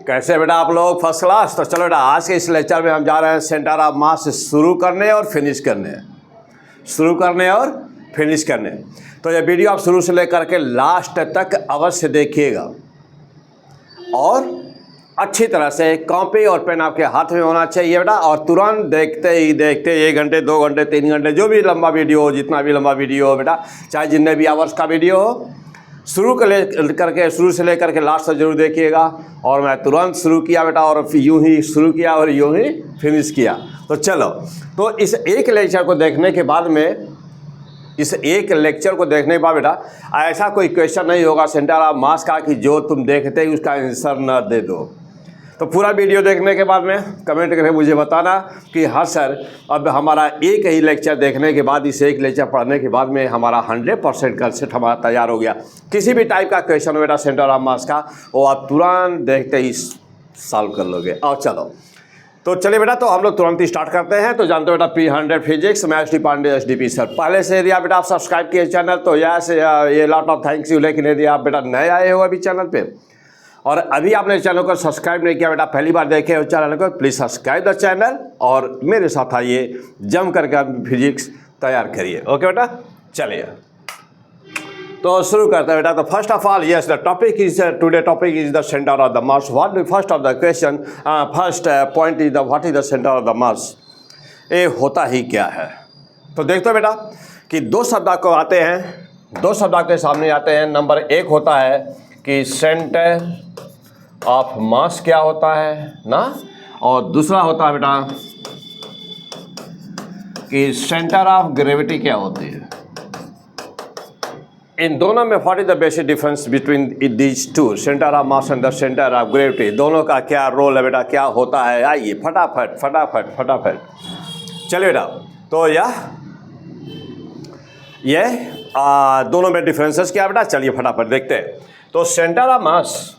कैसे बेटा आप लोग? First class. तो चलो बेटा, आज के इस लेक्चर में हम जा रहे हैं सेंटर ऑफ मास शुरू करने और फिनिश करने। तो ये वीडियो आप शुरू से लेकर के लास्ट तक अवश्य देखिएगा और अच्छी तरह से कॉपी और पेन आपके हाथ में होना चाहिए बेटा। और तुरंत देखते 1 घंटे 2 घंटे 3 घंटे जो भी लंबा वीडियो हो, जितना भी लंबा वीडियो हो बेटा, चाहे जितने भी आवर्स का वीडियो हो, शुरू से लेकर के लास्ट तक जरूर देखिएगा। और मैं तुरंत शुरू किया बेटा और यूं ही शुरू किया और यूं ही फिनिश किया। तो चलो, तो इस एक लेक्चर को देखने के बाद बेटा ऐसा कोई क्वेश्चन नहीं होगा सेंटर ऑफ मास का कि जो तुम देखते ही उसका आंसर न दे दो। तो पूरा वीडियो देखने के बाद में कमेंट करके मुझे बताना कि हाँ सर, अब हमारा एक ही लेक्चर देखने के बाद, इस एक लेक्चर पढ़ने के बाद में हमारा 100% कंसेप्ट हमारा तैयार हो गया। किसी भी टाइप का क्वेश्चन हो बेटा सेंटर ऑफ मास का, वो आप तुरंत देखते ही सॉल्व कर लोगे। और चलो, तो चलिए बेटा, तो हम लोग तुरंत ही स्टार्ट करते हैं। तो जानते हो बेटा P100 फिजिक्स, मैं S D Pandey SDP sir. पहले से यदि आप बेटा आप सब्सक्राइब किए चैनल तो ये लॉट ऑफ थैंक्स यू। लेकिन यदि आप बेटा नए आए हो अभी चैनल पे और अभी आपने चैनल को सब्सक्राइब नहीं किया बेटा, पहली बार देखे हो चैनल को, प्लीज़ सब्सक्राइब द चैनल और मेरे साथ आइए, जम करके आप फिजिक्स तैयार करिए। ओके बेटा, चलिए तो शुरू करते हैं बेटा। तो first of all, yes, the topic is today topic is the centre of the mass. What the first of the question, first point is the what is the centre of the मास। ये होता ही क्या है? तो देखते हो बेटा कि दो शब्द को आते हैं, दो शब्द के सामने आते हैं। नंबर एक होता है कि सेंटर ऑफ मास क्या होता है ना, और दूसरा होता है बेटा कि सेंटर ऑफ ग्रेविटी क्या होती है। इन दोनों में what is the basic difference between these two, centre of mass and the centre of gravity? दोनों का क्या रोल है बेटा, क्या होता है? आइए फटाफट चलिए बेटा। तो ये दोनों में डिफरेंसेस क्या बेटा, चलिए फटाफट देखते हैं। तो सेंटर ऑफ मास,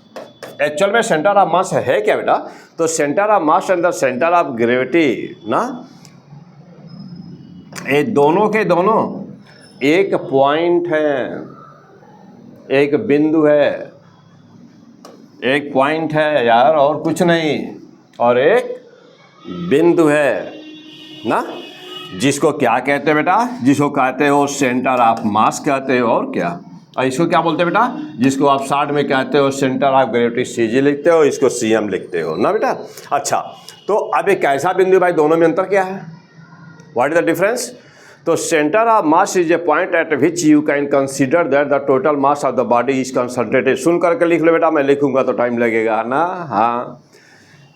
एक्चुअल में सेंटर ऑफ मास है क्या बेटा? तो centre of mass and the centre of gravity ना, ये दोनों के दोनों एक पॉइंट है, एक बिंदु है, एक पॉइंट है यार, और कुछ नहीं, और एक बिंदु है ना, जिसको क्या कहते हैं बेटा? जिसको कहते हो सेंटर ऑफ मास कहते हो। और क्या, और इसको क्या बोलते हैं बेटा? जिसको आप शॉर्ट में कहते हो सेंटर ऑफ ग्रेविटी, CG लिखते हो, इसको CM लिखते हो ना बेटा। अच्छा, तो अब एक कैसा बिंदु भाई, दोनों में अंतर क्या है? What is the difference? तो centre of mass is a point at which you can consider that the total mass of the body is concentrated. सुन करके लिख लो बेटा, मैं लिखूंगा तो टाइम लगेगा ना। हाँ,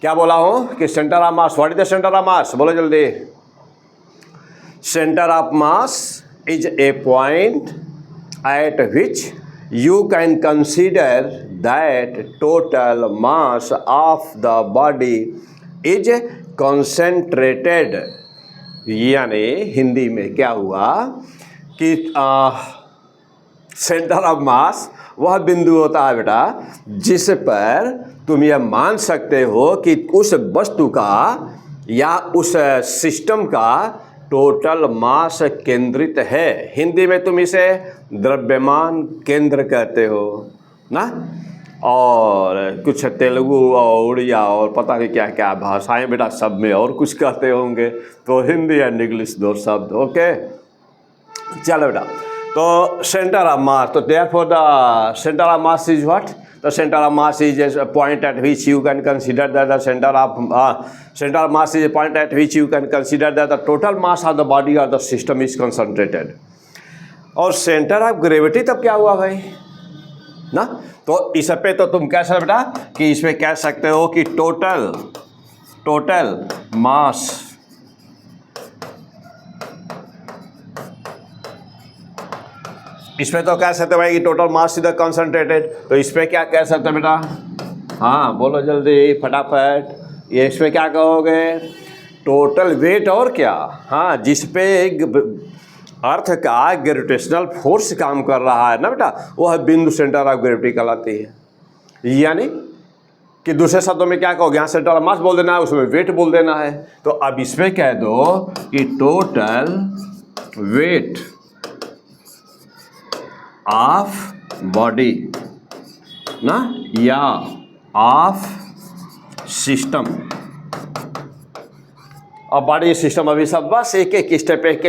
क्या बोला हूँ कि centre of mass, what is the centre of मास, बोलो जल्दी। Centre of mass is a point at which you can consider that total mass of the body is concentrated। यानी हिंदी में क्या हुआ कि सेंटर ऑफ मास वह बिंदु होता है बेटा जिस पर तुम यह मान सकते हो कि उस वस्तु का या उस सिस्टम का टोटल मास केंद्रित है। हिंदी में तुम इसे द्रव्यमान केंद्र कहते हो ना, और कुछ तेलुगु और उड़िया और पता नहीं क्या क्या भाषाएं बेटा, सब में और कुछ कहते होंगे। तो हिंदी एंड इंग्लिश दो शब्द। ओके, चलो बेटा। तो सेंटर ऑफ मास, तो therefore the centre of mass is what? The center of mass is a point at which you can consider that the center of mass is a point at which you can consider that the total mass of the body or the system is concentrated। और centre of gravity तब क्या हुआ भाई ना? तो इस पे तो तुम कह सकते बेटा कि इसमें कह सकते हो कि टोटल मास इसमें तो कह सकते भाई कि टोटल मास इज कंसंट्रेटेड। तो इसमें क्या कह सकते बेटा? हाँ बोलो जल्दी फटाफट। ये इसमें क्या कहोगे? Total weight. और क्या? हाँ, जिस पे अर्थ का ग्रेविटेशनल फोर्स काम कर रहा है ना बेटा, वह बिंदु सेंटर ऑफ ग्रेविटी कहलाती है। यानी कि दूसरे शब्दों में क्या कहोगे? यहाँ सेंटर ऑफ मास बोल देना है, उसमें वेट बोल देना है। तो अब इसमें कह दो कि टोटल वेट ऑफ बॉडी ना, या ऑफ सिस्टम। और बड़ी सिस्टम अभी सब बस एक एक स्टेप, एक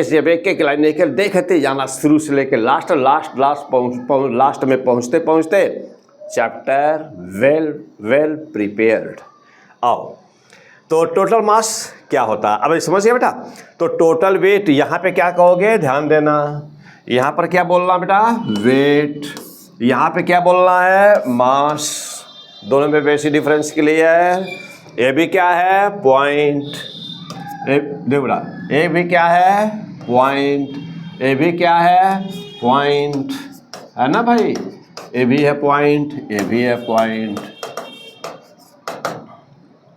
एक लाइन एक देखते जाना शुरू से लेके लास्ट में पहुंचते पहुंचते चैप्टर वेल प्रिपेयर्ड। आओ, तो टोटल मास क्या होता है अब समझिए बेटा। तो टोटल वेट यहाँ पे क्या कहोगे, ध्यान देना, यहाँ पर क्या बोलना बेटा, वेट, यहाँ पे क्या बोलना है, मास। दोनों में बेसिक डिफरेंस के लिए है। ये भी क्या है, पॉइंट। देखो बेटा, ये भी क्या है, पॉइंट, ये भी क्या है, पॉइंट, है ना भाई, ये भी है पॉइंट, ये भी है पॉइंट।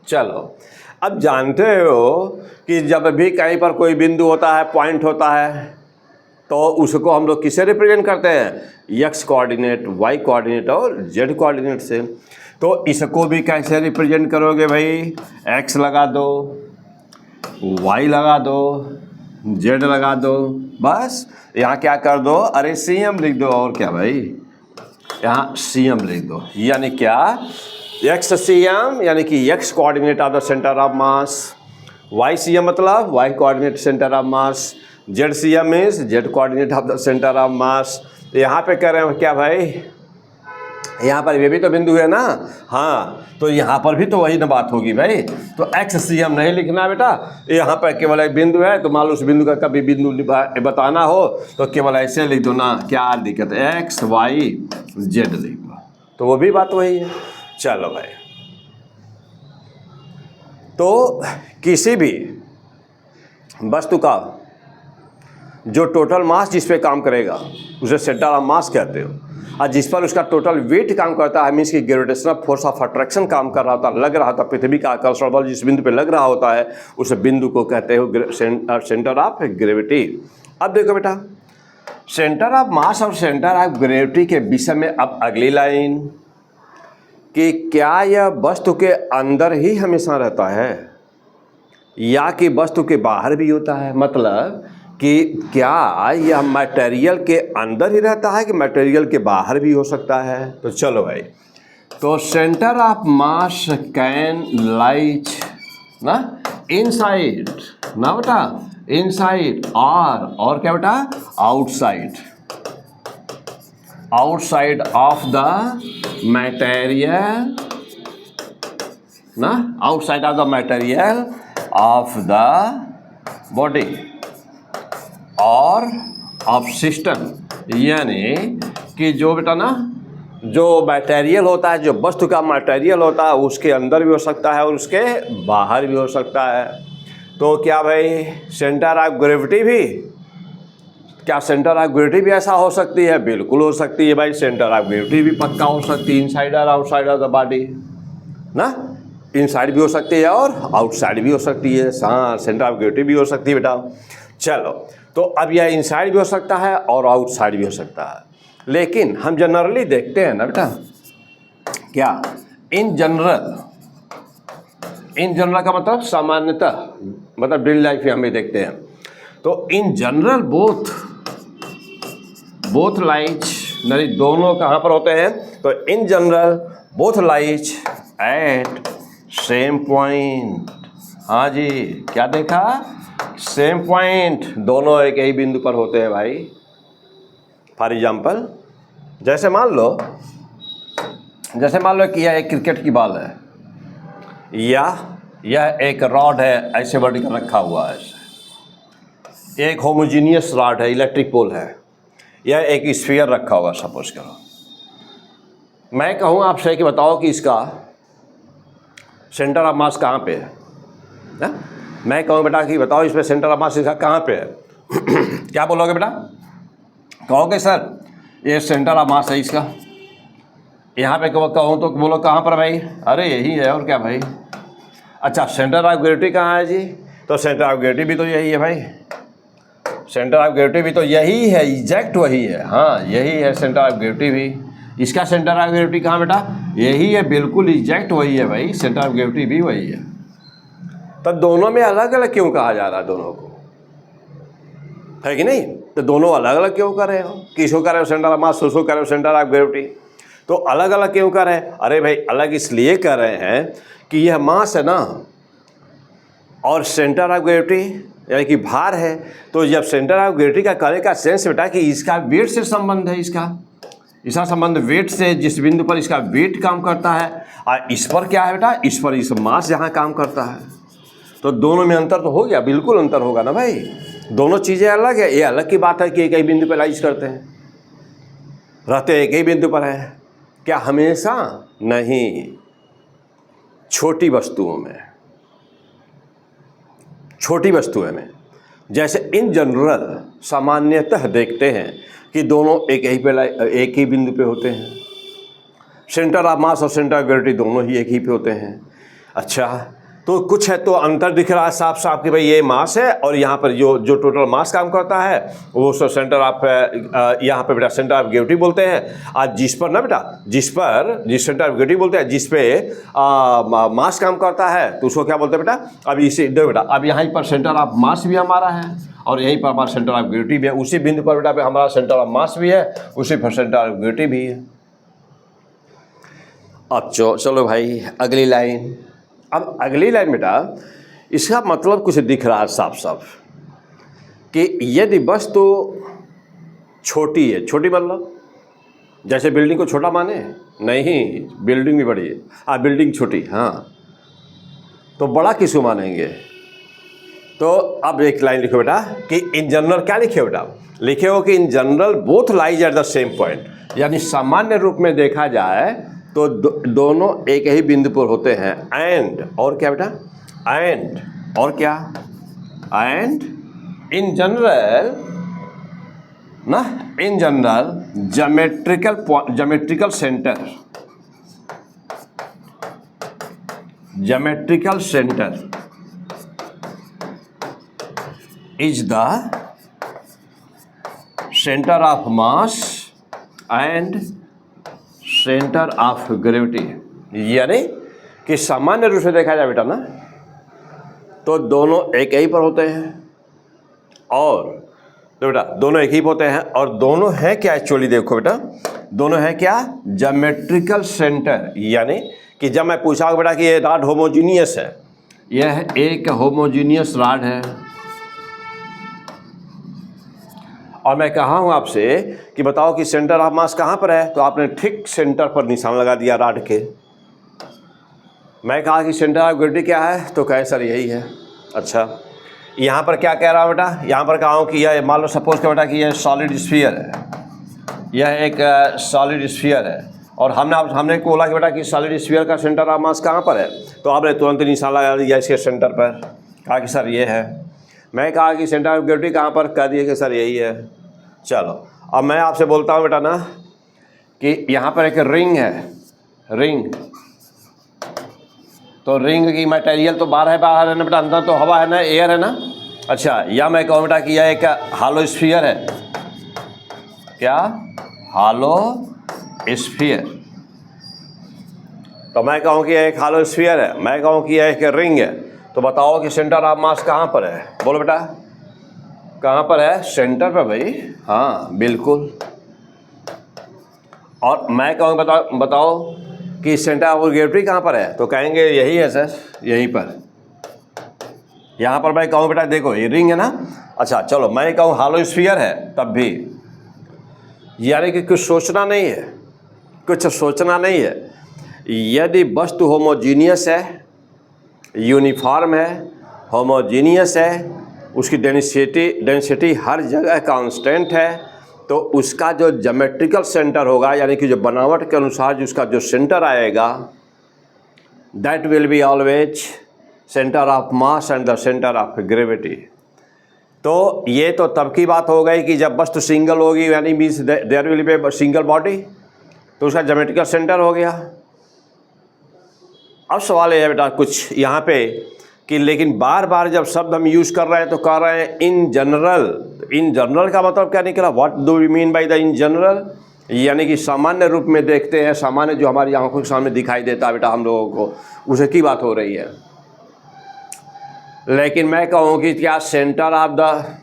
चलो, अब जानते हो कि जब भी कहीं पर कोई बिंदु होता है, पॉइंट होता है, तो उसको हम लोग किससे रिप्रेजेंट करते हैं, एक्स कोऑर्डिनेट, वाई कोऑर्डिनेट और जेड कोऑर्डिनेट से। तो इसको भी कैसे रिप्रेजेंट करोगे भाई, एक्स लगा दो, वाई लगा दो, जेड लगा दो, बस यहाँ क्या कर दो, अरे सी एम लिख दो, और क्या भाई, यहाँ सी एम लिख दो। यानी क्या, एक्स सी एम यानी कि X coordinate of the centre of mass, Y C M मतलब Y coordinate centre of mass, Z C M means Z coordinate of the centre of mass. यहाँ पे कह रहे हैं क्या भाई, यहाँ पर ये भी तो बिंदु है ना, हाँ, तो यहाँ पर भी तो वही ना बात होगी भाई। तो एक्स सी एम नहीं लिखना बेटा, यहाँ पर केवल एक बिंदु है, तो मान लो उस बिंदु का कभी बिंदु बताना हो तो केवल ऐसे लिख दो ना, क्या दिक्कत है, एक्स वाई जेड लिख दो, तो वो भी बात वही है। चलो भाई, तो किसी भी वस्तु का जो टोटल मास जिस पे काम करेगा उसे सेंटर ऑफ मास कहते हो, और जिस पर उसका टोटल वेट काम करता है, मीन्स की ग्रेविटेशनल फोर्स ऑफ अट्रैक्शन काम कर रहा होता, लग रहा होता, पृथ्वी का आकर्षण बल जिस बिंदु पे लग रहा होता है उस बिंदु को कहते हो सेंटर ऑफ ग्रेविटी। अब देखो बेटा, सेंटर ऑफ मास और सेंटर ऑफ ग्रेविटी के विषय में अब अगली लाइन, कि क्या यह वस्तु के अंदर ही हमेशा रहता है या कि वस्तु के बाहर भी होता है, मतलब कि क्या यह मटेरियल के अंदर ही रहता है कि मटेरियल के बाहर भी हो सकता है। तो चलो भाई, तो centre of mass can lies ना इनसाइड, ना बेटा इनसाइड, और क्या बेटा, आउटसाइड ऑफ द मटेरियल ना, outside of the material of the body और ऑफ सिस्टम। यानी कि जो बेटा ना, जो मटेरियल होता है, जो वस्तु का मटेरियल होता है उसके अंदर भी हो सकता है और उसके बाहर भी हो सकता है। तो क्या भाई, सेंटर ऑफ ग्रेविटी भी, क्या सेंटर ऑफ ग्रेविटी भी ऐसा हो सकती है, बिल्कुल हो सकती है भाई, सेंटर ऑफ ग्रेविटी भी पक्का हो सकती है, इनसाइड और आउटसाइड ऑफ द बॉडी ना, इनसाइड भी हो सकती है और आउटसाइड भी हो सकती है, हाँ, सेंटर ऑफ ग्रेविटी भी हो सकती है बेटा। चलो, तो अब यह इनसाइड भी हो सकता है और आउटसाइड भी हो सकता है, लेकिन हम जनरली देखते हैं ना बेटा, क्या इन जनरल का मतलब सामान्यतः, मतलब डेली लाइफ में हमें देखते हैं। तो इन जनरल बोथ लाइज, नहीं दोनों कहाँ पर होते हैं, तो इन general both lies eight same point. हाँ जी, क्या देखा, सेम पॉइंट, दोनों एक ही बिंदु पर होते हैं भाई। फॉर एग्जाम्पल, जैसे मान लो कि यह एक क्रिकेट की बॉल है, या यह एक रॉड है, ऐसे वर्टिकल रखा हुआ है, एक होमोजीनियस रॉड है, इलेक्ट्रिक पोल है, या एक स्फीयर रखा हुआ सपोज करो। मैं कहूँ आपसे कि बताओ कि इसका सेंटर ऑफ मास कहाँ पे है ना? मैं कहूँ बेटा कि बताओ इसमें सेंटर ऑफ मास इसका कहाँ पे है क्या बोलोगे बेटा? कहोगे सर ये सेंटर ऑफ मास है इसका। यहाँ पे कहूँ तो बोलो कहाँ पर भाई? अरे यही है, और क्या भाई। अच्छा, सेंटर ऑफ ग्रेविटी कहाँ है जी? तो सेंटर ऑफ ग्रेविटी भी तो यही है भाई, सेंटर ऑफ ग्रेविटी भी तो यही है, एग्जैक्ट वही है। हाँ, यही है सेंटर ऑफ ग्रेविटी भी। इसका सेंटर ऑफ ग्रेविटी कहाँ बेटा? यही है, बिल्कुल एग्जैक्ट वही है भाई, सेंटर ऑफ ग्रेविटी भी वही है। तो दोनों में अलग अलग क्यों कहा जा रहा है दोनों को, है कि नहीं? तो दोनों अलग अलग क्यों कर रहे हो? किसको कर रहे हो सेंटर ऑफ मास, उसको कर रहे हो सेंटर ऑफ ग्रेविटी? तो अलग अलग क्यों कर रहे हैं? अरे भाई अलग इसलिए कर रहे हैं कि यह मास है ना और सेंटर ऑफ ग्रेविटी यानी कि भार है, तो जब सेंटर ऑफ ग्रेविटी का करे का सेंस बेटा कि इसका वेट से संबंध है, इसका संबंध वेट से, जिस बिंदु पर इसका वेट काम करता है और इस पर क्या है बेटा, इस पर इस मास जहाँ काम करता है, तो दोनों में अंतर तो हो गया, बिल्कुल अंतर होगा ना भाई, दोनों चीज़ें अलग है। ये अलग की बात है कि एक ही बिंदु पर लाइज करते हैं, रहते एक ही बिंदु पर है, क्या हमेशा नहीं, छोटी वस्तुओं में जैसे इन जनरल सामान्यतः देखते हैं कि दोनों एक ही बिंदु पे होते हैं, सेंटर ऑफ मास और सेंटर ऑफ ग्रेविटी दोनों ही एक ही पे होते हैं। अच्छा, तो कुछ है तो अंतर दिख रहा है साफ साफ कि भाई ये मास है और यहाँ पर जो टोटल मास काम करता है वो सेंटर ऑफ, यहाँ पे बेटा सेंटर ऑफ ग्रेविटी बोलते हैं। आज जिस पर ना बेटा, जिस सेंटर ऑफ ग्रेविटी बोलते हैं, जिस पे मास काम करता है तो उसको क्या बोलते हैं बेटा? अब इसे देखो बेटा, अब यहाँ पर सेंटर ऑफ मास भी हमारा है और यहीं पर हमारा सेंटर ऑफ ग्रेविटी भी है, उसी बिंदु पर बेटा हमारा सेंटर ऑफ मास भी है, उसी पर सेंटर ऑफ ग्रेविटी भी है। अब चलो भाई अगली लाइन। अब अगली लाइन बेटा इसका मतलब कुछ दिख रहा है साफ साफ कि यदि वस्तु छोटी है, छोटी मतलब जैसे बिल्डिंग को छोटा माने नहीं, बिल्डिंग भी बड़ी है, बिल्डिंग छोटी, हाँ, तो बड़ा किसको मानेंगे? तो अब एक लाइन लिखो बेटा कि इन जनरल, क्या लिखे बेटा? लिखे हो कि in general both lies at the same point, यानी सामान्य रूप में देखा जाए तो दोनों एक ही बिंदु पर होते हैं। एंड और क्या बेटा? एंड और क्या? एंड इन जनरल ना, in general geometrical centre is the center of mass and center of gravity, यानी कि सामान्य रूप से देखा जाए बेटा ना तो दोनों एक ही पर होते हैं, और तो बेटा दोनों एक ही पर होते हैं और दोनों है क्या? एक्चुअली देखो बेटा, दोनों है क्या? ज्योमेट्रिकल सेंटर, यानी कि जब मैं पूछा बेटा कि ये रॉड होमोजीनियस है, यह एक होमोजीनियस रॉड है, और मैं कहा हूँ आपसे कि बताओ कि सेंटर ऑफ मास कहाँ पर है, तो आपने ठीक सेंटर पर निशान लगा दिया रॉड के। मैं कहा कि सेंटर ऑफ ग्रेविटी क्या है, तो कहे सर यही है। अच्छा, यहाँ पर क्या कह रहा हूँ बेटा? यहाँ पर कहा हूँ कि यह, मान लो सपोज कर बेटा कि यह सॉलिड स्फीयर है, यह एक सॉलिड स्फीयर है, और हमने बोला कि बेटा कि सॉलिड स्फीयर का सेंटर ऑफ मास कहाँ पर है, तो आपने तुरंत निशान लगा दिया इसके सेंटर पर, कहा कि सर ये है। मैं कहा कि सेंटर ऑफ ग्रेविटी कहाँ पर, कह दिए कि सर यही है। चलो अब मैं आपसे बोलता हूँ बेटा ना कि यहाँ पर एक रिंग है, रिंग, तो रिंग की मटेरियल तो बाहर है ना बेटा, अंदर तो हवा है ना, एयर है ना। अच्छा, या मैं कहूँ बेटा कि यह एक हालो स्फीयर है, क्या? हालो स्फीयर। तो मैं कहूँ कि यह एक हालो स्फीयर है, मैं कहूँ कि यह एक रिंग है, तो बताओ कि सेंटर ऑफ मास कहाँ पर है? बोलो बेटा, कहाँ पर है? सेंटर पर भाई, हाँ बिल्कुल। और मैं कहूँ बताओ कि सेंटर ऑफ ग्रेविटी कहाँ पर है, तो कहेंगे यही है सर, यहीं पर। यहाँ पर मैं कहूँ बेटा देखो ये रिंग है ना, अच्छा चलो मैं कहूँ हालो स्फीयर है, तब भी यानी कि कुछ सोचना नहीं है, कुछ सोचना नहीं है। यदि वस्तु होमोजीनियस है, यूनिफॉर्म है, होमोजीनियस है, उसकी डेंसिटी हर जगह कांस्टेंट है, तो उसका जो ज्योमेट्रिकल सेंटर होगा, यानी कि जो बनावट के अनुसार उसका जो सेंटर आएगा, that will be always centre of mass and the centre of gravity. तो ये तो तब की बात हो गई कि जब वस्तु सिंगल होगी, यानी means there will be single body, तो उसका ज्योमेट्रिकल सेंटर हो गया। अब सवाल ये है बेटा कुछ यहाँ पे कि लेकिन बार बार जब शब्द हम यूज़ कर रहे हैं तो कह रहे हैं इन जनरल। इन जनरल का मतलब क्या निकला? What do you mean by the in general? यानी कि सामान्य रूप में देखते हैं, सामान्य जो हमारी आंखों के सामने दिखाई देता है बेटा हम लोगों को, उसे की बात हो रही है। लेकिन मैं कहूँ कि क्या सेंटर ऑफ द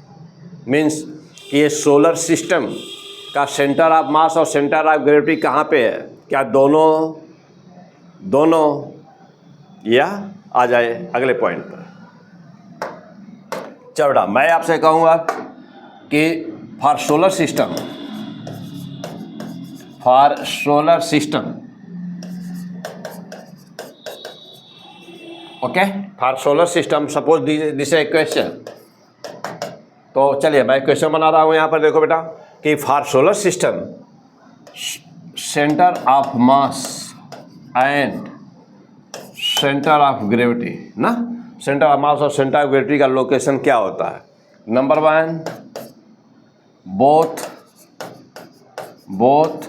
मीन्स कि ये सोलर सिस्टम का सेंटर ऑफ मास और सेंटर ऑफ ग्रेविटी कहाँ पे है? क्या दोनों या आ जाए अगले पॉइंट पर। चलो बेटा, मैं आपसे कहूँगा कि for solar system okay, for solar system suppose this A question. तो चलिए मैं क्वेश्चन बना रहा हूँ यहाँ पर, देखो बेटा कि for solar system centre of mass and centre of gravity ना, सेंटर ऑफ मास और सेंटर ऑफ ग्रेविटी का लोकेशन क्या होता है। Number 1, both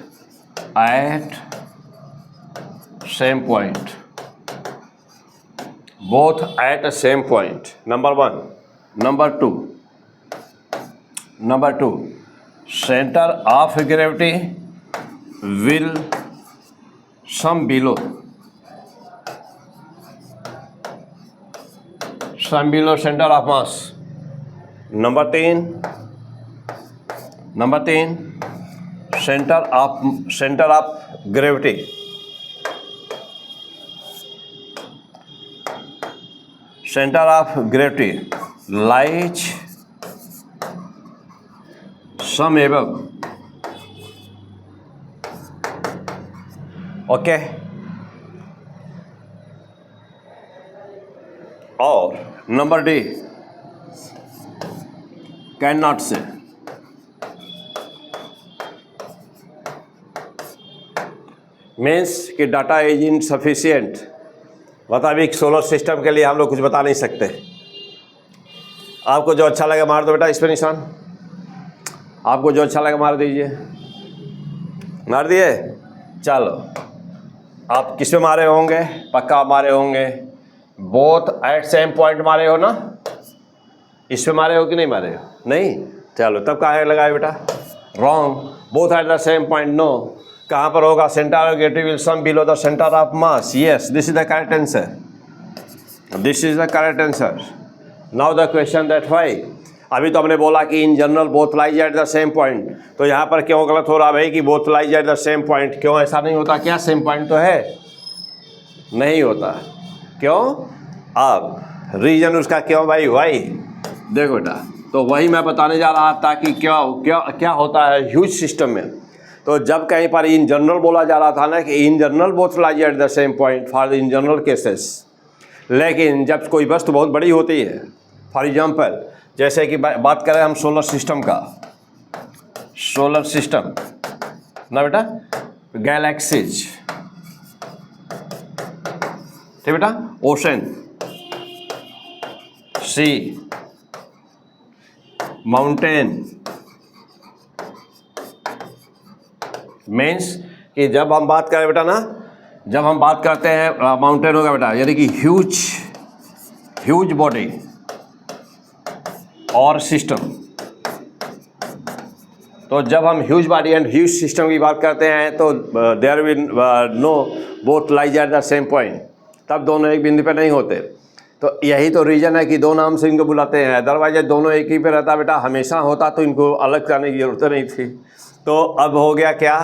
at same point, both at the same point, number 1. Number 2, center of gravity will some below center of mass. Number 3, center of gravity lies some above. Okay, और number D, cannot say. Means कि data is insufficient, मुताबिक solar system के लिए हम लोग कुछ बता नहीं सकते। आपको जो अच्छा लगे मार दो बेटा इस पर निशान, आपको जो अच्छा लगे मार दीजिए। मार दिए, चलो आप किस पे मारे होंगे, पक्का मारे होंगे बोथ एट सेम पॉइंट मारे हो ना, इस पे मारे हो कि नहीं मारे हो, नहीं, चलो तब कहाँ लगाए बेटा, wrong, both at the same point, no, कहाँ पर होगा, centre of gravity will some below the centre of mass, yes this is the correct answer, this is the correct answer. Now the question that why, अभी तो हमने बोला कि in general both lies at the same point, तो यहाँ पर क्यों गलत हो रहा भाई कि both lies at the same point, क्यों ऐसा नहीं होता क्या, सेम पॉइंट तो है, नहीं होता, क्यों, अब रीजन उसका क्यों भाई, वाई, देखो बेटा, तो वही मैं बताने जा रहा था कि क्या क्या क्या होता है ह्यूज सिस्टम में। तो जब कहीं पर इन जनरल बोला जा रहा था ना कि in general both lies at the same point for in general cases, लेकिन जब कोई वस्तु बहुत बड़ी होती है, फॉर एग्जांपल जैसे कि बात करें हम सोलर सिस्टम का, सोलर सिस्टम ना बेटा, गैलेक्सीज, ठीक बेटा, ओशन, सी, माउंटेन, मीन्स कि जब हम बात करें बेटा ना, जब हम बात करते हैं माउंटेन होगा बेटा, यानी कि ह्यूज बॉडी और सिस्टम, तो जब हम huge body and huge system की बात करते हैं तो there will no both lies at the same point, तब दोनों एक बिंदु पे नहीं होते। तो यही तो रीज़न है कि दो नाम से इनको बुलाते हैं, अदरवाइज दोनों एक ही पे रहता बेटा, हमेशा होता तो इनको अलग करने की ज़रूरत नहीं थी। तो अब हो गया क्या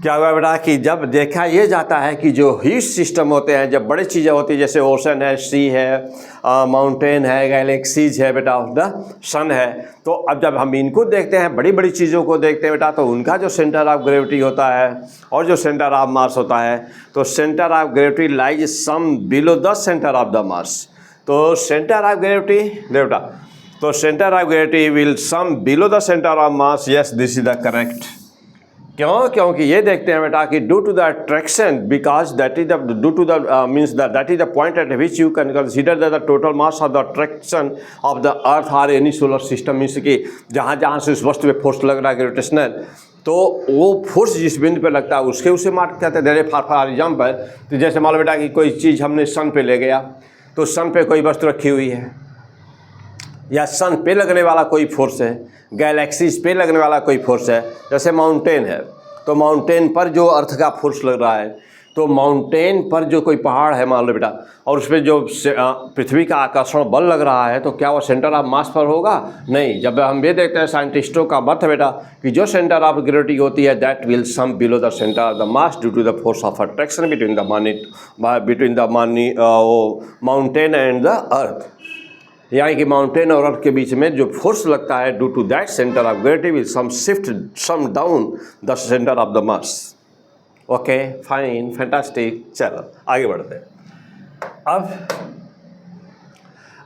हुआ बेटा कि जब देखा ये जाता है कि जो ह्यूज सिस्टम होते हैं, जब बड़ी चीज़ें होती हैं जैसे ओशन है, सी है, माउंटेन है, गैलेक्सीज है बेटा, द सन है, तो अब जब हम इनको देखते हैं, बड़ी बड़ी चीज़ों को देखते हैं बेटा, तो उनका जो सेंटर ऑफ ग्रेविटी होता है और जो सेंटर ऑफ मास होता है, तो centre of gravity lies some below the centre of the mass. तो सेंटर ऑफ ग्रेविटी बेटा, तो centre of gravity will some below the centre of mass, yes this is the correct. क्यों, क्योंकि ये देखते हैं बेटा कि due to the attraction, because that is the due to the means that is the point at which you can consider the total mass of the attraction of the earth और any solar system, means कि जहाँ जहाँ से उस वस्तु पे force लग रहा है ग्रेविटेशनल, तो वो फोर्स जिस बिंदु पे लगता है उसके उसे मार्क करते हैं। फॉर एग्जाम्पल, तो जैसे मान लो बेटा कि कोई चीज़ हमने सन पे ले गया, तो सन पे कोई वस्तु रखी हुई है, या सन पे लगने वाला कोई फोर्स है, गैलेक्सीज पे लगने वाला कोई फोर्स है, जैसे माउंटेन है, तो माउंटेन पर जो अर्थ का फोर्स लग रहा है, तो माउंटेन पर जो कोई पहाड़ है मान लो बेटा, और उस पर जो पृथ्वी का आकर्षण बल लग रहा है, तो क्या वो सेंटर ऑफ मास पर होगा? नहीं। जब हम ये देखते हैं साइंटिस्टों का मत है बेटा कि जो सेंटर ऑफ ग्रेविटी होती है that will some below the centre of the mass due to the force of attraction between the mountain and the earth. यानी कि माउंटेन और अर्थ के बीच में जो फोर्स लगता है, due to that centre of gravity will some shift some down the centre of the mass. Okay, fine, fantastic. चलो आगे बढ़ते हैं।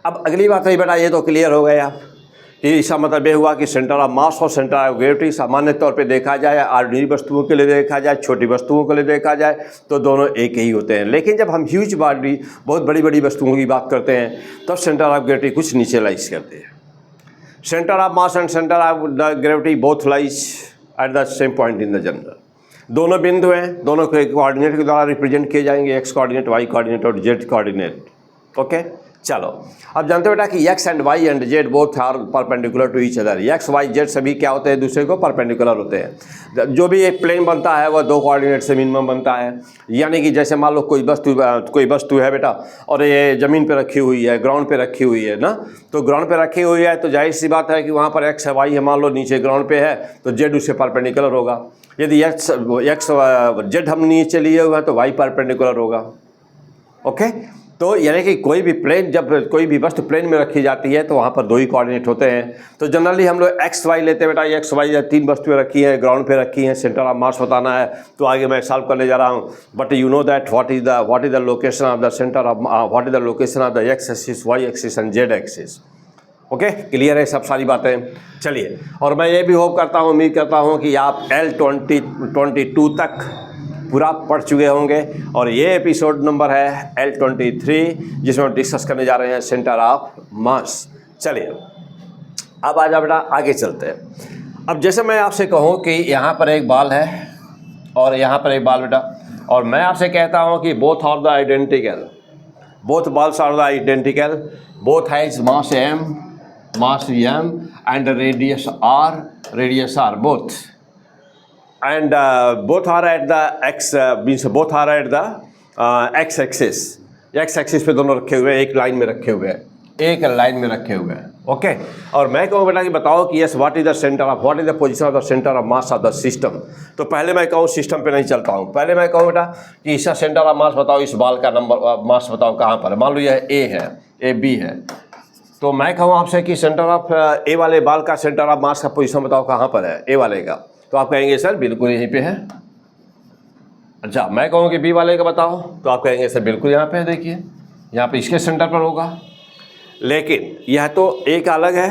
अब अगली बात है बेटा, ये तो क्लियर हो गया कि इसका मतलब ये हुआ कि सेंटर ऑफ मास और सेंटर ऑफ ग्रेविटी सामान्य तौर पे देखा जाए, ऑर्डिनरी वस्तुओं के लिए देखा जाए, छोटी वस्तुओं के लिए देखा जाए, तो दोनों एक ही होते हैं। लेकिन जब हम ह्यूज बॉडी, बहुत बड़ी बड़ी वस्तुओं की बात करते हैं, तब सेंटर ऑफ ग्रेविटी कुछ नीचे लाइज करते हैं। Centre of mass and centre of the gravity both lies at the same point in the general. दोनों बिंदु हैं, दोनों को कोऑर्डिनेट के द्वारा रिप्रेजेंट किए जाएंगे, एक्स कोऑर्डिनेट, वाई कोऑर्डिनेट और जेड कोऑर्डिनेट। ओके, चलो अब जानते हो बेटा कि x and y and z both are perpendicular to each other. X y z सभी क्या होते हैं? दूसरे को परपेंडिकुलर होते हैं। जो भी एक प्लेन बनता है वह दो कोऑर्डिनेट से मिनिमम बनता है। यानी कि जैसे मान लो कोई वस्तु है बेटा, और ये ज़मीन पे रखी हुई है, ग्राउंड पे रखी हुई है ना, तो ग्राउंड पे रखी हुई है तो जाहिर सी बात है कि वहाँ पर एक्स है, वाई है, मान लो नीचे ग्राउंड पे है तो जेड उससे परपेंडिकुलर होगा। यदि एक्स जेड हम नीचे लिए हुए हैं तो वाई परपेंडिकुलर होगा। ओके, तो यानी कि कोई भी प्लेन, जब कोई भी वस्तु प्लेन में रखी जाती है तो वहाँ पर दो ही कोऑर्डिनेट होते हैं। तो जनरली हम लोग एक्स वाई लेते हैं बेटा। एक्स वाई तीन वस्तुएं रखी हैं, ग्राउंड पे रखी हैं, सेंटर ऑफ मास बताना है, तो आगे मैं सॉल्व करने जा रहा हूँ। But you know that what is the location of the centre of what is the location of the x axis, y axis and z axis. Okay, clear है सब सारी बातें। चलिए, और मैं ये भी होप करता हूँ, उम्मीद करता हूँ कि आप L22 तक पूरा पढ़ चुके होंगे, और ये एपिसोड नंबर है L23 जिसमें हम डिस्कस करने जा रहे हैं सेंटर ऑफ मास। चलिए अब आ जा बेटा, आगे चलते हैं। अब जैसे मैं आपसे कहूँ कि यहाँ पर एक बाल है और यहाँ पर एक बाल बेटा, और मैं आपसे कहता हूँ कि both are the identical, both balls are the identical, both has mass m and radius r both, and both are at the x means both are at the x axis पे दोनों रखे हुए हैं, एक लाइन में रखे हुए हैं, एक लाइन में रखे हुए हैं। ओके, और मैं कहूँ बेटा कि बताओ कि yes what is the position of the centre of mass of the system. तो पहले मैं कहूँ, सिस्टम पे नहीं चलता हूँ, पहले मैं कहूँ बेटा कि इसका सेंटर ऑफ मास बताओ, इस बाल का नंबर मास बताओ कहाँ पर है। मान लो यह ए है, ए बी है, तो मैं कहूँ आपसे कि सेंटर ऑफ ए वाले बाल का सेंटर ऑफ मास का पोजीशन बताओ कहाँ पर है, ए वाले का। तो आप कहेंगे सर बिल्कुल यहीं पे है। अच्छा, मैं कहूँ कि बी वाले का बताओ, तो आप कहेंगे सर बिल्कुल यहाँ पे है, देखिए यहाँ पे इसके सेंटर पर होगा। लेकिन यह तो ए का अलग है,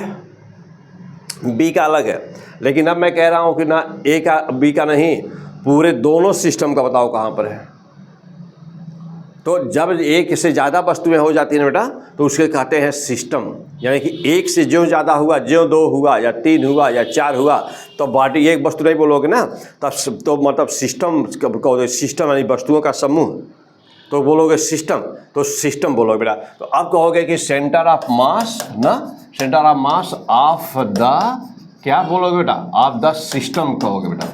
बी का अलग है, लेकिन अब मैं कह रहा हूँ कि ना ए का बी का नहीं, पूरे दोनों सिस्टम का बताओ कहाँ पर है। तो जब एक से ज़्यादा वस्तुएं हो जाती हैं बेटा, तो उसके कहते हैं सिस्टम। यानी कि एक से ज्यों ज़्यादा हुआ, ज्यों दो हुआ या तीन हुआ या चार हुआ, तो बॉडी एक वस्तु नहीं बोलोगे ना, तब तो मतलब सिस्टम यानी वस्तुओं का समूह, तो बोलोगे सिस्टम, तो सिस्टम बोलोगे बेटा। तो अब कहोगे कि सेंटर ऑफ मास ना, centre of mass of the क्या बोलोगे बेटा, ऑफ द सिस्टम कहोगे बेटा,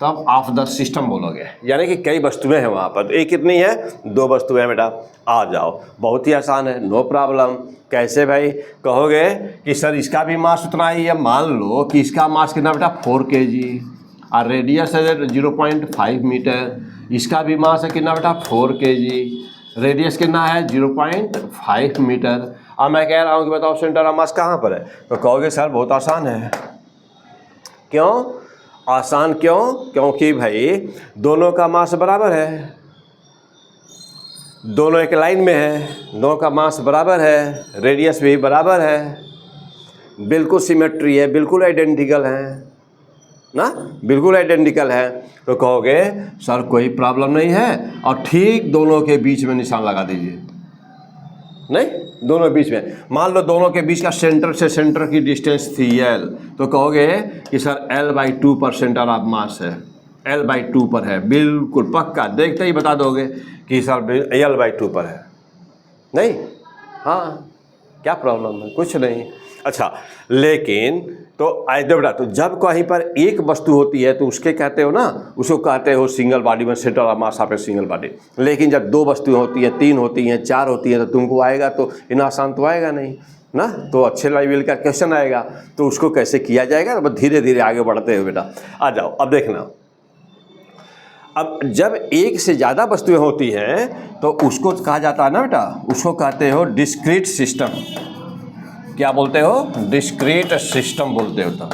तब ऑफ द सिस्टम बोलोगे। यानी कि कई वस्तुएं हैं वहाँ पर, तो एक कितनी है, दो वस्तुएं हैं बेटा। आ जाओ, बहुत ही आसान है, नो प्रॉब्लम। कैसे भाई, कहोगे कि सर इसका भी मास उतना ही है। मान लो कि इसका मास कितना बेटा, 4 kg, और रेडियस है 0.5 मीटर। इसका भी मास है कितना बेटा, 4 kg, रेडियस कितना है 0.5 मीटर। अब मैं कह रहा हूँ कि बताओ सेंटर ऑफ मास कहाँ पर है, तो कहोगे सर बहुत आसान है। क्यों आसान? क्यों? क्योंकि भाई दोनों का मास बराबर है, दोनों एक लाइन में है, दोनों का मास बराबर है, रेडियस भी बराबर है, बिल्कुल सिमेट्री है, बिल्कुल आइडेंटिकल है ना, बिल्कुल आइडेंटिकल है। तो कहोगे सर कोई प्रॉब्लम नहीं है, और ठीक दोनों के बीच में निशान लगा दीजिए। नहीं, दोनों बीच में, मान लो दोनों के बीच का सेंटर से सेंटर की डिस्टेंस थी L, तो कहोगे कि सर L/2 पर सेंटर ऑफ मास है, L/2 पर है, बिल्कुल पक्का, देखते ही बता दोगे कि सर L/2 पर है। नहीं, हाँ क्या प्रॉब्लम है? कुछ नहीं। अच्छा, लेकिन तो आइए बेटा, तो जब कहीं पर एक वस्तु होती है तो उसके कहते हो ना, उसको कहते हो सिंगल बॉडी में centre of mass of a single body. लेकिन जब दो वस्तुएं होती हैं, तीन होती हैं, चार होती हैं, तो तुमको आएगा तो इतना आसान तो आएगा नहीं ना। तो अच्छे लेवल का क्वेश्चन आएगा, तो उसको कैसे किया जाएगा, तो धीरे धीरे आगे बढ़ते हो बेटा। आ जाओ, अब देखना, अब जब एक से ज़्यादा वस्तुएं होती हैं तो उसको कहा जाता है ना बेटा, उसको कहते हो डिस्क्रीट सिस्टम। क्या बोलते हो? डिस्क्रीट सिस्टम बोलते हो। तो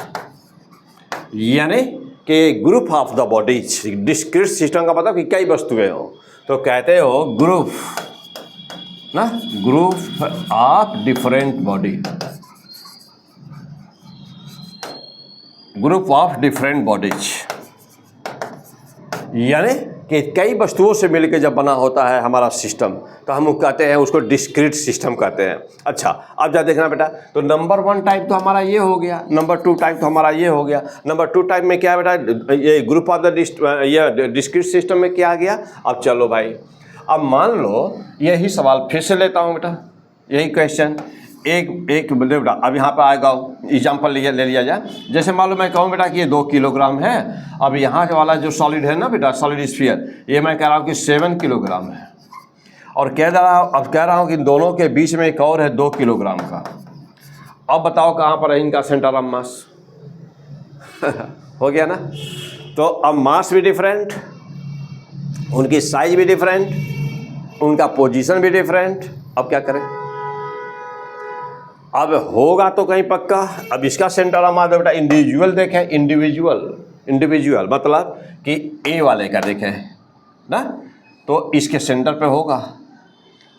यानी कि group of the bodies. Discrete system का मतलब कि कई वस्तुएं हो, तो कहते हो ग्रुप ना, group of different body, group of different bodies. यानी कि कई वस्तुओं से मिलकर जब बना होता है हमारा सिस्टम, तो हम कहते हैं उसको डिस्क्रीट सिस्टम कहते हैं। अच्छा, अब जा देखना बेटा, तो नंबर 1 टाइप तो हमारा ये हो गया, नंबर 2 टाइप तो हमारा ये हो गया। नंबर 2 टाइप में क्या है बेटा? ये group of the discrete system में क्या आ गया? अब चलो भाई, अब मान लो यही सवाल फिर से लेता हूँ बेटा, यही क्वेश्चन एक बेटा, अब यहाँ पे आएगा एग्जाम्पल ले लिया जाए। जैसे मान लो मैं कहूँ बेटा कि ये 2 किलोग्राम है। अब यहाँ वाला जो सॉलिड है ना बेटा, सॉलिड स्फीयर, ये मैं कह रहा हूँ कि 7 किलोग्राम है। और कह रहा हूँ कि दोनों के बीच में एक और है 2 किलोग्राम का। अब बताओ कहाँ पर है इनका सेंटर ऑफ मास? हो गया ना। तो अब मास भी डिफरेंट, उनकी साइज भी डिफरेंट, उनका पोजीशन भी डिफरेंट। अब क्या करें? अब होगा तो कहीं पक्का। अब इसका सेंटर ऑफ मास बेटा इंडिविजुअल देखें, इंडिविजुअल मतलब कि ए वाले का देखें ना, तो इसके सेंटर पे होगा,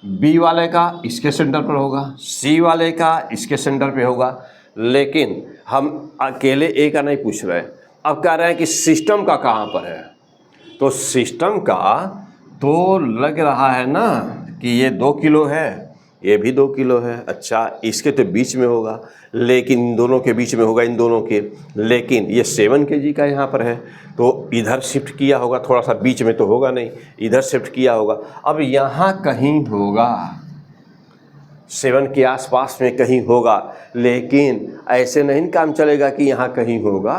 बी वाले का इसके सेंटर पर होगा, सी वाले का इसके सेंटर पे होगा। लेकिन हम अकेले ए का नहीं पूछ रहे, अब कह रहे हैं कि सिस्टम का कहाँ पर है। तो सिस्टम का तो लग रहा है ना कि ये 2 किलो है, ये भी 2 किलो है। अच्छा, इसके तो बीच में होगा, लेकिन इन दोनों के बीच में होगा, इन दोनों के। लेकिन ये 7 kg का यहाँ पर है, तो इधर शिफ्ट किया होगा, थोड़ा सा बीच में तो होगा नहीं, इधर शिफ्ट किया होगा। अब यहाँ कहीं होगा, 7 के आसपास में कहीं होगा, लेकिन ऐसे नहीं काम चलेगा कि यहाँ कहीं होगा।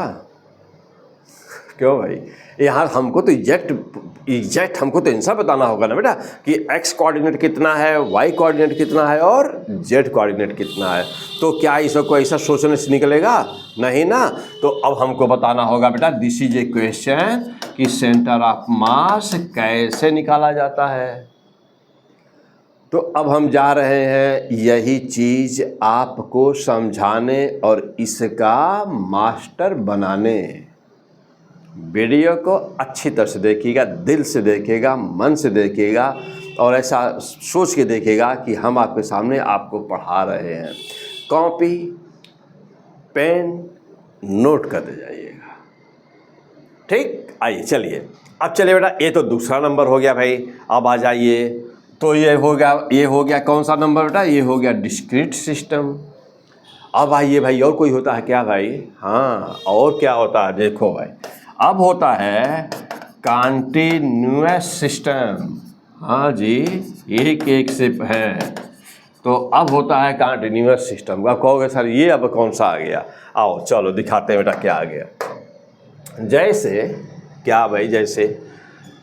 क्यों भाई? यहाँ हमको तो एग्जैक्ट हमको तो आंसर बताना होगा ना बेटा कि x कोऑर्डिनेट कितना है, y कोऑर्डिनेट कितना है और z कोऑर्डिनेट कितना है। तो क्या इसको ऐसा सोचने से निकलेगा? नहीं ना। तो अब हमको बताना होगा बेटा, दिस इज ए क्वेश्चन कि सेंटर ऑफ मास कैसे निकाला जाता है। तो अब हम जा रहे हैं यही चीज़ आपको समझाने और इसका मास्टर बनाने। वीडियो को अच्छी तरह से देखिएगा, दिल से देखिएगा, मन से देखिएगा, और ऐसा सोच के देखिएगा कि हम आपके सामने आपको पढ़ा रहे हैं। कॉपी पेन नोट करते जाइएगा, ठीक? आइए चलिए, अब चलिए बेटा, ये तो दूसरा नंबर हो गया भाई। अब आ जाइए, तो ये हो गया कौन सा नंबर बेटा? ये हो गया डिस्क्रीट सिस्टम। अब आइए भाई, और कोई होता है क्या भाई? हाँ, और क्या होता है? देखो भाई, अब होता है कॉन्टिन्यूअस सिस्टम। हाँ जी, एक से है, तो अब होता है कॉन्टिन्यूअस सिस्टम। अब कहोगे सर ये अब कौन सा आ गया? आओ चलो दिखाते हैं बेटा क्या आ गया। जैसे क्या भाई? जैसे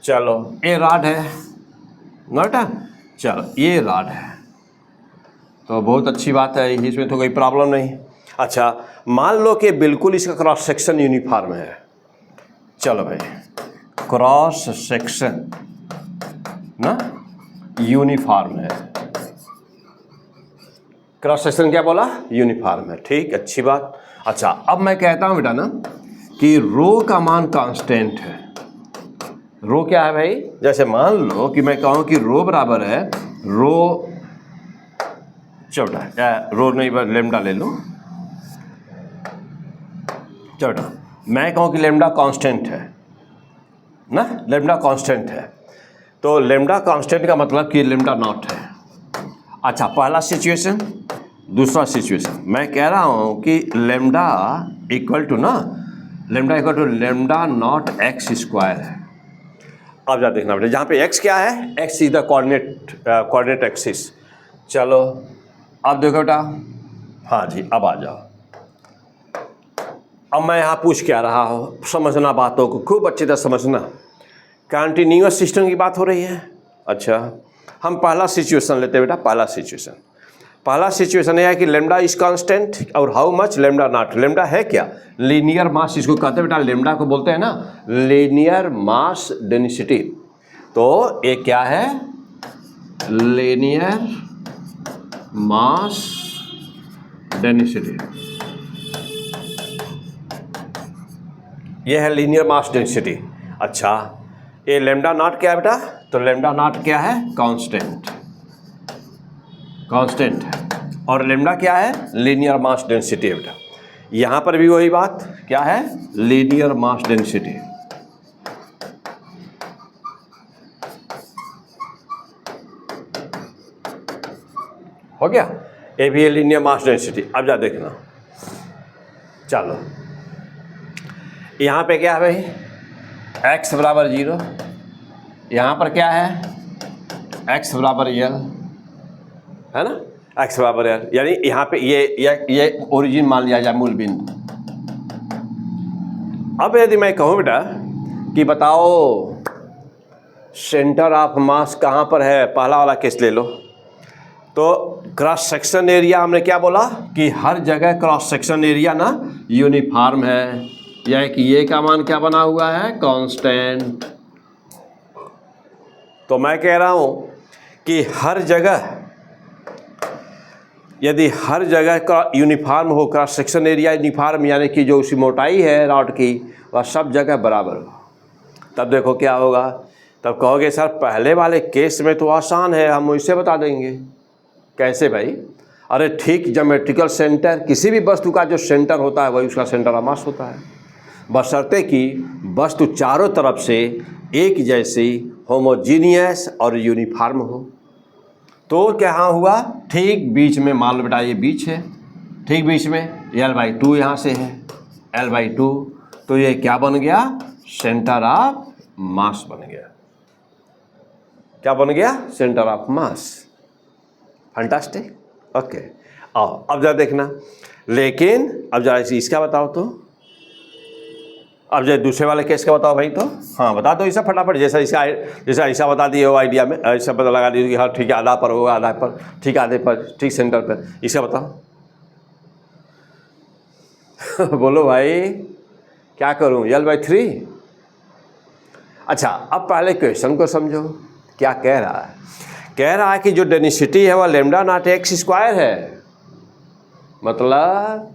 चलो ये रॉड है ना बेटा, चलो ये रॉड है, तो बहुत अच्छी बात है, इसमें तो कोई प्रॉब्लम नहीं। अच्छा, मान लो कि बिल्कुल इसका क्रॉस सेक्शन यूनिफॉर्म है। चलो भाई, क्रॉस सेक्शन ना यूनिफॉर्म है। क्रॉस सेक्शन क्या बोला? यूनिफॉर्म है, ठीक, अच्छी बात। अच्छा, अब मैं कहता हूं बेटा ना कि रो का मान कांस्टेंट है। रो क्या है भाई? जैसे मान लो कि मैं कहूं कि रो बराबर है रो, चौटा रो नहीं, लेमडा ले लो, चौटा। मैं कहूं कि लेमडा कांस्टेंट है ना, लेमडा कांस्टेंट है, तो लेमडा कांस्टेंट का मतलब कि लेमडा नॉट है। अच्छा, पहला सिचुएशन। दूसरा सिचुएशन, मैं कह रहा हूं कि lambda equal to lambda naught x square है। अब जा देखना बेटा, जहाँ पे x क्या है? x is the coordinate axis. चलो अब देखो बेटा, हाँ जी अब आ जाओ। अब मैं यहाँ पूछ क्या रहा हूँ, समझना बातों को खूब अच्छी तरह समझना। कंटिन्यूअस सिस्टम की बात हो रही है। अच्छा, हम पहला सिचुएशन लेते हैं बेटा। पहला सिचुएशन यह है कि लेमडा इज कांस्टेंट और how much lambda naught. Lambda है क्या? लीनियर मास इसको कहते हैं बेटा। लेमडा को बोलते हैं ना लीनियर मास डेंसिटी। तो ये क्या है? Linear mass density. ये है लीनियर मास डेंसिटी। अच्छा, ये लेमडा नॉट क्या है बेटा? तो लेमडा नॉट क्या है? कांस्टेंट है। और लेमडा क्या है? लीनियर मास डेंसिटी है बेटा। यहां पर भी वही बात क्या है? Linear mass density. हो गया? ये भी है लीनियर मास डेंसिटी। अब जा देखना, चलो यहां पे क्या है भाई? x बराबर 0। यहां पर क्या है? x बराबर l है ना, x बराबर l। यानी यहाँ पे ये ओरिजिन मान लिया जाए, मूल बिंदु। अब यदि मैं कहूँ बेटा कि बताओ सेंटर ऑफ मास कहाँ पर है, पहला वाला केस ले लो। तो क्रॉस सेक्शन एरिया हमने क्या बोला कि हर जगह क्रॉस सेक्शन एरिया ना यूनिफॉर्म है, या कि ये का मान क्या बना हुआ है? कांस्टेंट। तो मैं कह रहा हूँ कि हर जगह, यदि हर जगह का यूनिफॉर्म हो, क्रॉस सेक्शन एरिया यूनिफॉर्म, यानी कि जो उसकी मोटाई है रॉड की वह सब जगह बराबर हो, तब देखो क्या होगा। तब कहोगे सर पहले वाले केस में तो आसान है, हम वैसे बता देंगे। कैसे भाई? अरे ठीक, ज्योमेट्रिकल सेंटर, किसी भी वस्तु का जो सेंटर होता है वही उसका सेंटर ऑफ मास होता है, बशर्ते कि वस्तु चारों तरफ से एक जैसी होमोजीनियस और यूनिफॉर्म हो। तो क्या हुआ? ठीक बीच में, मान लो बेटा ये बीच है, ठीक बीच में l/2 यहाँ से है, l/2। तो ये क्या बन गया? सेंटर ऑफ मास बन गया। क्या बन गया? Centre of mass. Fantastic. Okay, आओ अब जरा देखना। लेकिन अब जरा इसका बताओ तो, अब जो दूसरे वाले केस का बताओ भाई। तो हाँ बता दो ऐसा फटाफट, जैसा ऐसा बता दिए हो आइडिया में, ऐसा पता लगा दीजिए कि हाँ ठीक है, आधा पर होगा, आधा पर, ठीक आधे पर, ठीक सेंटर पर। इसका बताओ बोलो भाई, क्या करूं? l/3। अच्छा, अब पहले क्वेश्चन को समझो, क्या कह रहा है? कह रहा है कि जो डेंसिटी है वह लेमडा नॉट x स्क्वायर है। मतलब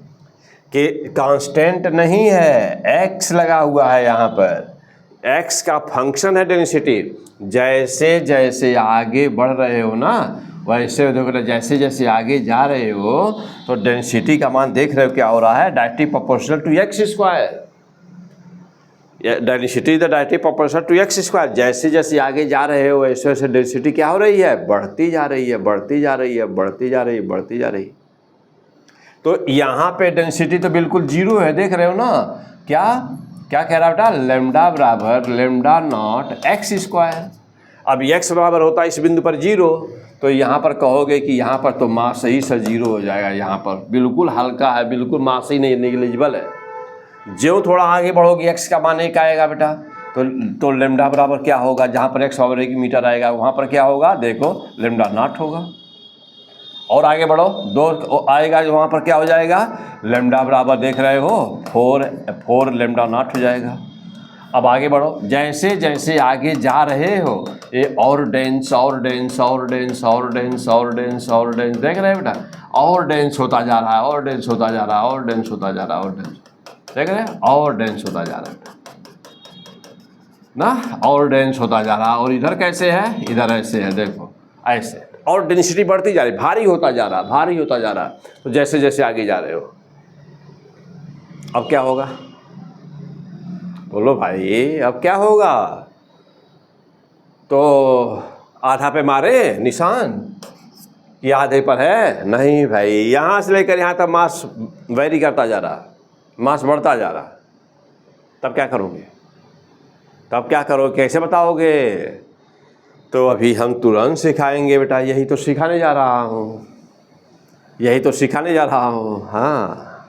कि कांस्टेंट नहीं है, x लगा हुआ है यहाँ पर। x का फंक्शन है डेंसिटी। जैसे जैसे आगे बढ़ रहे हो ना, वैसे देखो जैसे जैसे आगे जा रहे हो तो डेंसिटी का मान देख रहे हो क्या हो रहा है? Directly proportional to x square. Density is the directly proportional to x square. जैसे जैसे आगे जा रहे हो वैसे वैसे डेंसिटी क्या हो रही है? बढ़ती जा रही है, बढ़ती जा रही है, बढ़ती जा रही है, बढ़ती जा रही है। तो यहाँ पे डेंसिटी तो बिल्कुल जीरो है, देख रहे हो ना। क्या क्या कह रहा बेटा? लेमडा बराबर लेमडा नॉट x स्क्वायर। अब x बराबर होता है इस बिंदु पर 0, तो यहाँ पर कहोगे कि यहाँ पर तो मास ही से 0 हो जाएगा। यहाँ पर बिल्कुल हल्का है, बिल्कुल मास ही नहीं, निगलिजिबल है। जो थोड़ा आगे बढ़ोगे x का मान 1 आएगा बेटा, तो लेमडा बराबर क्या होगा? जहाँ पर x बराबर 1 मीटर आएगा वहाँ पर क्या होगा? देखो लेमडा नॉट होगा। और आगे बढ़ो, 2 आएगा जो वहाँ पर क्या हो जाएगा? लेमडा बराबर देख रहे हो 4 लेमडा नॉट हो जाएगा। अब आगे बढ़ो, जैसे जैसे आगे जा रहे हो ये और डेंस और डेंस और डेंस और डेंस और डेंस और डेंस, देख रहे हो बेटा? और डेंस होता जा रहा है, और डेंस होता जा रहा है, और डेंस होता जा रहा है, और डेंस, देख रहे हैं? और डेंस होता जा रहा है ना, और डेंस होता जा रहा है। और इधर कैसे है? इधर ऐसे है, देखो ऐसे। और डेंसिटी बढ़ती जा रही, भारी होता जा रहा, भारी होता जा रहा। तो जैसे जैसे आगे जा रहे हो, अब क्या होगा? बोलो भाई, अब क्या होगा? तो आधा पे मारे निशान, ये आधे पर है? नहीं भाई, यहाँ से लेकर यहाँ तक मास वेरी करता जा रहा, मास बढ़ता जा रहा। तब क्या करोगे? तब क्या करोगे? कैसे बताओगे? तो अभी हम तुरंत सिखाएंगे बेटा, यही तो सिखाने जा रहा हूँ। यही तो सिखाने जा रहा हूँ। हाँ,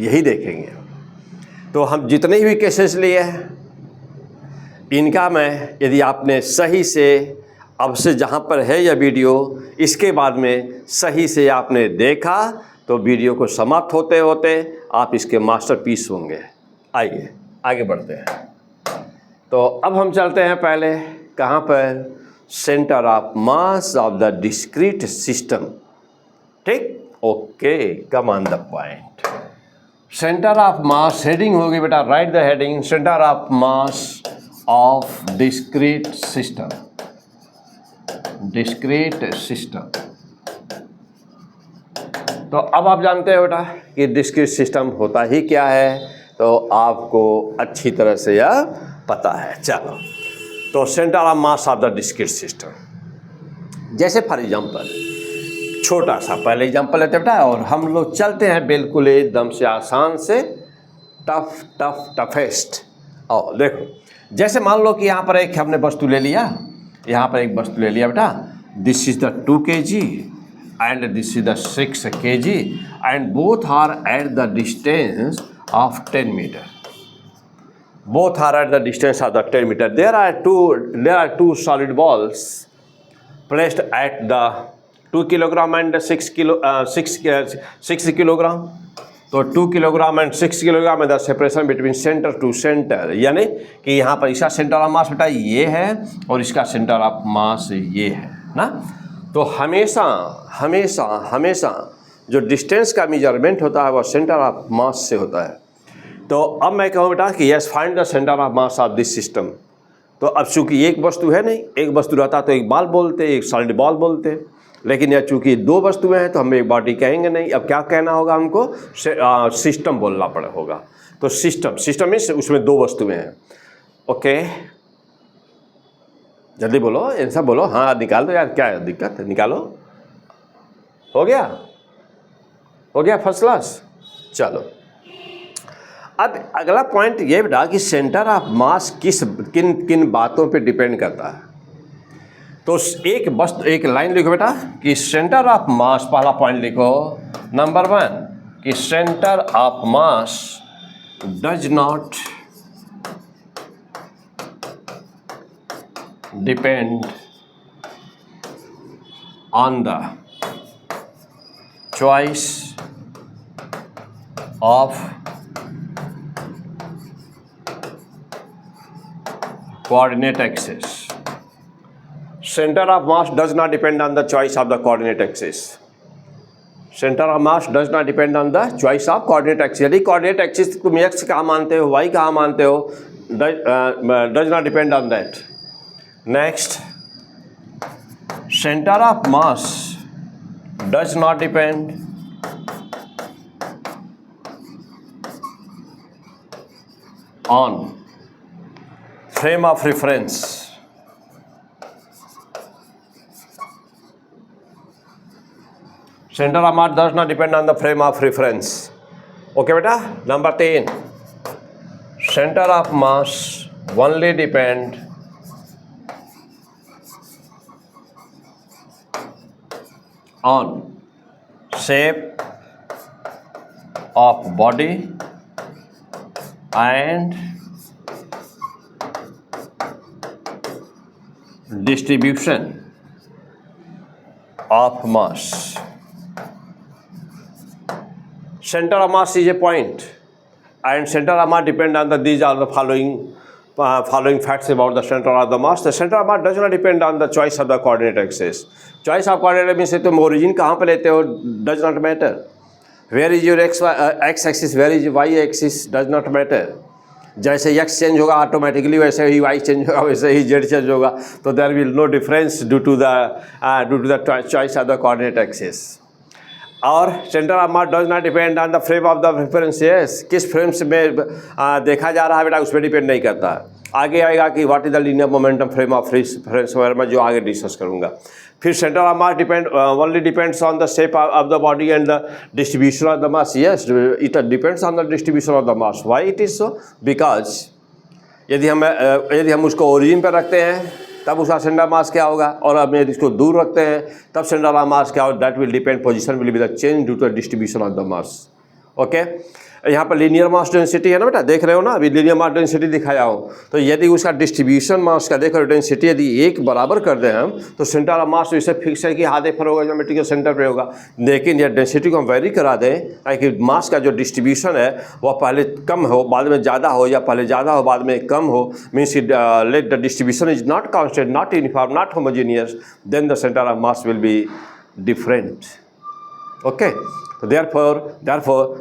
यही देखेंगे। तो हम जितने भी केसेस लिए हैं इनका मैं, यदि आपने सही से अब से जहाँ पर है यह वीडियो, इसके बाद में सही से आपने देखा तो वीडियो को समाप्त होते होते आप इसके मास्टरपीस होंगे। आइए आगे बढ़ते हैं। तो अब हम चलते हैं पहले कहाँ पर, centre of mass of the discrete system. ठीक, okay, come on the point. Centre of mass heading होगी बेटा, write the heading, centre of mass of discrete system. Discrete system. तो अब आप जानते हो बेटा कि डिस्क्रीट सिस्टम होता ही क्या है, तो आपको अच्छी तरह से यह पता है। चलो, तो centre of mass of the discrete system, जैसे फॉर एग्जांपल छोटा सा पहले एग्जांपल लेते बेटा, और हम लोग चलते हैं बिल्कुल एकदम से आसान से टफेस्ट। और देखो, जैसे मान लो कि यहाँ पर एक हमने वस्तु ले लिया, यहाँ पर एक वस्तु ले लिया बेटा, this is the 2 kg and this is the 6 kg and both are at the distance of 10 meter. Both are at the distance of the 10 meter. There are two solid balls placed at the 2 kilogram and 6 kilogram. तो 2 kilogram and 6 kilogram है the separation between centre to centre, यानी कि यहाँ पर इसका centre of मास बेटा ये है और इसका सेंटर ऑफ मास ये है ना। तो हमेशा हमेशा हमेशा जो डिस्टेंस का मेजरमेंट होता है वह सेंटर ऑफ मास से होता है। तो अब मैं कहूँ बेटा कि yes find the centre of mass of this system. तो अब चूँकि एक वस्तु है नहीं, एक वस्तु रहता तो एक बॉल बोलते, एक सॉलिड बॉल बोलते, लेकिन यह चूँकि 2 वस्तुएं हैं तो हम एक बॉडी कहेंगे नहीं। अब क्या कहना होगा हमको, सिस्टम बोलना पड़ा होगा। तो सिस्टम में उसमें 2 वस्तुएं हैं। ओके, जल्दी बोलो, ऐसा बोलो, हाँ निकाल दो यार, क्या दिक्कत है, निकालो। हो गया फर्स्ट क्लास। चलो, अब अगला पॉइंट ये बेटा कि सेंटर ऑफ मास किन किन बातों पे डिपेंड करता है। तो एक लाइन लिखो बेटा कि सेंटर ऑफ मास, पहला पॉइंट लिखो नंबर 1 कि centre of mass does not depend on the choice of coordinate axis. Center of mass does not depend on the choice of the coordinate axis. Center of mass does not depend on the choice of coordinate axis. यदि coordinate axis तुम x कहाँ मानते हो, y कहाँ मानते हो, does not depend on that. Next, center of mass does not depend on frame of reference. Center of mass does not depend on the frame of reference. Okay बेटा, number 3, center of mass only depend on shape of body and distribution of mass. Center of mass is a point and center of mass depend on these are the following facts about the center of the mass. The center of mass does not depend on the choice of the coordinate axis. Choice of coordinate means तुम origin कहाँ पे लेते हो does not matter. Where is your x axis, where is y axis does not matter. जैसे x change होगा automatically वैसे ही y change होगा, वैसे ही z चेंज होगा। तो there will no difference due to the choice of the coordinate axis. और centre of mass does not depend on the frame of the reference. Yes, किस frame से में देखा जा रहा है बेटा उस पर डिपेंड नहीं करता। आगे आएगा कि what is the linear momentum frame of reference वगैरह मैं जो आगे डिस्कस करूँगा। फिर centre of mass only depends on the shape of the body and the distribution of the mass. Yes, it depends on the distribution of the mass. Why it is so? Because यदि हम उसको origin पर रखते हैं तब उसका centre mass क्या होगा, और अब इसको दूर रखते हैं तब सेंटर ऑफ मास क्या होगा, that will depend, position will be the change due to distribution of the mass. Okay, यहाँ पर लीनियर मास डेंसिटी है ना बेटा, देख रहे हो ना, अभी लीनियर मास डेंसिटी दिखाया हो, तो यदि उसका डिस्ट्रीब्यूशन मास का देखो डेंसिटी यदि एक बराबर कर दें हम, तो सेंटर ऑफ मास इसे फिक्स है कि आधे पर होगा, ज्योमेट्रिकल सेंटर पे होगा। लेकिन यह डेंसिटी को हम वेरी करा दें ताकि मास का जो डिस्ट्रीब्यूशन है वह पहले कम हो बाद में ज़्यादा हो, या पहले ज़्यादा हो बाद में कम हो, means let the distribution is not constant, not uniform, not homogeneous, then the centre of mass will be different. Okay, so therefore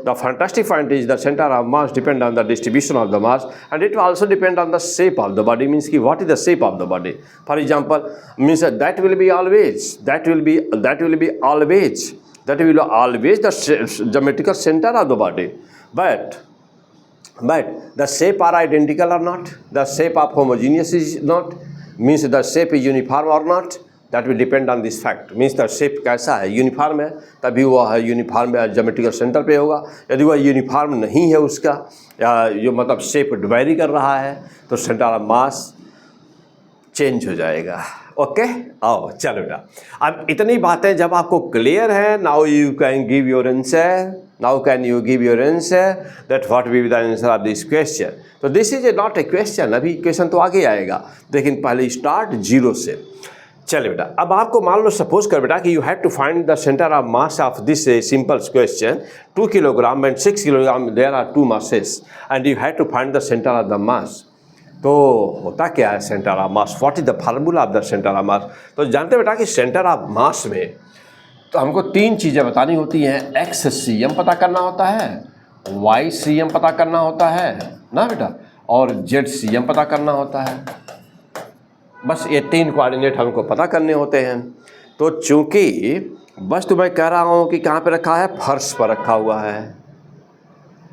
the fantastic point is the center of mass depend on the distribution of the mass, and it will also depend on the shape of the body, means ki what is the shape of the body. For example, means that will be always the geometrical center of the body, but the shape are identical or not, the shape of homogeneous is not, means the shape is uniform or not, that will depend on this fact. Means the shape कैसा है, uniform है तभी वह है uniform geometrical centre पे होगा, यदि वह यूनिफॉर्म नहीं है उसका, या जो मतलब शेप वेरी कर रहा है, तो सेंटर ऑफ मास चेंज हो जाएगा। ओके, आओ चलो बेटा, अब इतनी बातें जब आपको क्लियर है, now you can give your answer, that what will be the answer of this question. तो this is not a question, अभी क्वेश्चन तो आगे आएगा, लेकिन पहले स्टार्ट जीरो से। चलिए बेटा, अब आपको मान लो सपोज कर बेटा कि you have to find the centre of mass of this simple question, 2 kilogram and 6 kilogram, there are 2 masses and you have to find the centre of the mass. तो होता क्या है centre of mass, what is the formula of the centre of mass. तो जानते बेटा कि centre of मास में तो हमको 3 चीज़ें बतानी होती हैं, एक्स सी एम पता करना होता है, वाई सी एम पता करना होता है ना बेटा, और जेड सी एम पता करना होता है। बस ये 3 कोऑर्डिनेट हमको पता करने होते हैं। तो चूंकि बस तो मैं कह रहा हूँ कि कहाँ पे रखा है, फर्श पर रखा हुआ है,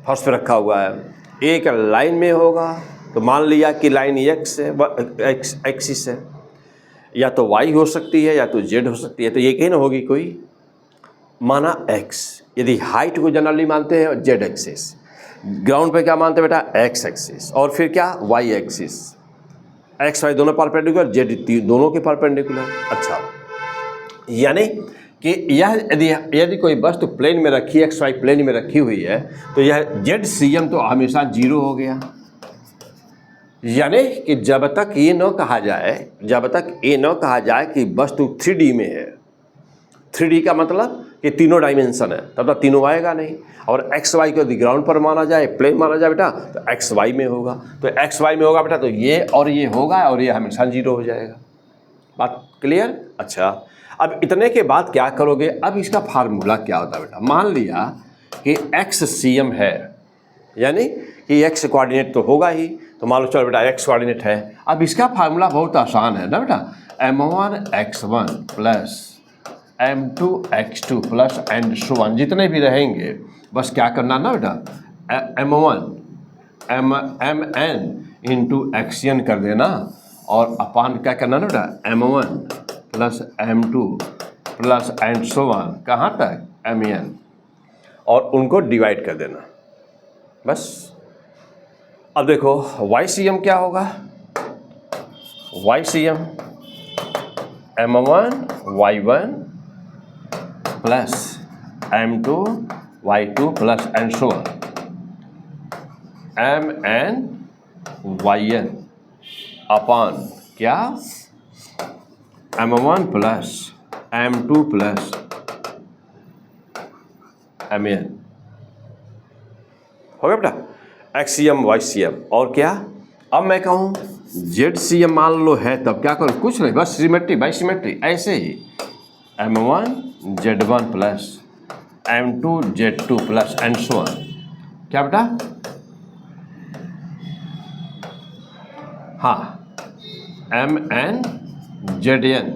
फर्श पर रखा हुआ है, एक लाइन में होगा, तो मान लिया कि लाइन एक्स है, एक्सिस है, या तो वाई हो सकती है या तो जेड हो सकती है, तो ये कहीं ना होगी कोई, माना एक्स, यदि हाइट को जनरली मानते हैं जेड एक्सिस, ग्राउंड पे क्या मानते हैं बेटा, एक्स एक्सिस, और फिर क्या वाई एक्सिस, एक्स वाई दोनों परपेंडिकुलर, जेड दोनों के परपेंडिकुलर। अच्छा, यानी कि यह यदि कोई वस्तु प्लेन में रखी, एक्स वाई प्लेन में रखी हुई है, तो यह जेड सी एम तो हमेशा 0 हो गया। यानी कि जब तक ये न कहा जाए कि वस्तु 3D में है, 3D का मतलब कि तीनों डायमेंशन है, तब तक तीनों आएगा नहीं। और एक्स वाई को यदि ग्राउंड पर माना जाए, प्लेन माना जाए बेटा, तो एक्स वाई में होगा, तो एक्स वाई में होगा बेटा, तो ये और ये होगा, और ये हमेशा 0 हो जाएगा। बात क्लियर? अच्छा, अब इतने के बाद क्या करोगे, अब इसका फार्मूला क्या होता है बेटा। मान लिया कि एक्स सी एम है, यानी कि एक्स कोऑर्डिनेट तो होगा ही, तो मान लो चलो बेटा एक्स कोऑर्डिनेट है। अब इसका फार्मूला बहुत आसान है ना बेटा, m1 x1 plus m2 x2 plus and so on, जितने भी रहेंगे बस क्या करना ना बेटा, mn इंटू एक्सएन कर देना, और अपान क्या करना ना बेटा, m1 plus m2 plus and so on, कहाँ तक, mn, और उनको डिवाइड कर देना बस। अब देखो YCM क्या होगा, YCM m1 y1 plus m2 y2 plus and so on, mn yn upon क्या, m1 plus m2 plus mn। हो गया बेटा, XCM YCM, और क्या, अब मैं कहूँ ZCM मान लो है, तब क्या करो, कुछ नहीं, बस सिमेट्री बाई सिमेट्री, ऐसे ही m1 z1 plus m2 z2 plus and so on, क्या बेटा, हाँ, mn zn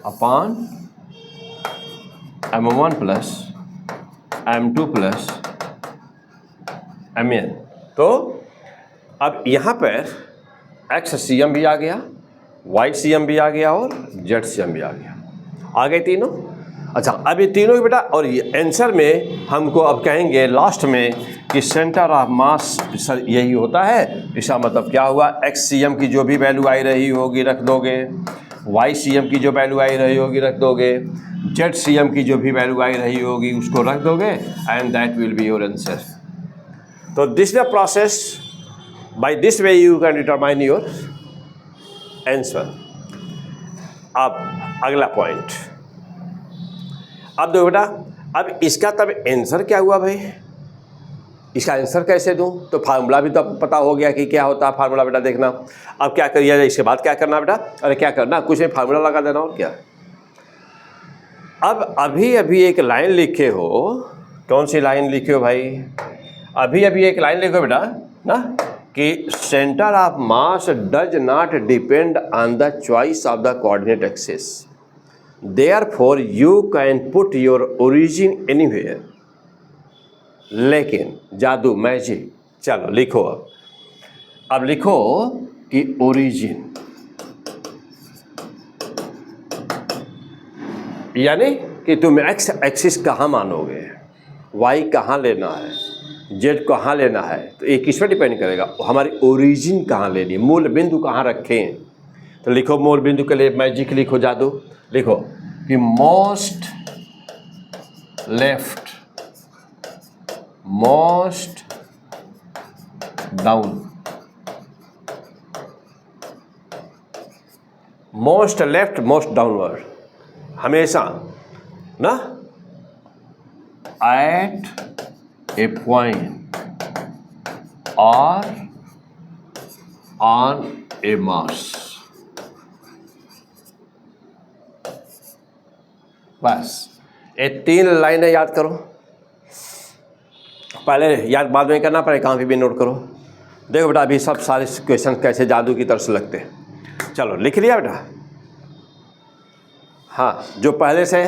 upon m1 plus m2 plus mn। तो अब यहाँ पर XCM भी आ गया, YCM भी आ गया, और ZCM भी आ गया, आ गए तीनों। अच्छा, अब ये तीनों बेटा, और ये आंसर में हमको अब कहेंगे लास्ट में कि सेंटर ऑफ मास सर यही होता है। इसका मतलब क्या हुआ, एक्स सी एम की जो भी वैल्यू आई रही होगी रख दोगे, वाई सी एम की जो वैल्यू आई रही होगी रख दोगे, जेड सी एम की जो भी वैल्यू आई रही होगी उसको रख दोगे, and that will be your answer. तो this the process, by this way you can determine your answer. अब अगला पॉइंट, अब देखो बेटा, अब इसका तब आंसर क्या हुआ भाई, इसका आंसर कैसे दूं? तो फार्मूला भी तो पता हो गया कि क्या होता है फार्मूला बेटा, देखना। अब क्या करिए, इसके बाद क्या करना बेटा, अरे क्या करना, कुछ नहीं, फार्मूला लगा देना और क्या। अब अभी अभी एक लाइन लिखे हो, कौन सी लाइन लिखे हो भाई, अभी अभी एक लाइन लिखो बेटा ना, कि centre of mass does not depend on the choice of the coordinate axis, therefore you can put your origin anywhere. लेकिन जादू मैजिक, चलो लिखो अब लिखो कि ओरिजिन यानी कि तुम एक्स एक्सिस कहाँ मानोगे, वाई कहाँ लेना है, जेड कहाँ लेना है, तो ये किस पर डिपेंड करेगा, हमारी ओरिजिन कहाँ लेनी है, मूल बिंदु कहाँ रखें। तो लिखो मूल बिंदु के लिए मैजिक लिखो, जादू लिखो कि most left most down, most left most downward, हमेशा ना, एट ए पॉइंट और ऑन ए मास। बस ये तीन लाइनें याद करो, पहले याद बाद में करना पड़े, कहाँ भी नोट करो। देखो बेटा अभी सब सारे क्वेश्चन कैसे जादू की तरह से लगते हैं। चलो लिख लिया बेटा, हाँ जो पहले से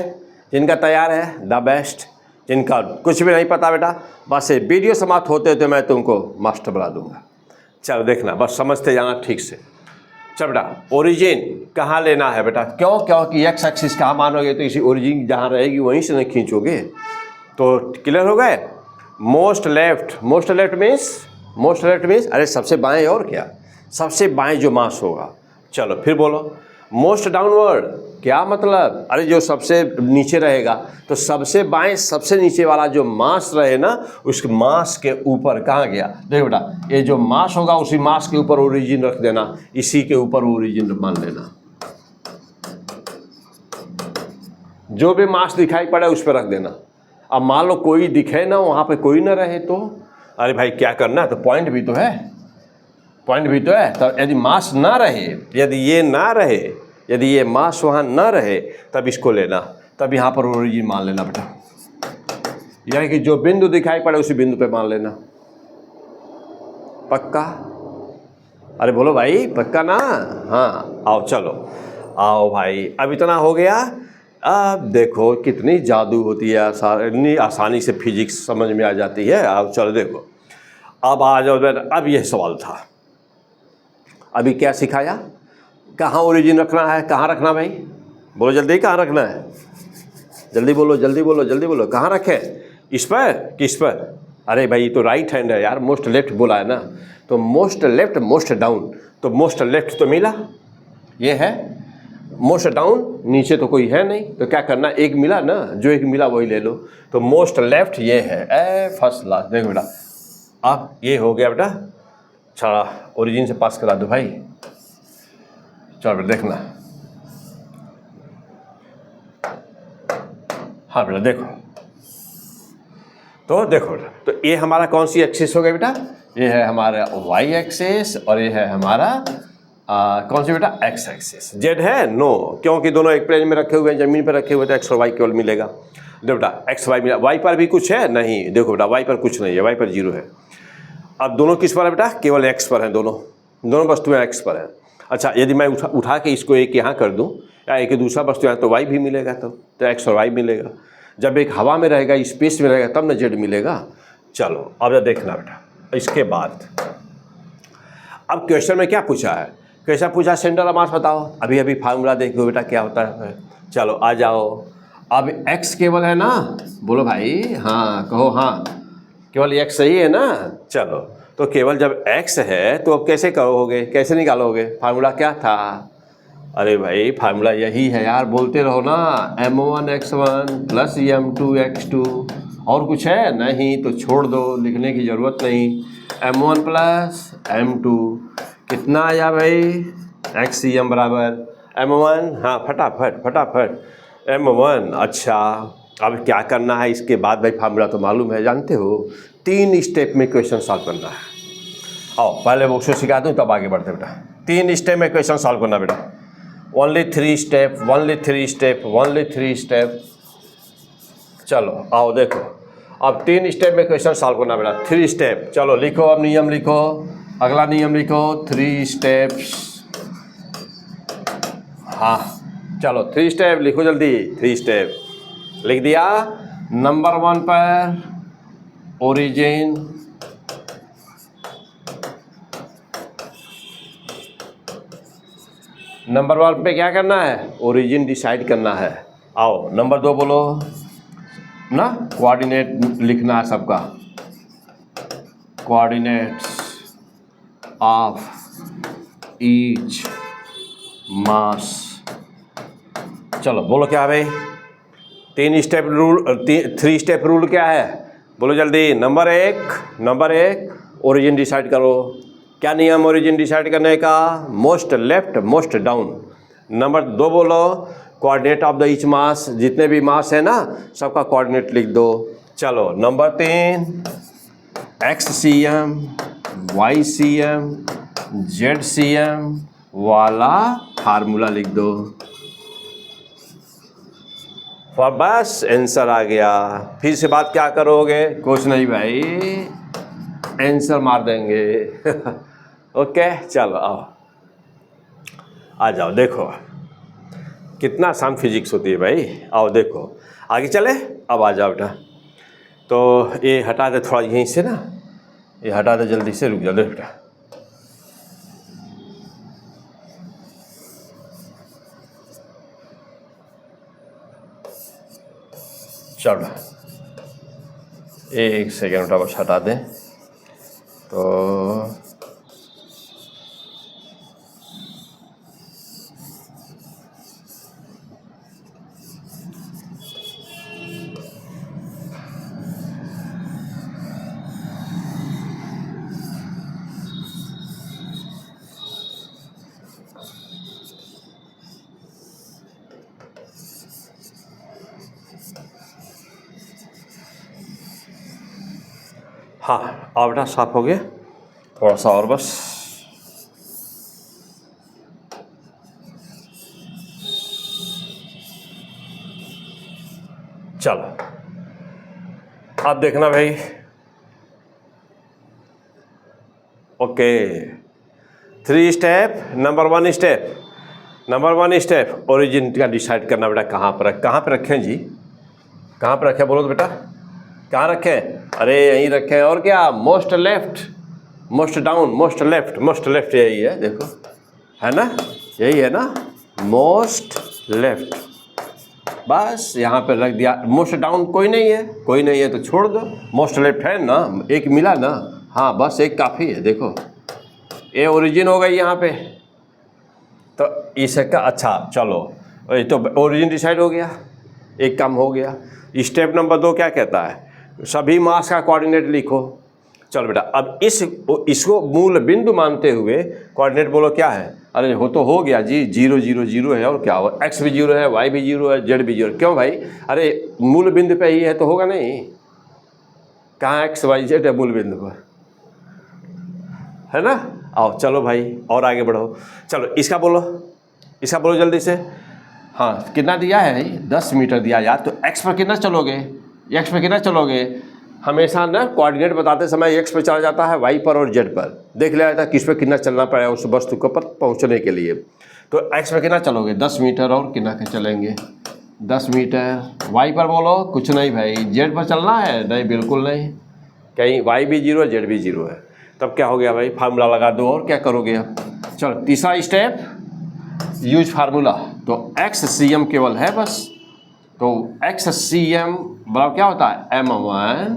जिनका तैयार है द बेस्ट, जिनका कुछ भी नहीं पता बेटा बस ये वीडियो समाप्त होते होते मैं तुमको मास्टर बना दूंगा। चलो देखना, बस समझते जाना ठीक से। चल बेटा ओरिजिन कहाँ लेना है बेटा, क्यों, क्योंकि एक्स एक्सिस कहाँ मानोगे तो इसी ओरिजिन जहाँ रहेगी वहीं से नहीं खींचोगे। तो क्लियर हो गए। मोस्ट लेफ्ट मीन्स अरे सबसे बाएं, और क्या, सबसे बाएं जो मास होगा। चलो फिर बोलो मोस्ट डाउनवर्ड, क्या मतलब, अरे जो सबसे नीचे रहेगा, तो सबसे बाएं सबसे नीचे वाला जो मास रहे ना, उस मास के ऊपर कहाँ गया, देखो बेटा ये जो मास होगा उसी मास के ऊपर ओरिजिन रख देना, इसी के ऊपर ओरिजिन मान लेना, जो भी मास दिखाई पड़े उस पर रख देना। अब मान लो कोई दिखे ना, वहाँ पे कोई ना रहे तो अरे भाई क्या करना है, तो पॉइंट भी तो है, तो यदि मास ना रहे, यदि ये ना रहे, यदि ये मास वहाँ ना रहे तब इसको लेना, तब यहाँ पर ओरिजिन मान लेना बेटा, यानी कि जो बिंदु दिखाई पड़े उसी बिंदु पे मान लेना। पक्का, अरे बोलो भाई पक्का ना, हाँ आओ चलो आओ भाई, अब इतना हो गया। अब देखो कितनी जादू होती है, इतनी आसानी से फिजिक्स समझ में आ जाती है। अब चलो देखो, अब आ जाओ, अब यह सवाल था, अभी क्या सिखाया, कहाँ ओरिजिन रखना है, कहाँ रखना भाई, बोलो जल्दी, कहाँ रखना है, जल्दी बोलो, कहाँ रखें, इस पर किस पर, अरे भाई ये तो राइट हैंड है यार, मोस्ट लेफ्ट बोला है ना, तो मोस्ट लेफ्ट मोस्ट डाउन, तो मोस्ट लेफ्ट तो मिला, ये है, मोस्ट डाउन नीचे तो कोई है नहीं, तो क्या करना, एक मिला ना, जो एक मिला वही ले लो, तो मोस्ट लेफ्ट ये है, फर्स्ट क्लास। देखो बेटा अब ये हो गया बेटा, छड़ा ओरिजिन से पास करा दो भाई। चलो बेटा देखना, हाँ बेटा देखो, तो देखो बेटा, तो ये हमारा कौन सी एक्सिस हो गया बेटा, ये है हमारा वाई एक्सिस और ये है हमारा कौन सी बेटा, एक्स एक्सिस। जेड है नो, क्योंकि दोनों एक प्लेन में रखे हुए हैं, जमीन पर रखे हुए, तो एक्स और वाई केवल मिलेगा। देखो बेटा एक्स वाई मिला, वाई पर भी कुछ है नहीं, देखो बेटा वाई पर कुछ नहीं है, वाई पर 0 है। अब दोनों किस पर है बेटा, केवल एक्स पर हैं, दोनों वस्तुएं एक्स पर हैं। अच्छा यदि मैं उठा के इसको एक यहाँ कर दूँ या एक दूसरा वस्तु यहाँ, तो वाई भी मिलेगा, तो एक्स और वाई मिलेगा। जब एक हवा में रहेगा, स्पेस में रहेगा, तब ना जेड मिलेगा। चलो अब देखना बेटा, इसके बाद अब क्वेश्चन में क्या पूछा है, कैसा पूछा, सेंटर ऑफ मास बताओ। अभी फार्मूला देखो बेटा क्या होता है। चलो आ जाओ, अब x केवल है ना, बोलो भाई, हाँ कहो हाँ, केवल x सही है ना। चलो, तो केवल जब x है तो अब कैसे करोगे, कैसे निकालोगे, फार्मूला क्या था? अरे भाई फार्मूला यही है यार, बोलते रहो ना, m1x1 प्लस m2x2। और कुछ है नहीं तो छोड़ दो, लिखने की ज़रूरत नहीं। m1 प्लस m2 कितना आया भाई, xcm बराबर m1। हाँ फटाफट फटाफट m1। अच्छा, अब क्या करना है इसके बाद भाई, फार्मूला तो मालूम है, जानते हो, 3 स्टेप में क्वेश्चन सॉल्व करना है। आओ पहले वो उसको सिखा दूँ तब आगे बढ़ते बेटा। 3 स्टेप में क्वेश्चन सॉल्व करना बेटा, only 3 step, only 3 step, only 3 step. चलो आओ देखो, अब 3 स्टेप में क्वेश्चन सॉल्व करना बेटा, 3 स्टेप। चलो लिखो, अब नियम लिखो, अगला नियम लिखो, 3 स्टेप्स। हाँ चलो 3 स्टेप लिखो जल्दी, 3 स्टेप लिख दिया। नंबर 1 पर ओरिजिन, नंबर 1 पे क्या करना है, ओरिजिन डिसाइड करना है। आओ नंबर 2 बोलो ना, कोऑर्डिनेट लिखना है सबका, कोऑर्डिनेट्स ऑफ ईच मास। चलो बोलो क्या भाई, 3 स्टेप रूल, 3 स्टेप रूल क्या है, बोलो जल्दी। नंबर 1 ओरिजिन डिसाइड करो। क्या नियम ओरिजिन डिसाइड करने का, most left most down. Number 2 बोलो, कोऑर्डिनेट ऑफ द ईच मास, जितने भी मास है ना सबका कोऑर्डिनेट लिख दो। चलो नंबर 3 XCM YCM ZCM वाला फार्मूला लिख दो। बस आंसर आ गया। फिर से बात क्या करोगे, कुछ नहीं भाई, आंसर मार देंगे। ओके चलो आओ, आ जाओ, देखो कितना आसान फिजिक्स होती है भाई। आओ देखो आगे चले, अब आ जाओ बेटा। तो ये हटा दे थोड़ा यहीं से ना, ये हटा दे जल्दी से, रुक जाओ बेटा। चलो 1 सेकेंड बेटा, बस हटा दें तो। हाँ अब बेटा साफ हो गया, थोड़ा सा और बस। चलो अब देखना भाई, okay 3 step. Number 1 step origin का डिसाइड करना बेटा, कहाँ पर रखें जी, कहाँ पर रखें बोलो तो बेटा, कहाँ रखें, अरे यहीं रखें, और क्या, most left most down most left यही है, देखो है ना, यही है ना, मोस्ट लेफ्ट। बस यहाँ पे रख दिया। मोस्ट डाउन कोई नहीं है तो छोड़ दो, मोस्ट लेफ्ट है ना, एक मिला ना, हाँ बस एक काफ़ी है। देखो ये ओरिजिन हो गई यहाँ पे, तो इसका अच्छा चलो, ये तो ओरिजिन डिसाइड हो गया, एक काम हो गया। स्टेप नंबर 2 क्या कहता है, सभी मास का कोऑर्डिनेट लिखो। चलो बेटा अब इसको मूल बिंदु मानते हुए कोऑर्डिनेट बोलो क्या है, अरे हो गया जी, 0 0 0 है, और क्या हो, x भी 0 है, y भी 0 है, z भी 0। क्यों भाई, अरे मूल बिंदु पे ही है तो होगा नहीं, कहाँ x y z है मूल बिंदु पर, है ना। आओ चलो भाई और आगे बढ़ो। चलो इसका बोलो जल्दी से। हाँ कितना दिया है भाई, 10 मीटर दिया यार, तो x पर कितना चलोगे, हमेशा ना कोऑर्डिनेट बताते समय x पे चला जाता है, y पर और z पर देख लिया जाता है किस पे कितना चलना पड़ेगा उस वस्तु को पर पहुंचने के लिए। तो x पे कितना चलोगे, 10 मीटर, और कितना के चलेंगे 10 मीटर। y पर बोलो, कुछ नहीं भाई, z पर चलना है, नहीं बिल्कुल नहीं, कहीं y भी 0 है z भी 0 है। तब क्या हो गया भाई, फार्मूला लगा दो, और क्या करोगे अब। चलो तीसरा स्टेप यूज फार्मूला, तो XCM केवल है बस, तो XCM बराबर क्या होता है, M1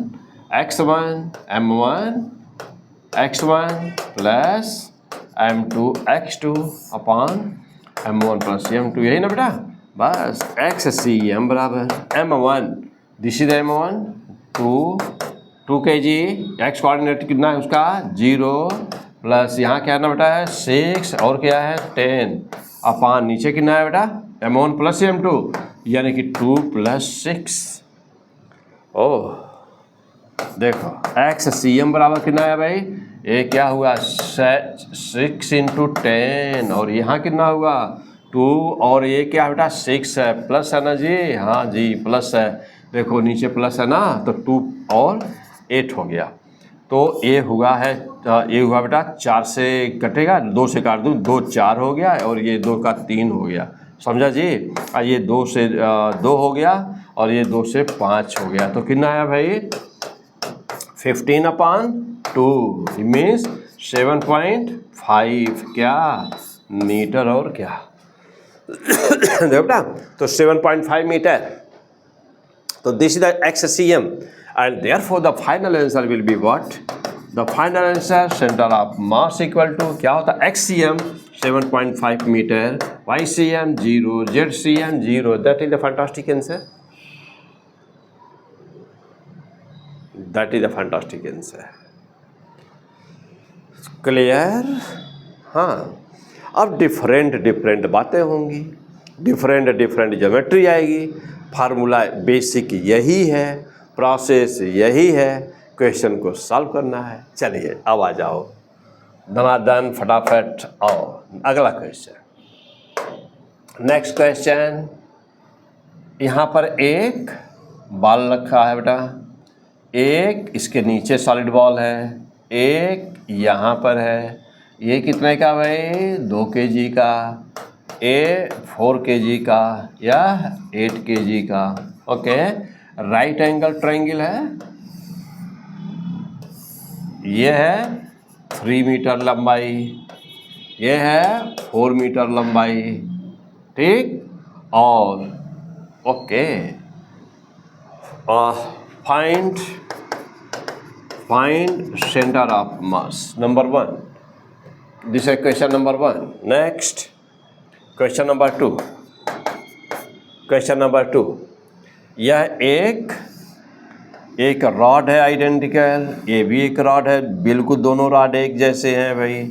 X1 plus M2 X2 upon M1 plus M2, यही ना बेटा। बस XCM बराबर M1, this is M1 2 kg, x coordinate कितना है उसका 0 प्लस यहाँ क्या है ना बेटा है 6 और क्या है 10 अपान नीचे कितना है बेटा M1 प्लस M2 यानी कि 2 प्लस 6। ओह देखो XCM बराबर कितना है भाई, ये क्या हुआ 6 इंटू 10 और यहाँ कितना हुआ 2 और ये क्या बेटा 6 है, प्लस है ना जी, हाँ जी प्लस है, देखो नीचे प्लस है ना तो 2 और 8 हो गया। तो ये हुआ है, ये हुआ बेटा 4 से कटेगा, 2 से काट दूँ 2 4 हो गया और ये 2 का 3 हो गया, समझा जी। ये 2 से 2 हो गया और ये 2 से 5 हो गया, तो कितना है भाई 15/2 मीन्स 7.5 क्या मीटर और क्या देखो बेटा, तो 7.5 मीटर। तो this is the XCM and therefore the final answer will be what? The final answer center of mass equal to क्या होता है XCM 7.5 metre, YCM 0, ZCM 0, that is the fantastic answer. That is the fantastic answer. Clear? हाँ, अब different बातें होंगी, different geometry आएगी, formula basic यही है, प्रोसेस यही है, क्वेश्चन को सॉल्व करना है। चलिए अब आ जाओ धनाधन फटाफट आओ अगला क्वेश्चन। नेक्स्ट क्वेश्चन, यहाँ पर एक बॉल रखा है बेटा, एक इसके नीचे सॉलिड बॉल है, एक यहाँ पर है, ये कितने का भाई 2 kg का, ये 4 kg का या 8 kg का। ओके, राइट एंगल ट्रायंगल है, ये है 3 मीटर लंबाई, ये है 4 मीटर लंबाई, ठीक। और okay find centre of mass number 1, this is question number 1. Next, question number 2. Question number 2. यह एक रॉड है आइडेंटिकल, ये भी एक रॉड है, बिल्कुल दोनों रॉड एक जैसे हैं भाई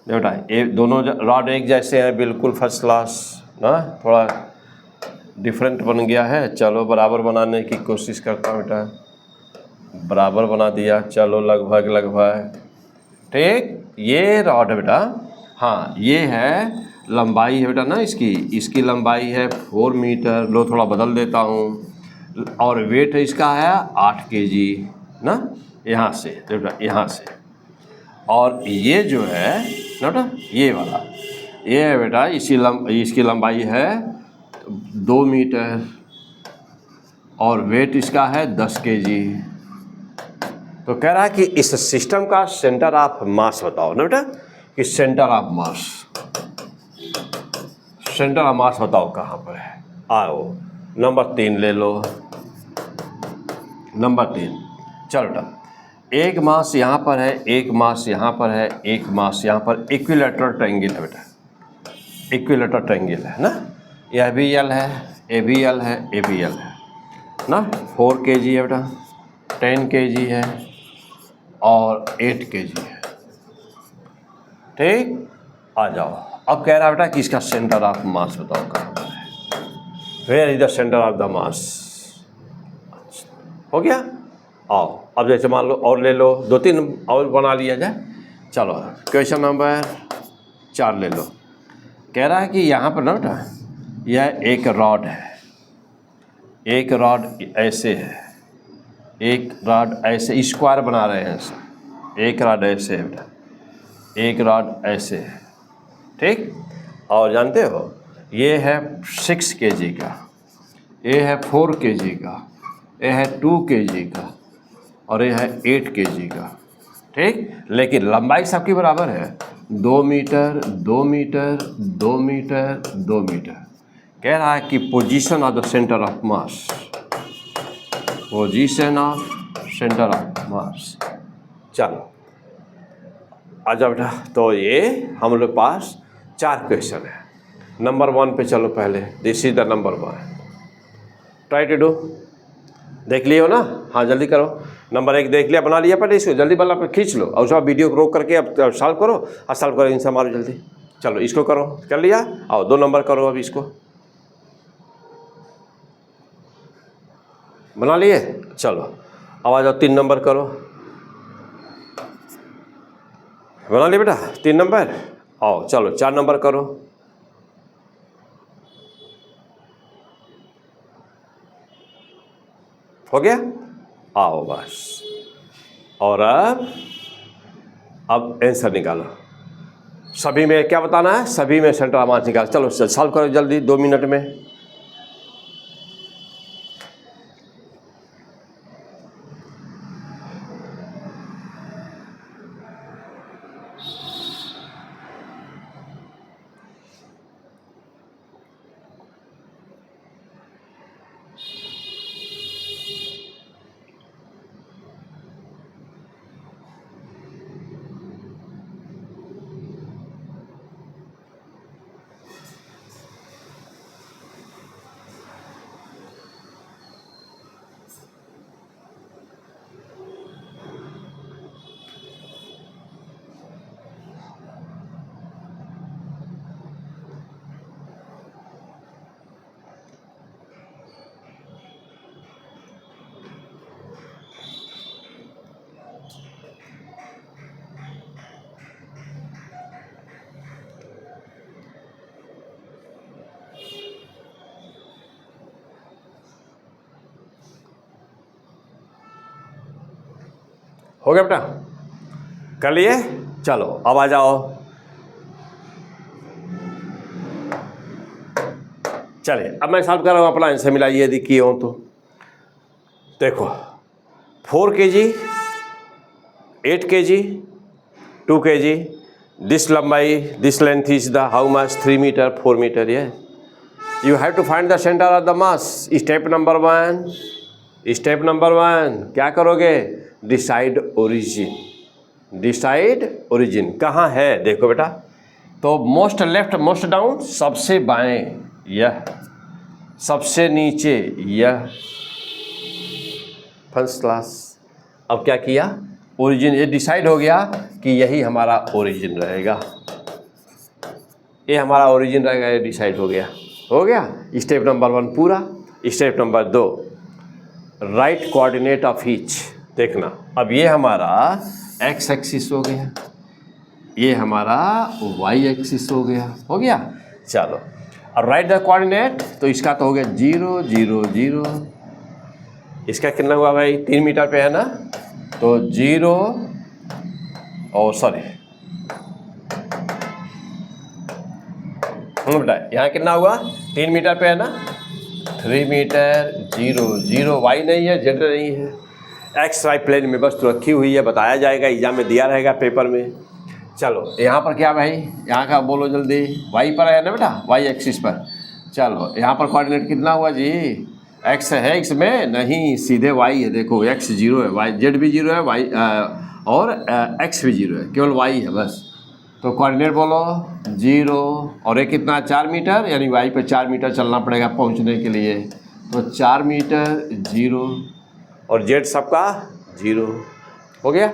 बेटा, ये दोनों रॉड एक जैसे हैं बिल्कुल फर्स्ट क्लास ना, थोड़ा डिफरेंट बन गया है, चलो बराबर बनाने की कोशिश करता हूँ बेटा, बराबर बना दिया, चलो लगभग ठीक। ये रॉड है बेटा, हाँ ये है लंबाई है बेटा ना, इसकी लंबाई है 4 मीटर, लो थोड़ा बदल देता हूँ, और वेट इसका है 8 kg ना, यहाँ से बेटा यहाँ से, और ये जो है ना बेटा ये वाला, ये है बेटा इसकी लंबाई है 2 मीटर और वेट इसका है 10 kg। तो कह रहा है कि इस सिस्टम का सेंटर ऑफ मास बताओ ना बेटा, कि सेंटर ऑफ मास बताओ कहाँ पर है। आओ नंबर 3 ले लो, नंबर 3, चलो बेटा, एक मास यहाँ पर है, एक मास यहाँ पर है, एक मास यहाँ पर, इक्विलेटरल ट्रायंगल है बेटा, इक्विलेटरल ट्रायंगल है ना, यह भी एल है, ए भी एल है, ए भी एल है ना, 4 kg है बेटा, 10 kg है और 8 kg है, ठीक। आ जाओ, अब कह रहा है बेटा कि इसका सेंटर ऑफ मास बताओ कहाँ पर है, where is the centre of the mass. हो गया, आओ अब जैसे मान लो और ले लो, 2-3 और बना लिया जाए। चलो क्वेश्चन नंबर 4 ले लो, कह रहा है कि यहाँ पर ना बेटा यह एक रॉड है, एक रॉड ऐसे है, एक रॉड ऐसे स्क्वायर बना रहे हैं, एक रॉड ऐसे है बेटा, एक रॉड ऐसे है, ठीक। और जानते हो ये है 6 kg का, ये है 4 kg का, ये है 2 kg का और ये है 8 kg का, ठीक। लेकिन लंबाई सबकी बराबर है, 2 मीटर 2 मीटर 2 मीटर 2 मीटर, कह रहा है कि position of the centre of mass, position of centre of मास। चलो आजा बेटा, तो ये हम लोग पास 4 क्वेश्चन है। नंबर 1 पे चलो पहले, this is the number 1, try to do. देख लियो ना? हाँ जल्दी करो। नंबर 1 देख लिया, बना लिया, पर इसको जल्दी वाला पर खींच लो और उसका वीडियो को रोक करके अब सॉल्व करो, और सॉल्व करो इनसे मारो जल्दी। चलो इसको करो, कर लिया? आओ 2 नंबर करो, अब इसको बना लिए। चलो अब आ जाओ 3 नंबर करो, बना लिए बेटा 3 नंबर। आओ चलो 4 नंबर करो, हो गया? आओ बस, और अब आंसर निकालो। सभी में क्या बताना है? सभी में सेंटर ऑफ मास निकालो। चलो सॉल्व करो जल्दी 2 मिनट में। हो गया बेटा? कर लिए? चलो अब आ जाओ। चलिए अब मैं सॉल्व कर रहा हूँ, अपना आंसर मिलाइए यदि किए हो तो। देखो 4 kg, 8 kg, 2 kg, दिस लंबाई, this length is the how much 3 metre 4 metre. ये you have to find the centre of the mass. Step number 1, step number 1 क्या करोगे? Decide origin. डिसाइड ओरिजिन कहाँ है देखो बेटा, तो मोस्ट लेफ्ट मोस्ट डाउन, सबसे बाएं यह, सबसे नीचे यह, फर्स्ट क्लास। अब क्या किया? ओरिजिन, ये डिसाइड हो गया कि यही हमारा ओरिजिन रहेगा, ये हमारा ओरिजिन रहेगा, ये डिसाइड हो गया। हो गया स्टेप नंबर 1 पूरा। Step number 2 right coordinate of each. देखना अब ये हमारा एक्स एक्सिस हो गया, ये हमारा वाई एक्सिस हो गया। हो गया? चलो अब राइट द कोऑर्डिनेट, तो इसका तो हो गया 0 0 0। इसका कितना हुआ भाई? 3 मीटर पे है ना, तो 0 और सॉरी बेटा यहाँ कितना हुआ? 3 मीटर पे है ना, 3 मीटर 0 0। वाई नहीं है, जेड नहीं है, एक्स वाई प्लेन में वस्तु रखी हुई है, बताया जाएगा, एग्जाम में दिया रहेगा पेपर में। चलो यहाँ पर क्या भाई, यहाँ का बोलो जल्दी, वाई पर है ना बेटा, वाई एक्सिस पर। चलो यहाँ पर कोऑर्डिनेट कितना हुआ जी? एक्स है, एक्स में नहीं, सीधे वाई है। देखो एक्स 0 है, वाई जेड भी 0 है, वाई और एक्स भी 0 है, केवल वाई है बस। तो कोऑर्डिनेट बोलो 0, और ये कितना? 4 मीटर, यानी वाई पे 4 मीटर चलना पड़ेगा पहुंचने के लिए, तो 4 मीटर 0, और जेड सबका 0। हो गया?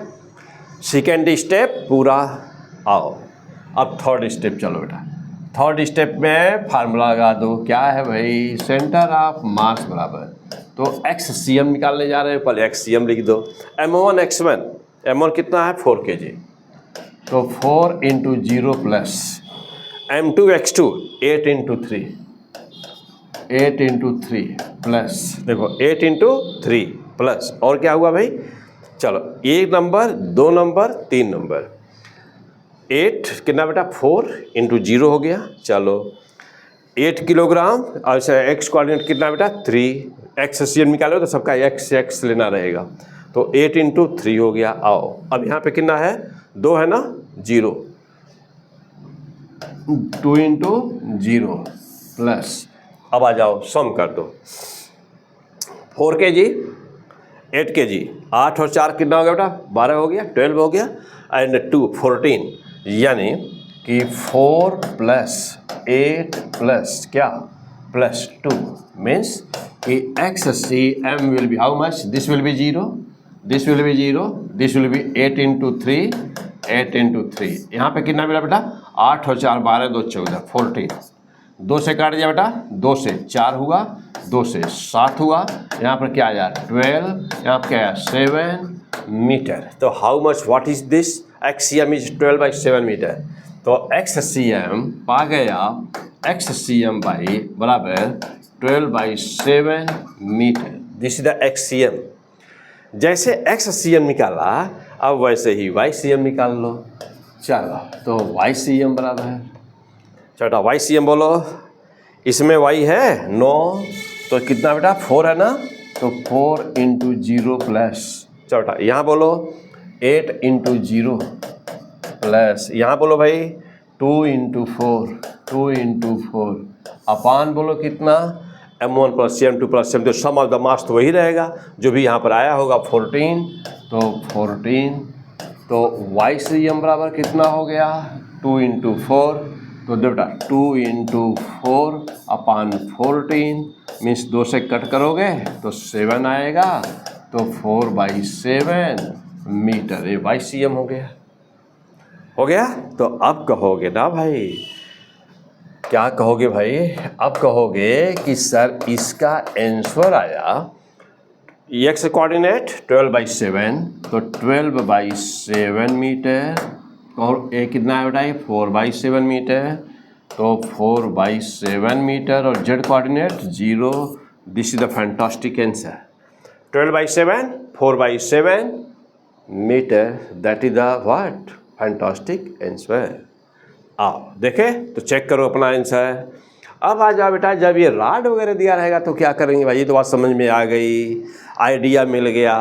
सेकेंड स्टेप पूरा। आओ अब थर्ड स्टेप चलो बेटा। थर्ड स्टेप में फार्मूला लगा दो, क्या है भाई? सेंटर ऑफ मास बराबर, तो एक्स सी एम निकालने जा रहे हैं, पहले एक्स सी एम लिख दो। m1 x1, m1 कितना है? 4 kg, तो 4 × 0 प्लस m2 x2 8 × 3, 8 × 3 प्लस, देखो 8 × 3 प्लस, और क्या हुआ भाई? चलो 1 नंबर 2 नंबर 3 नंबर, 8 कितना बेटा? 4 × 0 हो गया। चलो 8 किलोग्राम, और एक्स कोऑर्डिनेट कितना बेटा? 3। एक्स सी एम निकालो तो सबका एक्स लेना रहेगा, तो 8 × 3 हो गया। आओ अब यहाँ पे कितना है? 2 है ना, 0, 2 × 0 प्लस अब आ जाओ सम कर दो। 4 kg 8 kg, 8 और 4 कितना हो गया बेटा? 12 हो गया, 12 हो गया, एंड 2 14, यानी कि 4 + 8 + क्या +2 मीन्स कि XCM will be how much? This will be 0, this will be 0, this will be 8 × 3, 8 × 3। यहाँ पे कितना मिला बेटा? 8 और 4 12, 2 14, 14। 2 से काट दिया बेटा, 2 से 4 हुआ, 2 से 7 हुआ, यहाँ पर क्या आया? 12, यहाँ पर क्या आया? 7 मीटर। तो how much, what is this? XCM is 12/7 metre. तो XCM पा गया, XCM बाई बराबर 12/7 metre. This is the XCM। जैसे XCM निकाला, अब वैसे ही YCM निकाल लो। चलो, तो YCM बराबर है, चलो YCM बोलो। इसमें Y है 9, तो कितना बेटा? 4 है ना, तो 4 × 0 प्लस, चलो यहाँ बोलो 8 × 0 प्लस, यहाँ बोलो भाई 2 × 4, 2 × 4 अपान बोलो कितना? M1 + M2 + M2, some of the mass तो वही रहेगा जो भी यहाँ पर आया होगा 14, तो 14। तो YCM बराबर कितना हो गया? 2 × 4, तो बेटा 2 × 4 अपान 14 मीन्स 2 से कट करोगे तो 7 आएगा, तो 4/7 मीटर, ये YCM हो गया। हो गया? तो अब कहोगे ना भाई, क्या कहोगे भाई? अब कहोगे कि सर इसका आंसर आया x कोऑर्डिनेट 12/7, तो 12/7 मीटर, और ए कितना है बेटा? 4/7 मीटर, तो 4/7 मीटर, और z coordinate 0। This is the fantastic answer, 12/7, 4/7 metre, that is the what? Fantastic answer. आओ देखे, तो चेक करो अपना आंसर। अब आ जाओ बेटा, जब ये राड वगैरह दिया रहेगा तो क्या करेंगे भाई? ये तो बात समझ में आ गई, आइडिया मिल गया।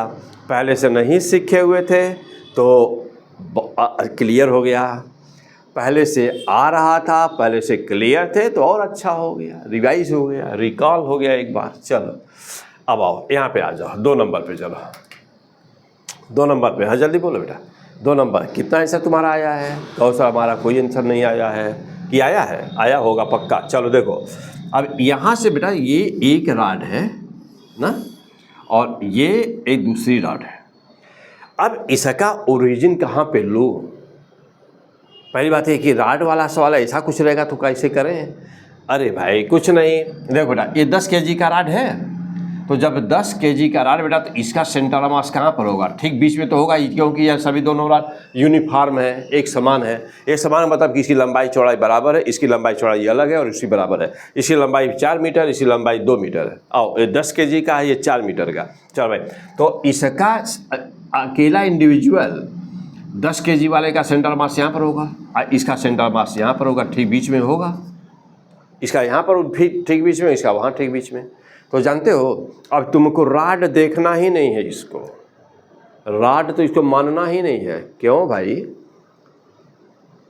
पहले से नहीं सीखे हुए थे तो क्लियर हो गया, पहले से आ रहा था, पहले से क्लियर थे तो और अच्छा हो गया, रिवाइज हो गया, रिकॉल हो गया एक बार। चलो अब आओ यहाँ पे आ जाओ, 2 नंबर पे। चलो 2 नंबर पे, हाँ जल्दी बोलो बेटा। 2 नंबर कितना आंसर तुम्हारा आया है? कौन सा? हमारा कोई आंसर नहीं आया है कि आया है? आया होगा पक्का। चलो देखो, अब यहाँ से बेटा ये एक राड है ना, और ये एक दूसरी राड है। अब इसका ओरिजिन कहाँ पे लो? पहली बात है कि राड वाला सवाल ऐसा कुछ रहेगा तो कैसे करें? अरे भाई कुछ नहीं, देखो बेटा ये 10 kg का राड है, तो जब 10 kg का राड बेटा, तो इसका सेंटर ऑफ मास कहाँ पर होगा? ठीक बीच में तो होगा ही, क्योंकि यह सभी दोनों राड यूनिफॉर्म है, एक समान है। एक समान मतलब कि इसकी लंबाई चौड़ाई बराबर है, इसकी लंबाई चौड़ाई अलग है और इसकी बराबर है। इसकी लंबाई 4 मीटर, इसकी लंबाई 2 मीटर है। आओ, ये 10 kg का है, ये 4 मीटर का। चलो भाई, तो इसका अकेला इंडिविजुअल 10 kg वाले का सेंटर मास यहाँ पर होगा, इसका सेंटर मास यहाँ पर होगा, ठीक बीच में होगा। इसका यहाँ पर ठीक बीच में, इसका वहाँ ठीक बीच में। तो जानते हो, अब तुमको राड देखना ही नहीं है, इसको राड तो इसको मानना ही नहीं है। क्यों भाई?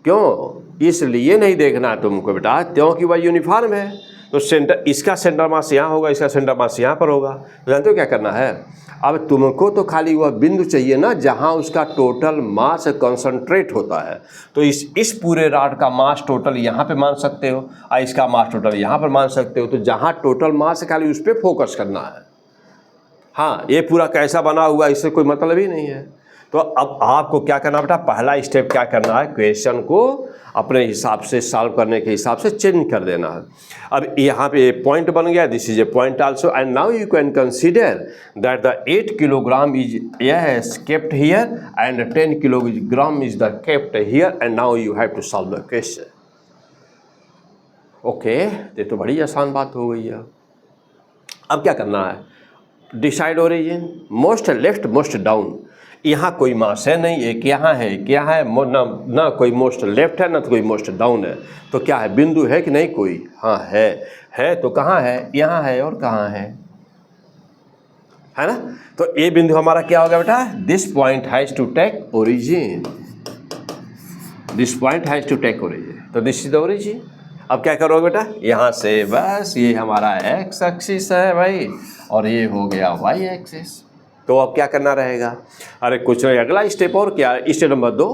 क्यों? इसलिए नहीं देखना है तुमको बेटा, क्योंकि वह यूनिफॉर्म है। तो सेंटर, इसका सेंटर मास यहाँ होगा, इसका सेंटर मास यहाँ पर होगा। तो जानते हो क्या करना है? अब तुमको तो खाली वह बिंदु चाहिए ना जहाँ उसका टोटल मास कंसंट्रेट होता है। तो इस पूरे राड का मास टोटल यहाँ पे मान सकते हो, और इसका मास टोटल यहाँ पर मान सकते हो। तो जहाँ टोटल मास है खाली उस पर फोकस करना है। हाँ, ये पूरा कैसा बना हुआ इससे कोई मतलब ही नहीं है। तो अब आपको क्या करना बेटा? पहला स्टेप क्या करना है? क्वेश्चन को अपने हिसाब से सॉल्व करने के हिसाब से चेंज कर देना है। अब यहाँ पे पॉइंट बन गया, this is a point also, and now you can consider that the 8 kilogram is yes kept here and 10 kilogram is the kept here, and now you have to solve the question. Okay, ये तो बड़ी आसान बात हो गई है। अब क्या करना है? Decide origin, most left most down. यहाँ कोई मास है नहीं, एक यहाँ है, एक यहाँ है, ना कोई मोस्ट लेफ्ट है ना तो कोई मोस्ट डाउन है। तो क्या है? बिंदु है कि नहीं कोई? हाँ है। तो कहाँ है? यहाँ है, और कहाँ है ना? तो ये बिंदु हमारा क्या होगा बेटा? This point has to take origin, this point has to take origin. तो दिस इज द ओरिजिन। अब क्या करोगे बेटा, यहाँ से बस ये हमारा एक्स एक्सिस है भाई और ये हो गया वाई एक्सिस। तो अब क्या करना रहेगा, अरे कुछ नहीं, अगला स्टेप और क्या, स्टेप नंबर 2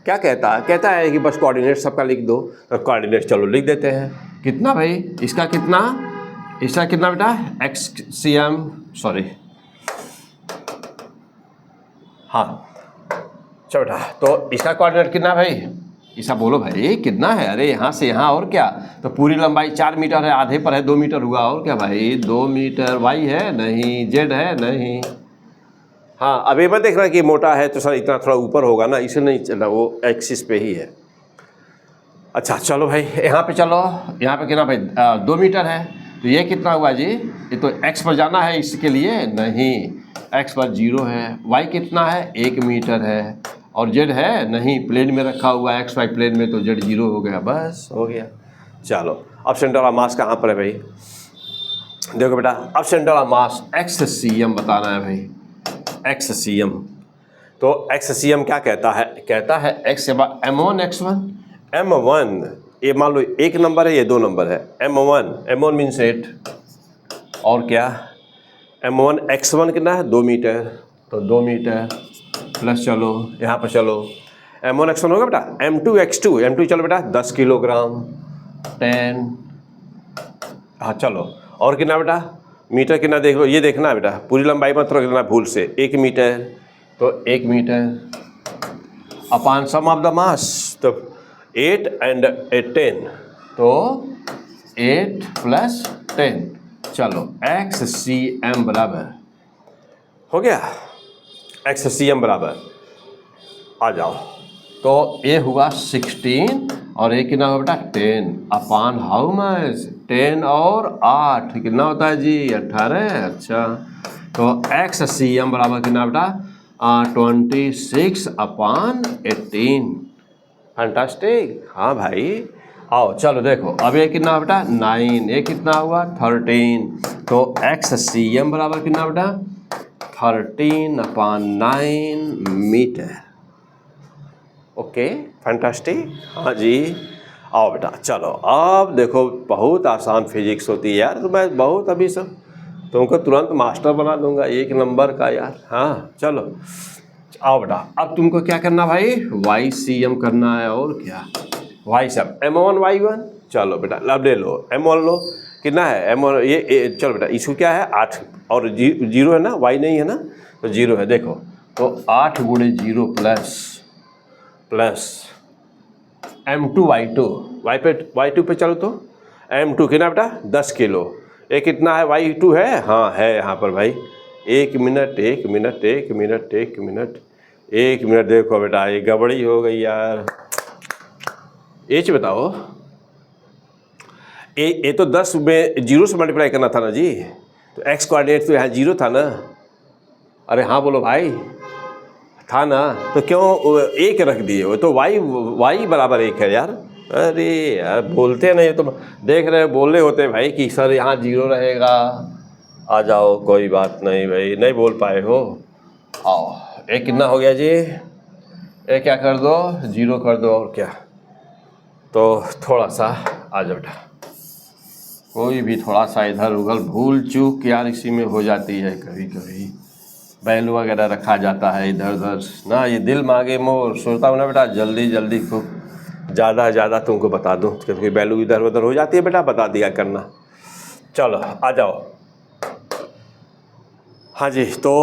क्या कहता है, कहता है कि बस कोऑर्डिनेट सबका लिख दो। तो कोऑर्डिनेट चलो लिख देते हैं, कितना भाई, इसका कितना बेटा, XCM, सॉरी हाँ चलो बेटा, तो इसका कोऑर्डिनेट कितना भाई, इसका बोलो भाई कितना है, अरे यहाँ से यहाँ और क्या, तो पूरी लंबाई 4 मीटर है, आधे पर है 2 मीटर हुआ, और क्या भाई 2 मीटर, वाई है नहीं, जेड है नहीं। हाँ अब ये मत देखना कि मोटा है तो सर इतना थोड़ा ऊपर होगा ना, इसे नहीं चलना, वो एक्सिस पे ही है। अच्छा चलो भाई यहाँ पे चलो, यहाँ पे कितना भाई 2 मीटर है, तो ये कितना हुआ जी, ये तो एक्स पर जाना है इसके लिए, नहीं एक्स पर 0 है, वाई कितना है 1 मीटर है, और जेड है नहीं, प्लेन में रखा हुआ है एक्स वाई प्लेन में, तो जेड 0 हो गया, बस हो गया। चलो अब सेंटर ऑफ मास कहाँ पर है भाई, देखो बेटा अब सेंटर ऑफ मास XCM बताना है भाई, XCM। तो XCM क्या कहता है x M1 x1 M1, ये मान लो 1 नंबर है, ये 2 नंबर है, M1 मीन्स 8, और क्या M1 x1 कितना है 2 मीटर, तो 2 मीटर प्लस चलो यहाँ पर चलो M1 x1 होगा बेटा, M2 x2 चलो बेटा 10 किलोग्राम 10, हाँ चलो और कितना बेटा, मीटर कितना देख लो, ये देखना है बेटा, पूरी लंबाई मत रख देना भूल से, 1 मीटर, तो 1 metre upon sum of the mass, तो 8 and 10, तो 8 + 10, चलो XCM बराबर हो गया, XCM बराबर आ जाओ, तो ये हुआ 16 और ये कितना हुआ बेटा 10 अपॉन हाउ मच 10 और 8 कितना होता है जी 18। अच्छा तो XCM बराबर कितना बेटा 26 अपॉन 18। फैंटास्टिक, हाँ भाई आओ चलो देखो, अब ये कितना बेटा 9, ये कितना हुआ 13, तो XCM बराबर कितना बेटा 13 अपॉन 9 मीटर। ओके फैंटास्टिक, हाँ जी आओ बेटा चलो, अब देखो बहुत आसान फिजिक्स होती है यार, तो मैं बहुत अभी सब तुमको तुरंत मास्टर बना दूंगा 1 नंबर का यार। हाँ चलो आओ बेटा, अब तुमको क्या करना भाई YCM करना है, और क्या YCM M1 Y1, चलो बेटा लब ले लो, M1 लो कितना है M1 ये चलो बेटा इसको क्या है 8 और 0 है ना, Y नहीं है ना, तो 0 है, देखो तो 8 × 0 प्लस M2 Y2 पे चलो, तो M2 कितना बेटा 10 किलो, ये कितना है Y2 है, हाँ है यहाँ पर भाई, 1 minute 1 minute 1 minute 1 minute 1 minute, देखो बेटा ये गड़बड़ी हो गई यार, एच बताओ, ये तो 10 में 0 से मल्टीप्लाई करना था ना जी, तो x कोऑर्डिनेट तो यहाँ 0 था ना, अरे हाँ बोलो भाई था ना, तो क्यों 1 रख दिए, वो तो y बराबर 1 है यार, अरे यार बोलते नहीं तो देख रहे बोल रहे होते भाई कि सर यहाँ 0 रहेगा, आ जाओ कोई बात नहीं भाई, नहीं बोल पाए हो, आओ एक कितना हो गया जी, एक क्या कर दो 0 कर दो, और क्या, तो थोड़ा सा आ जाओ बेटा, कोई भी थोड़ा सा इधर उधर भूल चूक यार इसी में हो जाती है, कभी कभी बैल वगैरह रखा जाता है इधर उधर ना, ये दिल मांगे मोर, सोचता हूँ ना बेटा जल्दी जल्दी खूब ज़्यादा तुमको बता दूँ, क्योंकि बैलू इधर उधर हो जाती है बेटा, बता दिया करना। चलो आ जाओ, हाँ जी तो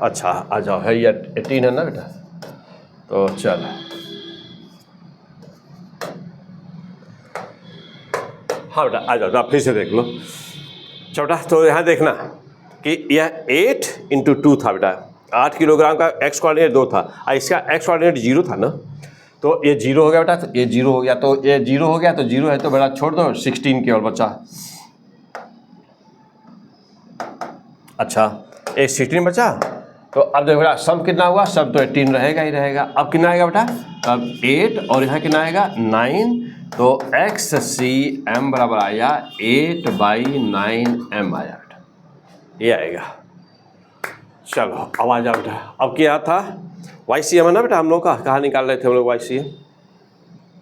अच्छा आ जाओ, है ये 18 है ना बेटा, तो चल हाँ बेटा आ जाओ, तो आप फिर से देख लो छोटा, तो यहाँ देखना कि यह 8 × 2 था बेटा, 8 किलोग्राम का x कोऑर्डिनेट 2 था, और इसका x कोऑर्डिनेट 0 था ना, तो ये 0 हो गया बेटा, तो ये 0 हो गया, तो ये 0 हो गया, तो 0 है तो बेटा छोड़ दो, 16 केवल बचा। अच्छा ये 16 बचा, तो अब देखो बेटा सम कितना हुआ, सब तो 18 रहेगा ही रहेगा, अब कितना आएगा बेटा, अब 8 और यहाँ कितना आएगा 9, तो XCM बराबर आया 8/9m आया बेटा, ये आएगा। चलो अब आ जाओ बेटा, अब क्या था YCM है ना बेटा हम लोग का, कहाँ निकाल रहे थे हम लोग YCM,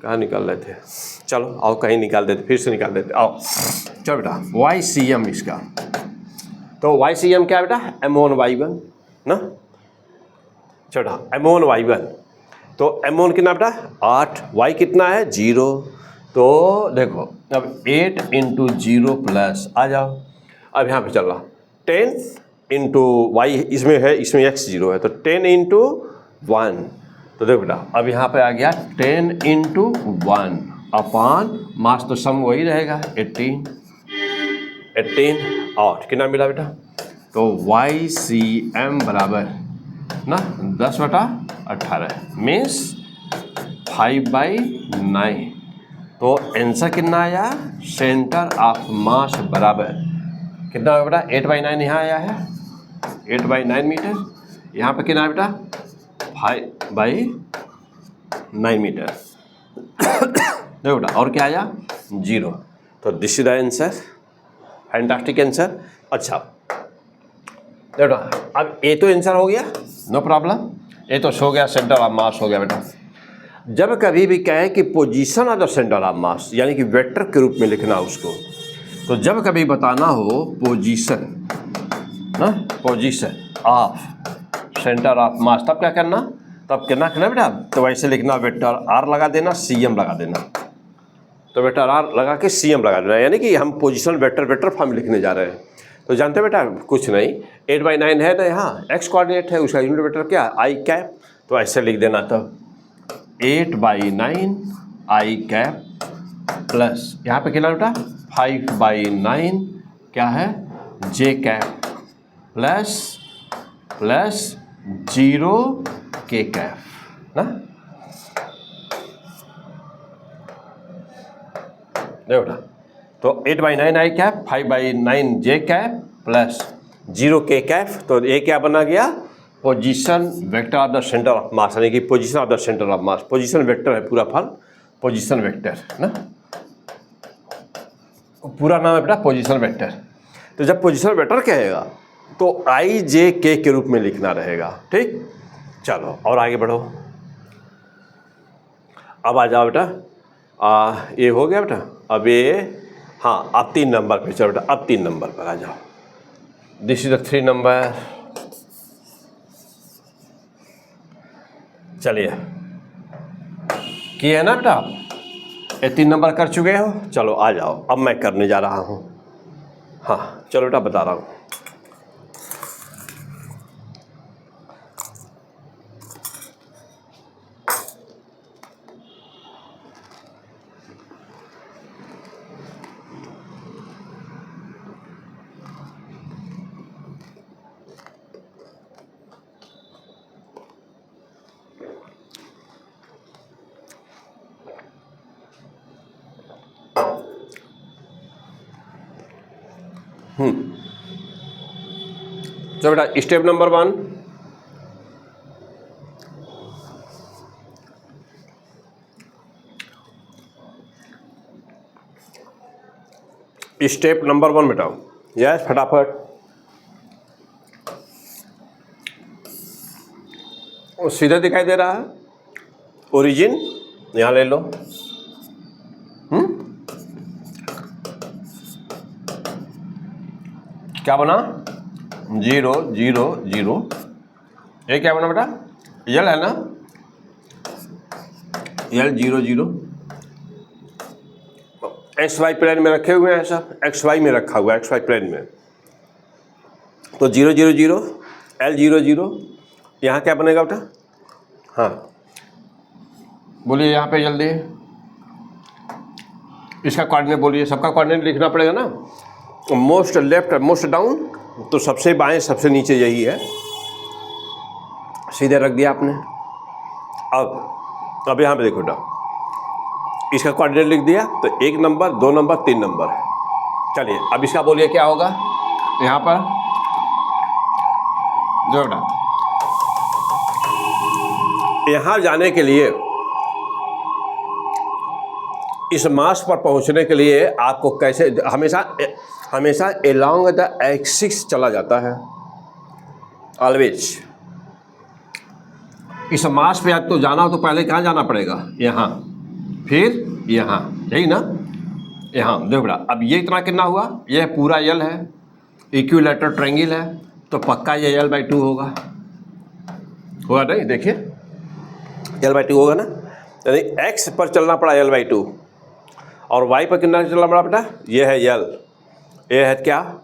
कहाँ निकाल रहे थे, चलो आओ कहीं निकाल देते, फिर से निकाल देते, आओ चलो बेटा YCM इसका, तो YCM क्या है बेटा, M1Y1 ना, चलो M1Y1, तो M1 कितना बेटा 8, Y कितना है 0, तो देखो अब 8 × 0 प्लस आ जाओ, अब यहाँ पे चल रहा 10 × Y इसमें है, इसमें x 0 है, तो 10 × 1, तो देखो बेटा अब यहाँ पे आ गया 10 × 1 अपॉन मास, तो सम वही रहेगा 18 और कितना मिला बेटा, तो YCM बराबर ना 10/18 मीन्स 5/9, तो आंसर कितना आया, सेंटर ऑफ मास बराबर कितना होगा बेटा 8/9, यहाँ आया है 8/9 मीटर, यहाँ पे कितना है बेटा 5/9 मीटर। देखो बेटा और क्या आया 0, तो this is the answer, fantastic answer. अच्छा देखो अब ये तो आंसर हो गया, नो प्रॉब्लम, ये तो हो गया सेंटर ऑफ मास हो गया बेटा। जब कभी भी कहे कि position of the centre of मास, यानी कि वेक्टर के रूप में लिखना उसको, तो जब कभी बताना हो पोजीशन ना, पोजीशन ऑफ सेंटर ऑफ मास, तब क्या करना, तब कितना करना बेटा, तो वैसे लिखना वेक्टर R लगा देना, CM लगा देना, तो वेक्टर R लगा के CM लगा देना, यानी कि हम पोजीशन वेक्टर फॉर्म लिखने जा रहे हैं। तो जानते बेटा कुछ नहीं, 8/9 है ना, यहाँ x कोऑर्डिनेट है, उसका यूनिट वेक्टर क्या I कैप, तो ऐसे लिख देना, तब 8/9 I कैप प्लस यहाँ पे कितना बेटा 5/9 क्या है J cap plus 0 K cap ना, देखो बेटा तो 8/9 I cap, 5/9 J cap plus 0 K cap, तो ये क्या बना गया, position vector of the centre of मास, यानी कि position of the centre of mass, position vector है पूरा फॉर्म, पोजीशन वेक्टर ना, पूरा नाम है बेटा पोजीशन वेक्टर। तो जब पोजीशन वेक्टर कहेगा तो IJK के रूप में लिखना रहेगा, ठीक। चलो और आगे बढ़ो, अब आ जाओ बेटा, ये हो गया बेटा, अब ये हाँ अब 3 नंबर पे चलो बेटा, अब 3 नंबर पर आ जाओ, दिस इज द 3 नंबर। चलिए किए है ना बेटा, ये 3 नंबर कर चुके हो, चलो आ जाओ, अब मैं करने जा रहा हूँ, हाँ चलो बेटा बता रहा हूँ। चलो बेटा स्टेप नंबर 1, स्टेप नंबर 1 बेटा, यस फटाफट, सीधा दिखाई दे रहा है, ओरिजिन यहाँ ले लो, क्या बना 0 0 0, ये क्या बना बेटा L है ना, L 0 0, XY प्लेन में रखे हुए हैं सब, XY में रखा हुआ है, XY प्लेन में, तो 0 0 0 L 0 0, यहाँ क्या बनेगा बेटा, हाँ बोलिए यहाँ पे जल्दी, इसका कोऑर्डिनेट बोलिए, सबका कोऑर्डिनेट लिखना पड़ेगा ना, मोस्ट लेफ्ट मोस्ट डाउन, तो सबसे बाएं सबसे नीचे यही है, सीधे रख दिया आपने। अब यहाँ पे देखो बेटा, इसका कोऑर्डिनेट लिख दिया, तो 1 नंबर 2 नंबर 3 नंबर, चलिए अब इसका बोलिए क्या होगा, यहाँ पर जो बेटा यहाँ जाने के लिए, इस मास पर पहुँचने के लिए आपको कैसे, हमेशा एलॉन्ग द एक्सिस चला जाता है, ऑलवेज। इस मास पे आपको जाना हो तो पहले कहाँ जाना पड़ेगा, यहाँ, फिर यहाँ, यही ना, यहाँ देखो बेटा, अब ये इतना कितना हुआ, ये पूरा यल है, इक्विलेटरल ट्रायंगल है, तो पक्का ये l/2 होगा नहीं, देखिए l/2 होगा ना, यानी x पर चलना पड़ा l/2 और y पर कितना चलना पड़ा बेटा, ये है l, ये है क्या,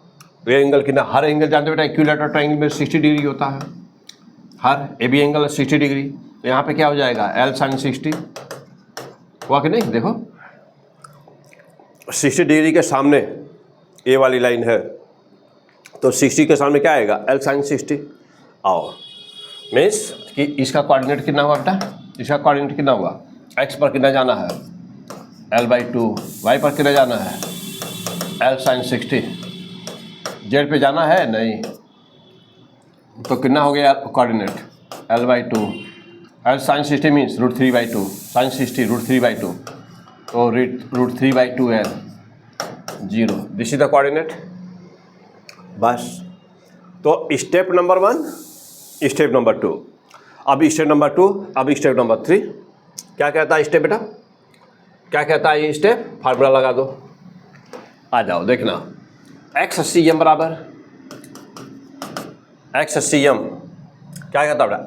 ये एंगल कितना, हर एंगल जानते बेटा इक्विलेटरल ट्रायंगल में 60 डिग्री होता है, हर ए बी एंगल 60 डिग्री, तो यहाँ पे क्या हो जाएगा l sin 60 हुआ कि नहीं, देखो 60 डिग्री के सामने ए वाली लाइन है, तो 60 के सामने क्या आएगा, l sin 60। आओ मीन्स कि इसका कोऑर्डिनेट कितना हुआ बेटा, इसका कोऑर्डिनेट कितना हुआ, x पर कितना जाना है l/2, y पर कितना जाना है l sin 60, z पे जाना है नहीं, तो कितना हो गया coordinate l/2, l sin 60 means √3/2, sin 60 √3/2, तो √3/2 l 0, this is the coordinate. बस, तो स्टेप नंबर 1, स्टेप नंबर 2, अब स्टेप नंबर 2, अब स्टेप नंबर 3। क्या कहता है स्टेप बेटा, क्या कहता है ये स्टेप, फार्मूला लगा दो, आ जाओ देखना, x/cm बराबर x/cm क्या कहता है बेटा,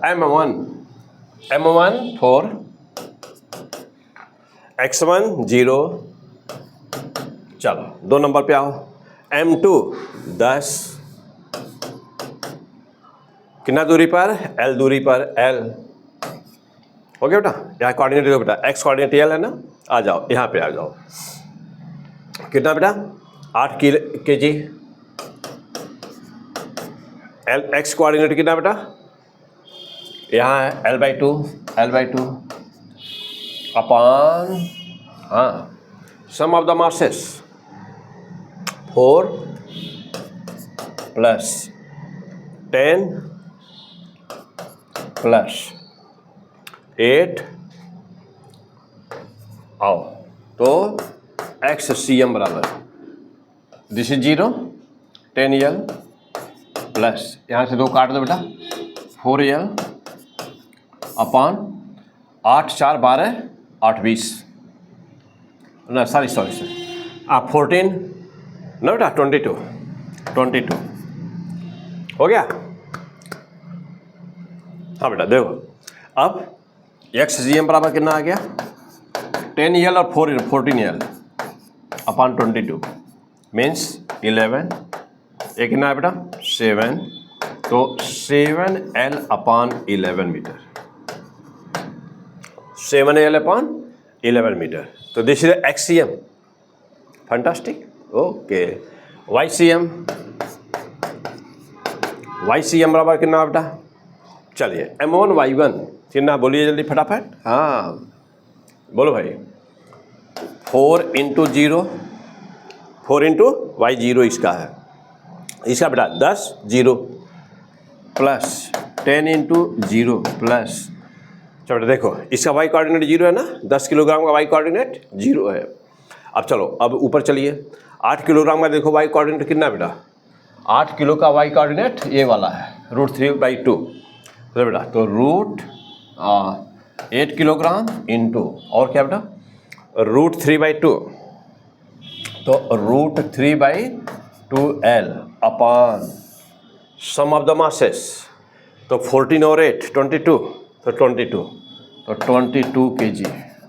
m1 4, x1 0, चलो 2 नंबर पे आओ, m2 10, कितना दूरी पर, l दूरी पर, l हो गया बेटा, यहाँ कोऑर्डिनेट देखो बेटा, x कोऑर्डिनेट l है ना, आ जाओ यहाँ पे आ जाओ, कितना बेटा 8 kg, l x कोऑर्डिनेट कितना बेटा, यहाँ है l/2 अपॉन, हाँ sum of the masses 4 plus 10 plus 8, आओ तो x/cm बराबर, दिस इज 0, 10l प्लस, यहाँ से 2 काट दो बेटा, 4l अपॉन 8 4 12 8 20, ना सॉरी 14 ना बेटा 22 हो गया। हाँ बेटा देखो, अब x/cm बराबर कितना आ गया, 10l और 14l अपॉन 22 मीन्स 11, ये कितना है बेटा 7, तो 7l upon 11 metre, 7l upon 11 metre, तो this is x/cm, fantastic, okay. y/cm बराबर कितना बेटा, चलिए m1 y1 कितना बोलिए जल्दी फटाफट, हाँ बोलो भाई, 4 × 0, 4 × y0 इसका है, इसका बेटा 10 0 प्लस 10 × 0 प्लस, चलो देखो इसका y कोऑर्डिनेट 0 है ना, 10 किलोग्राम का y कोऑर्डिनेट 0 है। अब चलो अब ऊपर चलिए, 8 किलोग्राम का देखो y कोऑर्डिनेट कितना बेटा, 8 किलो का y कोऑर्डिनेट ये वाला है √3/2, तो बेटा तो √8 किलोग्राम इंटू और क्या बेटा √3/2, तो √3/2l upon sum of the masses, तो 14 और 8 22, तो 22 kg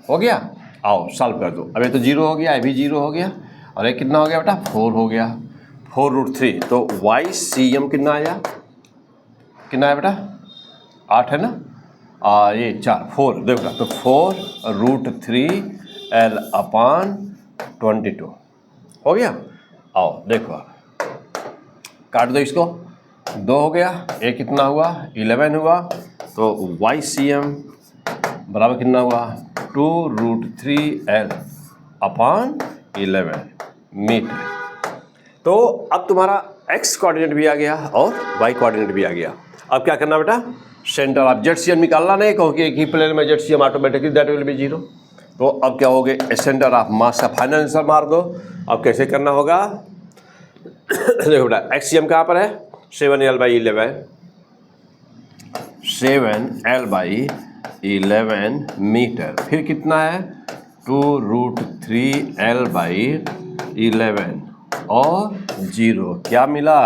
हो गया। आओ सॉल्व कर दो, अब ये तो 0 हो गया, ये भी 0 हो गया, और ये कितना हो गया बेटा 4 हो गया, 4√3, तो y/cm कितना आया, कितना है बेटा 8 है ना, ये 4 देखो, तो 4√3l अपॉन 22 हो गया। आओ देखो काट दो इसको, 2 हो गया, ये कितना हुआ 11 हुआ, तो y/cm बराबर कितना हुआ 2√3l अपॉन 11 मीटर। तो अब तुम्हारा x कोऑर्डिनेट भी आ गया और y कोऑर्डिनेट भी आ गया। अब क्या करना बेटा, सेंटर ऑफ ZCM निकालना नहीं, क्योंकि एक ही प्लेन में ZCM automatically that will B 0। तो अब क्या हो गया, सेंटर ऑफ मास का फाइनल आंसर मार दो। अब कैसे करना होगा देखो बेटा, XCM कहाँ पर है 7l/11, 7l/11 मीटर, फिर कितना है 2√3L/11 और 0 क्या मिला,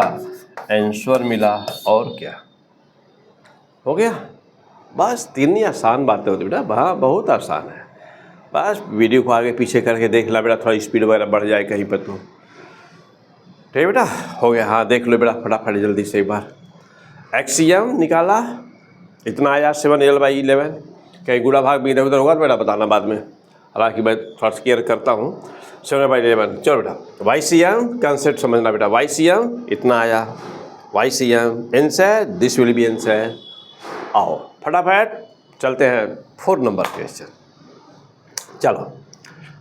आंसर मिला। और क्या हो गया, बस तीन ही आसान बातें होती बेटा, हाँ बहुत आसान है। बस वीडियो को आगे पीछे करके देख ला बेटा, थोड़ा स्पीड वगैरह बढ़ जाए कहीं पर तो ठीक है बेटा। हो गया, हाँ देख लो बेटा फटाफट जल्दी से एक बार। एक्सियम निकाला, इतना आया 7L/11, कहीं गुणा भाग भी इधर उधर होगा तो बेटा बताना बाद में, हालांकि मैं थोड़ा केयर करता हूँ। 7/11, चलो बेटा YCM कंसेप्ट समझना बेटा। YCM इतना आया, YCM answer, this will be answer. आओ फटाफट चलते हैं 4 नंबर क्वेश्चन। चलो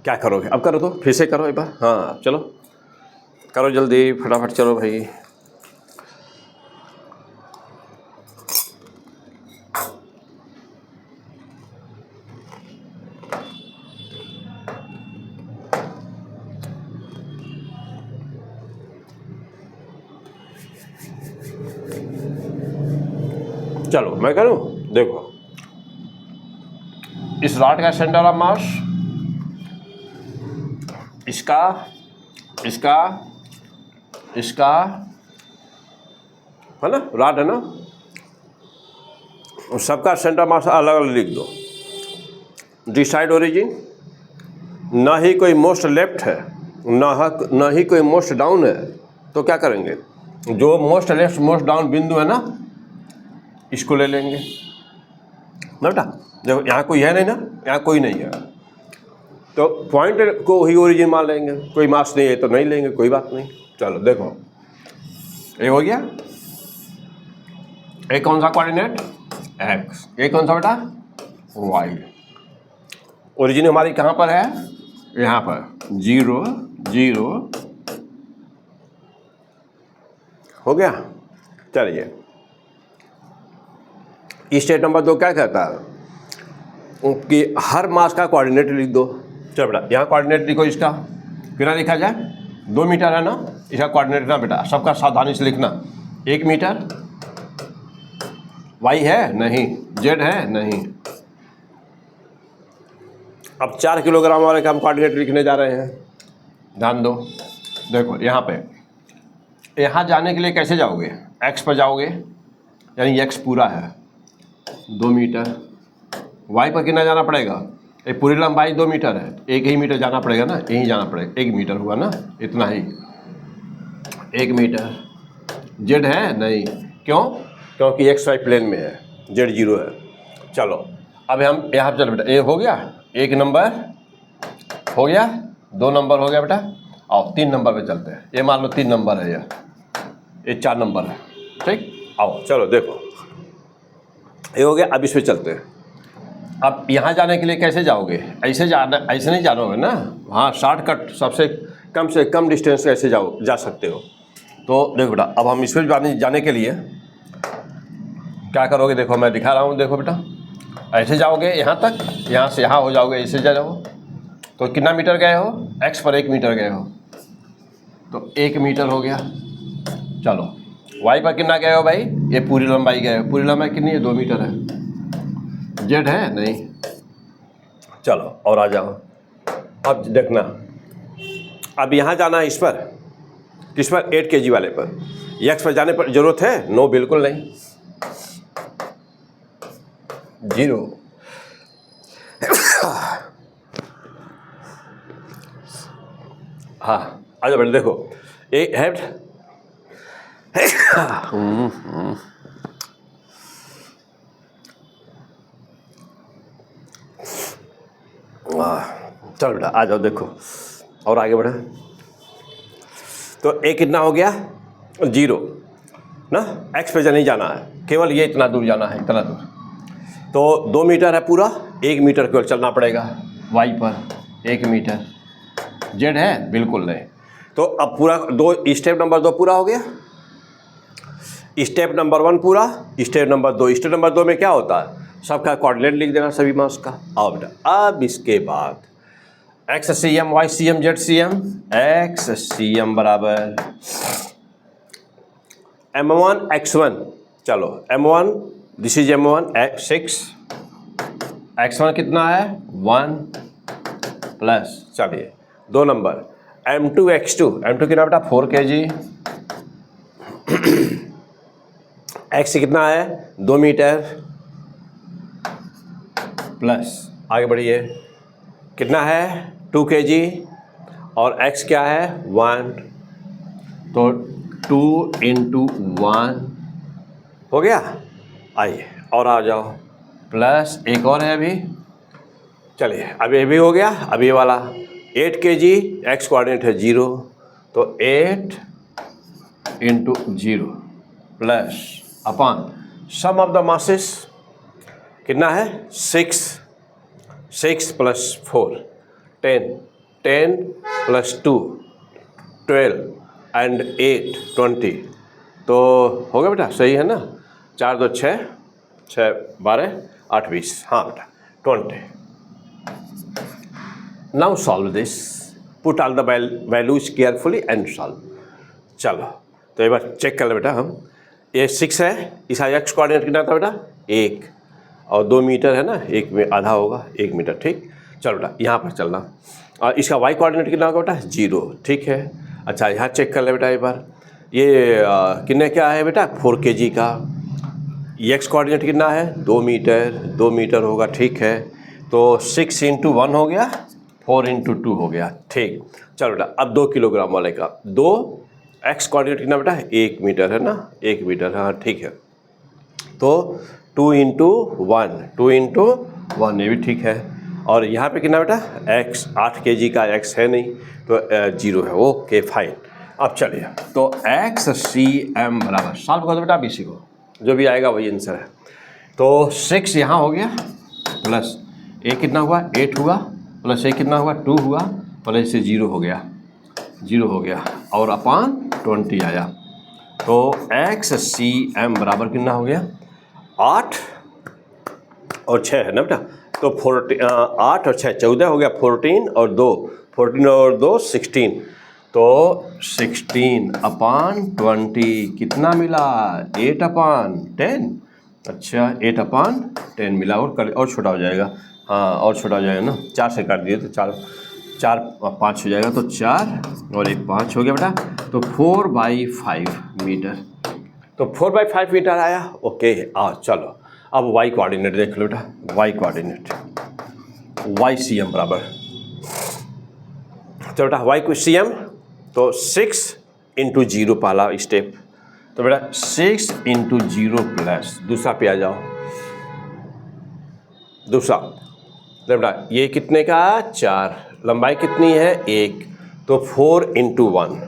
क्या करोगे अब, करो तो फिर से करो एक बार, हाँ चलो करो जल्दी फटाफट, चलो भाई। चलो मैं करूं, देखो इस रॉड का सेंटर ऑफ मास, इसका इसका इसका है ना, रॉड है ना, सबका सेंटर मास अलग अलग लिख दो। डिसाइड ओरिजिन, ना ही कोई मोस्ट लेफ्ट है ना ही कोई मोस्ट डाउन है, तो क्या करेंगे, जो मोस्ट लेफ्ट मोस्ट डाउन बिंदु है ना इसको ले लेंगे ना बेटा। देखो यहाँ कोई है नहीं ना, यहाँ कोई नहीं है, तो पॉइंट को ही ओरिजिन मान लेंगे, कोई मास नहीं है तो नहीं लेंगे, कोई बात नहीं। चलो देखो ये हो गया, एक कौन सा कोऑर्डिनेट x, एक कौन सा बेटा y। ओरिजिन हमारी कहाँ पर है, यहाँ पर 0 0 हो गया। चलिए स्टेप नंबर 2 क्या कहता है कि हर मास का कोऑर्डिनेट लिख दो। चलो बेटा यहाँ कोऑर्डिनेट लिखो, इसका कितना लिखा जाए, 2 मीटर है ना, इसका कोऑर्डिनेट ना बेटा सबका सावधानी से लिखना। 1 मीटर, y है नहीं, z है नहीं। अब 4 किलोग्राम वाले का हम कोऑर्डिनेट लिखने जा रहे हैं, ध्यान दो। देखो यहाँ पे, यहाँ जाने के लिए कैसे जाओगे, x पर जाओगे, यानी x पूरा है 2 मीटर। y पर कितना जाना पड़ेगा, ये पूरी लंबाई 2 मीटर है, 1 ही मीटर जाना पड़ेगा ना, यहीं जाना पड़ेगा, 1 मीटर हुआ ना, इतना ही 1 मीटर। z है नहीं, क्यों, क्योंकि XY प्लेन में है, z 0 है। चलो अब हम यहाँ चलो बेटा, ये हो गया, 1 नंबर हो गया, 2 नंबर हो गया बेटा। आओ 3 नंबर पे चलते हैं, ये मान लो 3 नंबर है, ये 4 नंबर है, ठीक। आओ चलो देखो ये हो गया, अब इस पे चलते हैं। अब यहाँ जाने के लिए कैसे जाओगे, ऐसे जाना, ऐसे नहीं जानोगे ना, हाँ शॉर्टकट सबसे कम से कम डिस्टेंस कैसे जा सकते हो। तो देखो बेटा अब हम इस पर जाने के लिए क्या करोगे, देखो मैं दिखा रहा हूँ, देखो बेटा ऐसे जाओगे यहाँ तक, यहाँ से यहाँ हो जाओगे, ऐसे जाओ तो कितना मीटर गए हो, x पर 1 मीटर गए हो, तो 1 मीटर हो गया। चलो y पर कितना गए हो भाई, ये पूरी लंबाई गए हो, पूरी लंबाई कितनी है, 2 मीटर है। z है नहीं, चलो और आ जाओ। अब देखना, अब यहाँ जाना है इस पर, किस पर, 8 kg वाले पर। x पर जाने पर जरूरत है, नो बिल्कुल नहीं, 0। हाँ आ जाओ बेटा, देखो ये है चलो बेटा आ जाओ, देखो और आगे बढ़े, तो एक कितना हो गया, 0 ना, x पे नहीं जाना है, केवल ये इतना दूर जाना है, इतना दूर, तो 2 मीटर है पूरा, 1 मीटर केवल चलना पड़ेगा y पर, 1 मीटर। z है बिल्कुल नहीं, तो अब पूरा स्टेप नंबर 2 पूरा हो गया, स्टेप नंबर 1 पूरा, स्टेप नंबर 2। स्टेप नंबर 2 में क्या होता है, सबका कोऑर्डिनेट लिख देना सभी मास का। आओ बेटा अब इसके बाद XCM YCM ZCM, XCM बराबर M1 X1, चलो M1 this is M1 6, X1 कितना है 1, प्लस, चलिए 2 नंबर M2X2, M2 कितना बेटा 4 kg, X कितना है 2 मीटर, प्लस आगे बढ़िए कितना है 2 kg और X क्या है 1, तो 2 × 1 हो गया। आइए और आ जाओ, प्लस एक और है अभी, चलिए अब ये भी हो गया। अब ये वाला 8 kg, X कोऑर्डिनेट है 0, तो 8 × 0 plus upon sum of the masses कितना है 6, 6 + 4 10, 10 + 2 12 एंड 8 20, तो हो गया बेटा, सही है ना, 4 2 6, 6 12 8 20, हाँ बेटा 20। Now solve this, put all the values carefully and solve. चलो तो एक बार चेक कर ले बेटा हम, ये 6 है, इसका एक्स कोऑर्डिनेट कितना था बेटा 1, और 2 मीटर है ना, 1 में आधा होगा 1 मीटर, ठीक। चलो बेटा यहाँ पर चलना, और इसका वाई कोऑर्डिनेट कितना होगा बेटा 0, ठीक है। अच्छा यहाँ चेक कर ले बेटा एक बार, ये कितने क्या है बेटा 4 kg का, एक्स कोऑर्डिनेट कितना है 2 मीटर, 2 मीटर होगा, ठीक है। तो 6 × 1 हो गया, 4 × 2 हो गया, ठीक। चलो बेटा अब 2 किलोग्राम वाले का, 2 एक्स कोऑर्डिनेट कितना बेटा 1 मीटर है ना, 1 मीटर, हाँ ठीक है। तो 2 × 1, 2 × 1 ये भी ठीक है। और यहाँ पे कितना बेटा x, 8 kg का x है नहीं, तो 0 है, ओके फाइन। अब चलिए तो XCM बराबर सॉल्व कर दो बेटा, BC को जो भी आएगा वही आंसर है। तो 6 यहाँ हो गया, प्लस एक कितना हुआ 8 हुआ, प्लस एक कितना हुआ 2 हुआ, प्लस से 0 हो गया, 0 हो गया, और अपान 20 आया। तो XCM बराबर कितना हो गया 8 और 6 है ना बेटा, तो 8 और 6 14 हो गया, 14 और 2 14 और 2 16, तो 16/20 कितना मिला 8/10। अच्छा 8/10 मिला, और छोटा हो जाएगा, हाँ और छोटा हो जाएगा ना, 4 से काट दिए तो 4 5 हो जाएगा, तो 4 और 1 5 हो गया बेटा, तो 4/5 मीटर, तो 4/5 मीटर आया, ओके। चलो अब वाई कोऑर्डिनेट देख लो बेटा, वाई कोऑर्डिनेट YCM बराबर, तो बेटा YCM तो 6 × 0 पहला स्टेप, तो बेटा 6 × 0 प्लस दूसरा पे आ जाओ, दूसरा तो बेटा ये कितने का 4, लंबाई कितनी है 1, तो 4 × 1,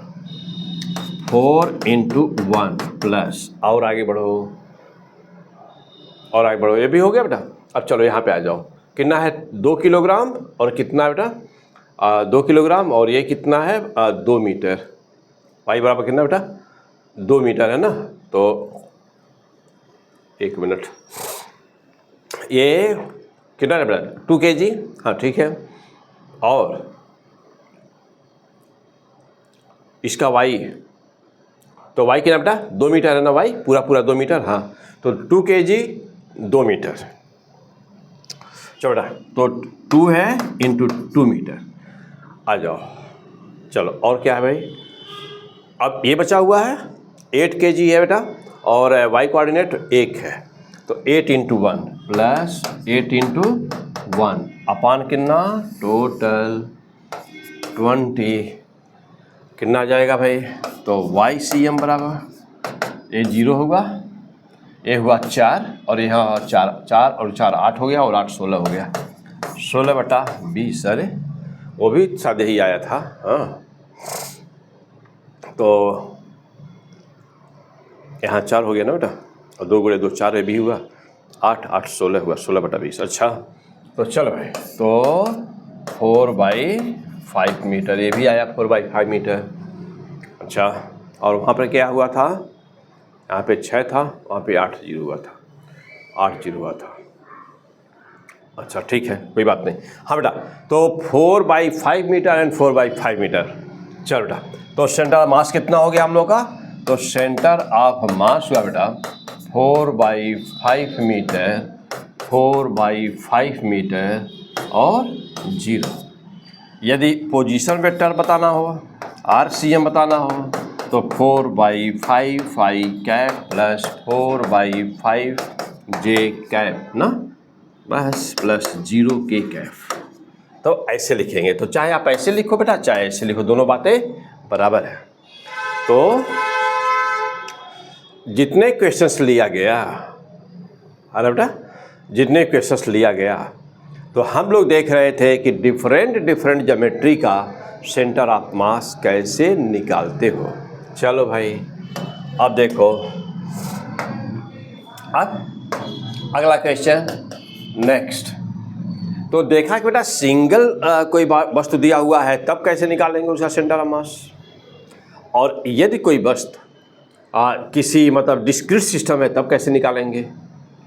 4 × 1 प्लस, और आगे बढ़ो, और आगे बढ़ो, ये भी हो गया बेटा। अब चलो यहाँ पे आ जाओ, कितना है 2 किलोग्राम, और कितना बेटा 2 किलोग्राम, और ये कितना है 2 मीटर, वाई बराबर कितना बेटा 2 मीटर है ना, तो 1 मिनट, ये कितना है बेटा 2 kg, हाँ ठीक है। और इसका वाई, तो वाई कितना बेटा 2 मीटर है ना, वाई पूरा 2 मीटर, हाँ तो 2 kg 2 मीटर, चलो बेटा तो 2 है × 2 मीटर, आ जाओ। चलो और क्या है भाई, अब ये बचा हुआ है 8 kg है बेटा, और वाई कोऑर्डिनेट 1 है, तो 8 × 1 प्लस 8 × 1 अपान कितना टोटल 20, कितना आ जाएगा भाई, तो YCM बराबर ये 0 होगा, ये हुआ 4 और यहाँ 4 और 4 8 हो गया, और 8 16 हो गया, 16/20, अरे वो भी सादे ही आया था, हाँ। तो यहाँ 4 हो गया ना बेटा, और 2 × 2 4 भी हुआ, 8 8 16 हुआ, 16/20। अच्छा तो चलो भाई, तो 4/5 मीटर, ये भी आया 4/5 मीटर। अच्छा और वहाँ पर क्या हुआ था, यहाँ पे 6 था, वहाँ पे 8 0 हुआ था, 8 0 हुआ था। अच्छा ठीक है कोई बात नहीं, हाँ बेटा तो 4/5 मीटर एंड 4/5 मीटर। चलो बेटा तो सेंटर ऑफ मास कितना हो गया हम लोग का, तो सेंटर ऑफ मास हुआ बेटा 4/5 मीटर, 4/5 मीटर और 0, यदि पोजीशन वेक्टर बताना हो, RCM बताना हो, तो 4/5 फाई कैप प्लस 4/5 जे कैप ना, बस प्लस 0 के कैप। तो ऐसे लिखेंगे। तो चाहे आप ऐसे लिखो बेटा, चाहे ऐसे लिखो, दोनों बातें बराबर है। तो जितने क्वेश्चंस लिया गया, अरे बेटा जितने क्वेश्चंस लिया गया, तो हम लोग देख रहे थे कि डिफरेंट ज्योमेट्री का सेंटर ऑफ मास कैसे निकालते हो। चलो भाई, अब देखो, अब अगला क्वेश्चन नेक्स्ट। तो देखा कि बेटा सिंगल कोई वस्तु दिया हुआ है तब कैसे निकालेंगे उसका सेंटर ऑफ मास, और यदि कोई वस्तु किसी मतलब डिस्क्रीट सिस्टम है तब कैसे निकालेंगे।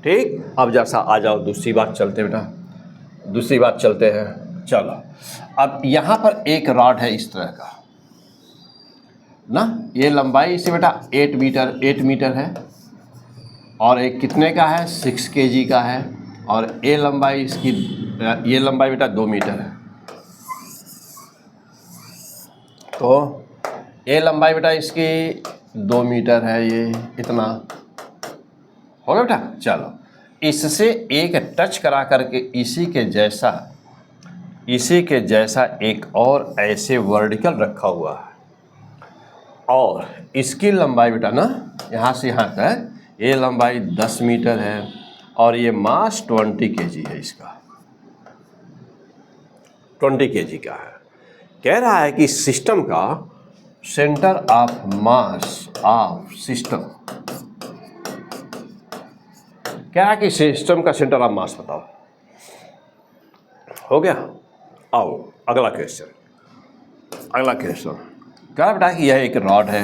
ठीक, अब जैसा आ जाओ दूसरी बात चलते बेटा, दूसरी बात चलते हैं। चलो, अब यहाँ पर एक रॉड है इस तरह का ना, ये लंबाई इसे बेटा 8 मीटर है, और एक कितने का है, 6 kg का है, और ये लंबाई इसकी, ये लंबाई बेटा 2 मीटर है। तो ये लंबाई बेटा इसकी 2 मीटर है, ये इतना हो गया बेटा। चलो, इससे एक टच करा करके इसी के जैसा एक और ऐसे वर्टिकल रखा हुआ है, और इसकी लंबाई बेटा ना यहाँ से यहाँ तक, ये लंबाई 10 मीटर है, और ये मास 20 kg है, इसका 20 kg का है। कह रहा है कि सिस्टम का centre of mass of system, कह रहा है कि सिस्टम का सेंटर ऑफ मास बताओ। हो गया। आओ अगला क्वेश्चन। अगला क्वेश्चन कह रहा बेटा कि यह एक रॉड है,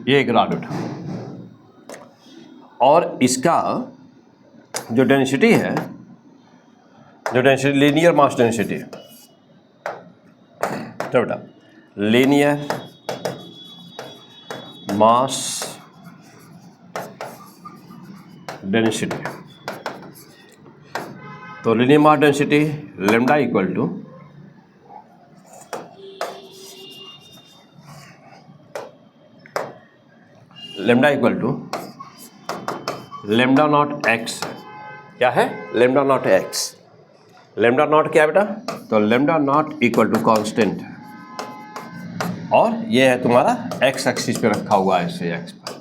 ये एक रॉड उठा, और इसका जो डेंसिटी है, जो डेंसिटी लीनियर मास डेंसिटी, तो बेटा लीनियर मास डेंसिटी, तो linear mass density lambda equal to lambda naught x. क्या है, lambda naught x. Lambda naught क्या है बेटा, तो lambda naught equal to constant है, और ये है तुम्हारा एक्स एक्सिस पे रखा हुआ है, ऐसे एक्स पर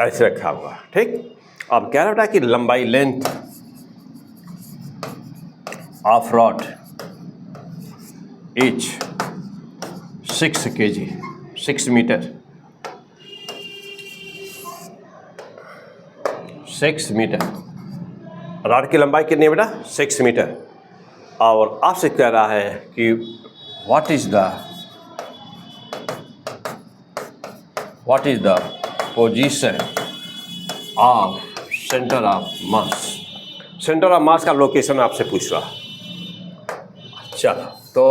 ऐसे रखा हुआ। ठीक, अब कह रहा बेटा कि लंबाई length of rod each 6 kg, 6 metre, 6 metre. Rod की लंबाई कितनी है बेटा, 6 मीटर। और आपसे कह रहा है कि what is the position of centre of mass. Centre of मास का लोकेशन आपसे पूछ रहा। चलो, तो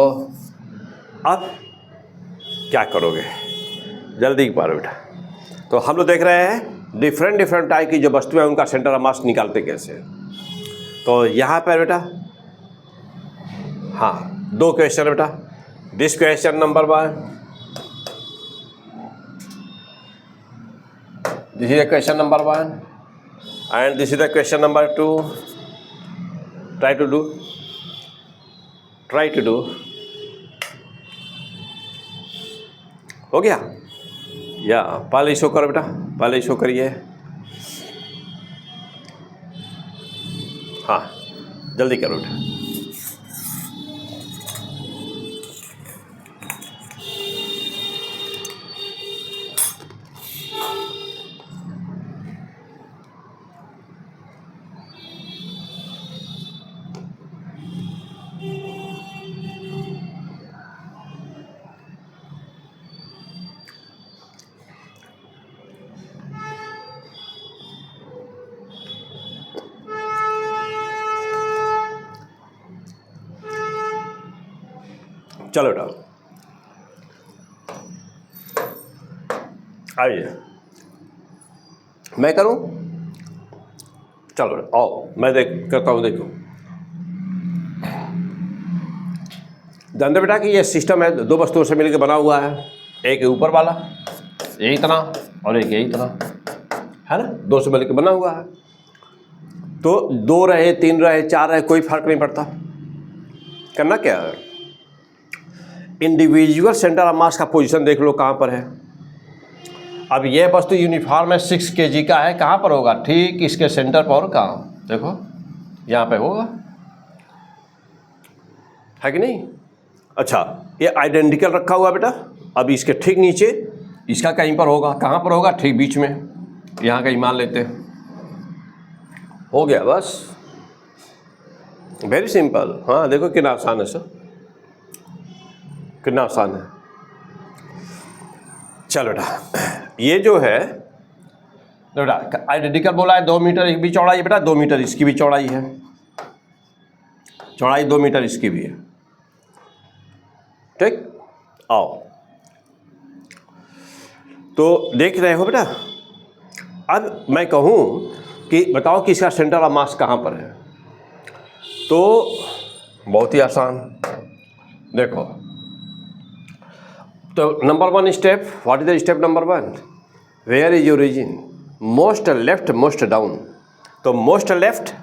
अब क्या करोगे, जल्दी पारो बेटा। तो हम लोग देख रहे हैं डिफरेंट टाइप की जो वस्तुएं उनका सेंटर ऑफ मास निकालते कैसे। तो यहाँ पर बेटा हाँ 2 क्वेश्चन बेटा। This question number 1, this is the question number 1 and this is the question number 2। Try to do. हो गया, या पहले शो करो बेटा, पहले शो करिए। हाँ जल्दी करो बेटा। चलो बेटा आइए, मैं करूं। चलो आओ मैं करता हूं। देखो ध्यान दो बेटा कि ये सिस्टम है, दो वस्तुओं से मिलकर बना हुआ है, एक ऊपर वाला ये इतना और एक ये इतना, है ना, दो से मिलकर बना हुआ है। तो 2 रहे, 3 रहे, 4 रहे, कोई फर्क नहीं पड़ता। करना क्या है, इंडिविजुअल सेंटर ऑफ मास का पोजीशन देख लो कहाँ पर है। अब यह वस्तु यूनिफॉर्म है 6 kg का है, कहाँ पर होगा, ठीक इसके सेंटर पर, कहाँ देखो यहाँ पे होगा, है कि नहीं। अच्छा, ये आइडेंटिकल रखा हुआ बेटा, अब इसके ठीक नीचे इसका कहीं पर होगा, कहाँ पर होगा, ठीक बीच में, यहाँ कहीं मान लेते हैं, हो गया बस, वेरी सिंपल। हाँ देखो कितना आसान है सर, कितना आसान है। चल बेटा, ये जो है बेटा आइडेंटिकल बोला है, 2 मीटर एक भी चौड़ाई है बेटा, 2 मीटर इसकी भी चौड़ाई है, चौड़ाई 2 मीटर इसकी भी है, ठीक। आओ, तो देख रहे हो बेटा, अब मैं कहूँ कि बताओ कि इसका सेंटर ऑफ मास कहाँ पर है, तो बहुत ही आसान, देखो तो number 1 step, what is the step number 1, where is origin, most left most down. तो मोस्ट लेफ्ट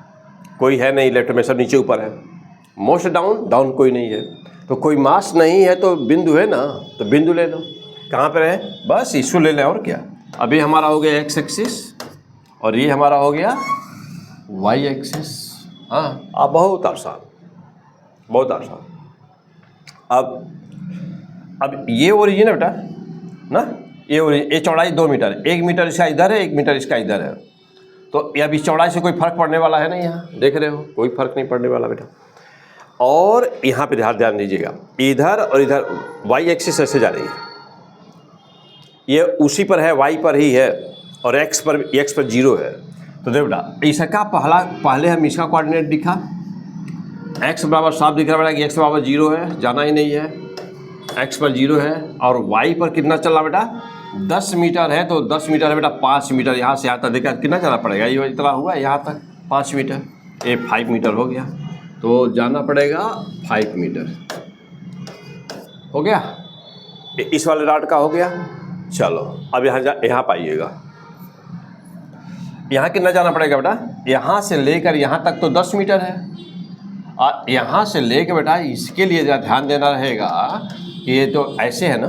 कोई है नहीं, लेफ्ट में सब नीचे ऊपर है, मोस्ट डाउन डाउन कोई नहीं है, तो कोई मास नहीं है तो बिंदु है ना, तो बिंदु ले लो, कहाँ पर है, बस इशू ले लें और क्या। अभी हमारा हो गया एक्स एक्सिस और ये हमारा हो गया वाई एक्सिस। हाँ, अब बहुत आसान, बहुत आसान। अब ये ओरिजिन है बेटा ना, ये चौड़ाई 2 मीटर, 1 मीटर इसका इधर है, 1 मीटर इसका इधर है, तो अब इस चौड़ाई से कोई फर्क पड़ने वाला है नहीं, यहाँ देख रहे हो कोई फर्क नहीं पड़ने वाला बेटा। और यहाँ पे ध्यान दीजिएगा, इधर और इधर वाई एक्सिस ऐसे जा रही है, ये उसी पर है, वाई पर ही है, और एक्स पर 0 है। तो देखो बेटा, इसका पहले हम इसका कोऑर्डिनेट दिखा, एक्स बराबर साफ दिख रहा बेटा कि एक्स बराबर 0 है, जाना ही नहीं है, एक्स पर 0 है, और वाई पर कितना चल रहा बेटा, 10 मीटर है, तो 10 मीटर है बेटा, 5 मीटर यहाँ से यहाँ तक देखा कितना चलना पड़ेगा, ये इतना हुआ यहाँ तक 5 मीटर, ये 5 मीटर हो गया, तो जाना पड़ेगा 5 मीटर, हो गया, इस वाले रॉड का हो गया। चलो अब यहाँ पाइएगा, यहाँ कितना जाना पड़ेगा बेटा, यहाँ से लेकर यहाँ तक तो 10 मीटर है, और यहाँ से लेकर बेटा इसके लिए ध्यान देना रहेगा कि ये तो ऐसे है ना,